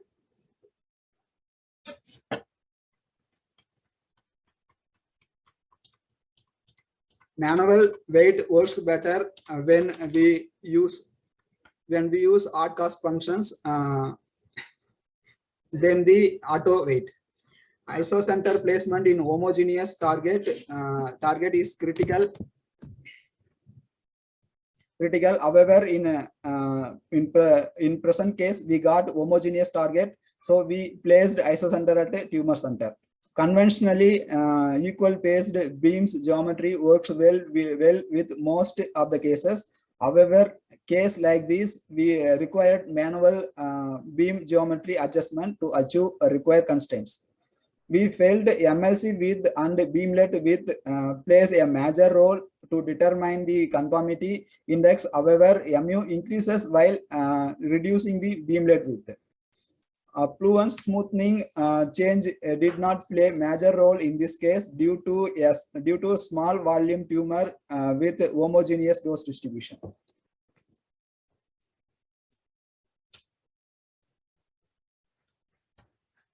Manual weight works better when we use odd cost functions than the auto weight. Isocenter placement in homogeneous target is critical. However, in present case we got homogeneous target, so we placed isocenter at a tumor center. Conventionally, equal paced beams geometry works well with most of the cases. However, case like this, we required manual beam geometry adjustment to achieve required constraints. We felt MLC width and beamlet width plays a major role to determine the conformity index. However, MU increases while reducing the beamlet width. Fluence smoothing change did not play major role in this case due to small volume tumor with homogeneous dose distribution.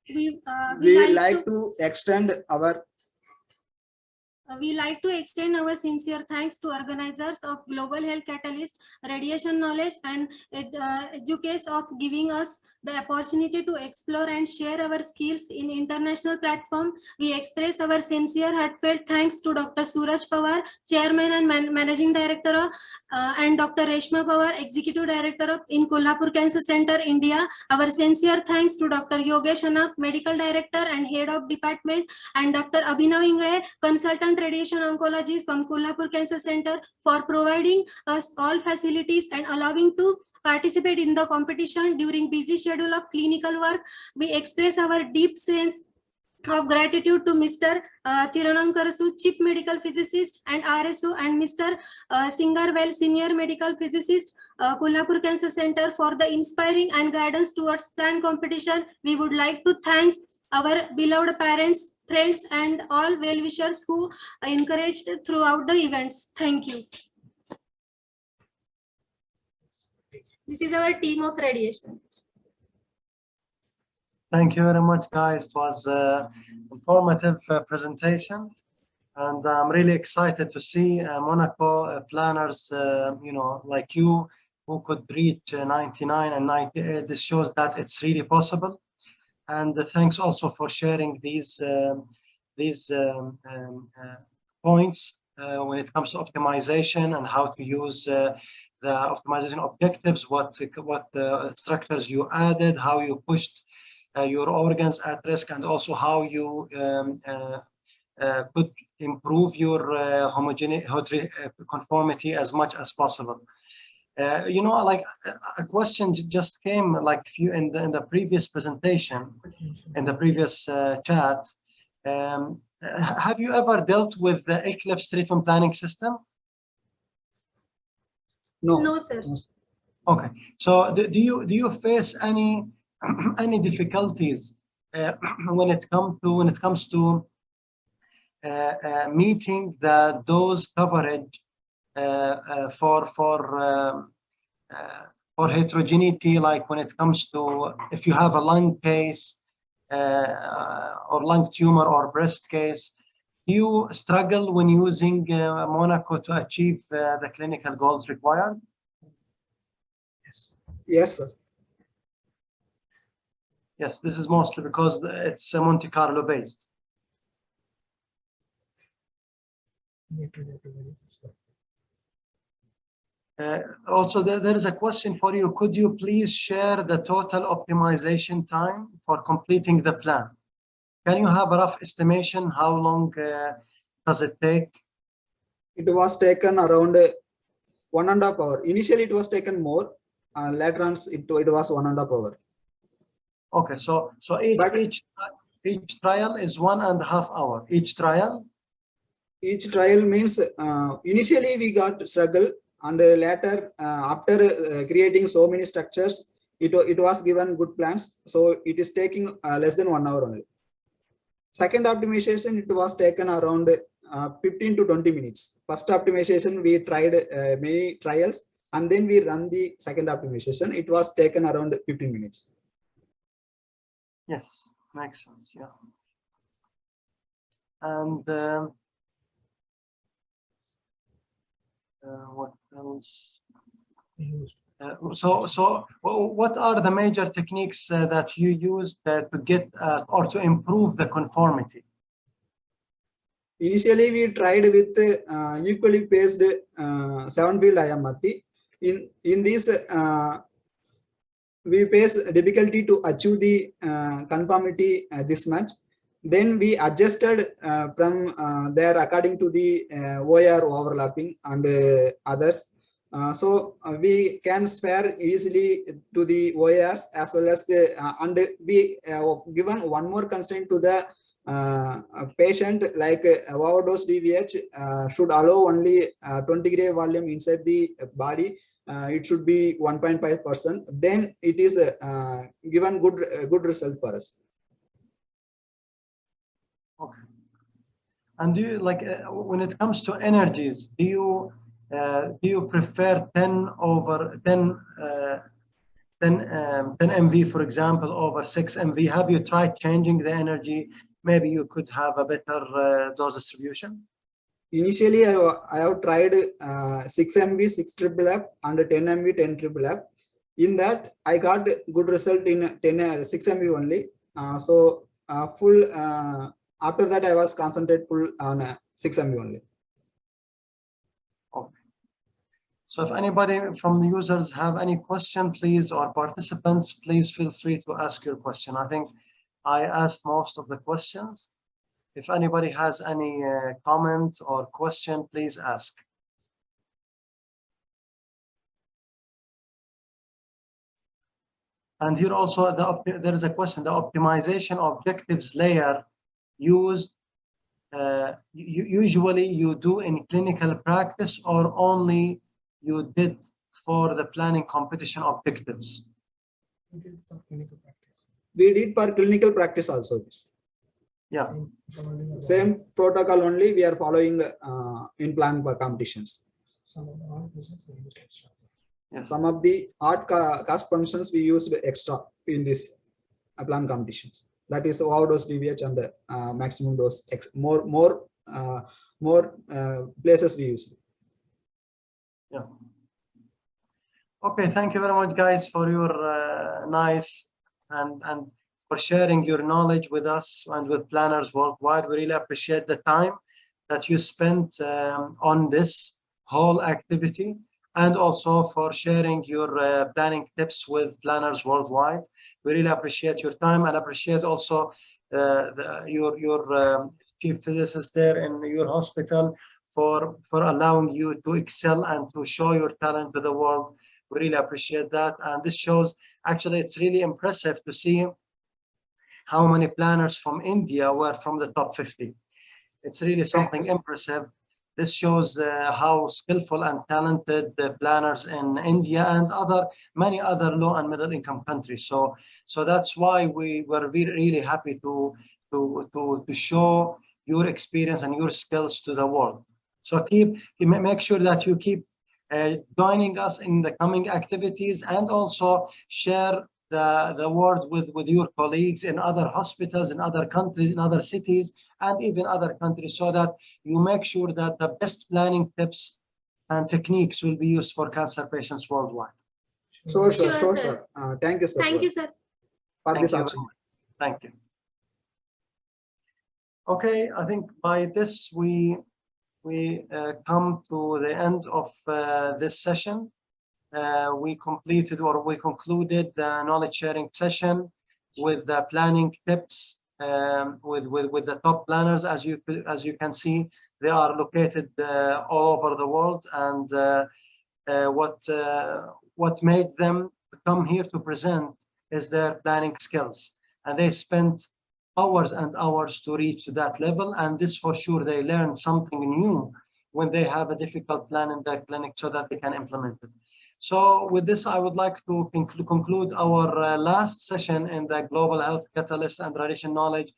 We like to extend our sincere thanks to organizers of Global Health Catalyst, Radiation Knowledge, and educators of giving us the opportunity to explore and share our skills in international platform. We express our sincere heartfelt thanks to Dr. Suraj Pawar, Chairman and Managing Director, and Dr. Reshma Pawar, Executive Director in Kolhapur Cancer Center, India. Our sincere thanks to Dr. Yogesh Anap, Medical Director and Head of Department, and Dr. Abhinav Ingre, Consultant Radiation Oncologist from Kolhapur Cancer Center, for providing us all facilities and allowing to participate in the competition during busy schedule of clinical work. We express our deep sense of gratitude to Mr. Thirunankarasu, Chief Medical Physicist and RSO, and Mr. Singarwell, Senior Medical Physicist, Kolhapur Cancer Center, for the inspiring and guidance towards planned competition. We would like to thank our beloved parents, friends, and all well-wishers who encouraged throughout the events. Thank you. This is our team of radiation. Thank you very much, guys. It was an informative presentation, and I'm really excited to see Monaco planners, like you, who could reach 99 and 98. This shows that it's really possible. And thanks also for sharing these points when it comes to optimization and how to use the optimization objectives, what structures you added, how you pushed your organs at risk, and also how you could improve your conformity as much as possible. Like a question just came, like in the previous presentation, in the previous chat. Have you ever dealt with the Eclipse treatment planning system? No, sir. Okay. So do you face any difficulties when it comes to meeting the dose coverage for heterogeneity, like when it comes to if you have a lung case or lung tumor or breast case? Do you struggle when using Monaco to achieve the clinical goals required? Yes, sir. Yes, this is mostly because it's Monte Carlo based. Also, there is a question for you. Could you please share the total optimization time for completing the plan? Can you have a rough estimation? How long does it take? It was taken around 1.5 hours. Initially, it was taken more. Later on, it was 1.5 hours. Okay, so each trial is 1.5 hours. Each trial. Each trial means initially we got struggle, and later after creating so many structures, it was given good plans. So it is taking less than 1 hour only. Second optimization, it was taken around 15 to 20 minutes. First optimization, we tried many trials, and then we run the second optimization. It was taken around 15 minutes. Yes, makes sense. Yeah. And what else? So what are the major techniques that you used to get or to improve the conformity? Initially, we tried with equally paced 7-field IMRT. In this, we faced difficulty to achieve the conformity this much. Then we adjusted from there according to the OR overlapping and others. So we can spare easily to the ORs as well as the and we given one more constraint to the patient, like overdose DVH should allow only 20 gray volume inside the body. It should be 1.5%. Then it is given good result for us. Okay. And do you like when it comes to energies? Do you prefer 10 MV, for example, over 6 MV? Have you tried changing the energy? Maybe you could have a better dose distribution. Initially, I have tried 6 MV 6 triple F and 10 MV 10 triple F. In that, I got good result in 6 MV only. So full. After that, I was concentrated full on 6 MV only. Okay. So if anybody from the users have any question, please, or participants, please feel free to ask your question. I think I asked most of the questions. If anybody has any comment or question, please ask. And here also there is a question, the optimization objectives layer used, usually you do in clinical practice or only you did for the planning competition objectives? We did for clinical practice. We did for clinical practice also. Yeah. Same protocol only we are following in plan for competitions. Some of the art cost functions we used extra in this plan competitions. That is overdose DVH and maximum dose. More places we use. Yeah. Okay. Thank you very much, guys, for your nice and for sharing your knowledge with us and with planners worldwide. We really appreciate the time that you spent on this whole activity, and also for sharing your planning tips with planners worldwide. We really appreciate your time, and appreciate also your chief physicist there in your hospital for allowing you to excel and to show your talent to the world. We really appreciate that. And this shows, actually, it's really impressive to see how many planners from India were from the top 50. It's really something impressive. This shows how skillful and talented the planners in India and many other low and middle income countries. So that's why we were really happy to show your experience and your skills to the world. So make sure that you keep joining us in the coming activities, and also share the word with your colleagues in other hospitals, in other countries, in other cities, and even other countries, so that you make sure that the best planning tips and techniques will be used for cancer patients worldwide. Sure, sir. Thank you, sir. Thank you, sir. For this option. Thank you. Okay, I think by this we we come to the end of this session. We completed or we concluded the knowledge sharing session with the planning tips with the top planners. As you can see, they are located all over the world, and what made them come here to present is their planning skills, and they spent hours and hours to reach that level. And this, for sure, they learn something new when they have a difficult plan in their clinic so that they can implement it. So with this, I would like to conclude our last session in the Global Health Catalyst and Radiation Knowledge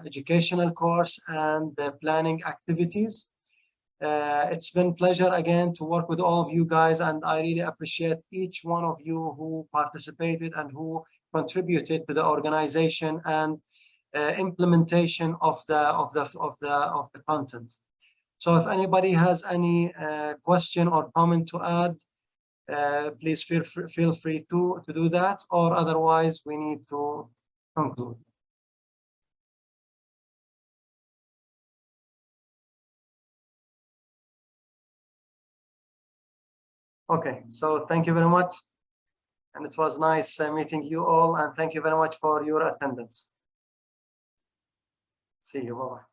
educational course and the planning activities. It's been pleasure again to work with all of you guys, and I really appreciate each one of you who participated and who contributed to the organization and implementation of the content. So if anybody has any question or comment to add, please feel free to do that, or otherwise we need to conclude. Okay, so thank you very much. And it was nice meeting you all, and thank you very much for your attendance. See you, bye-bye.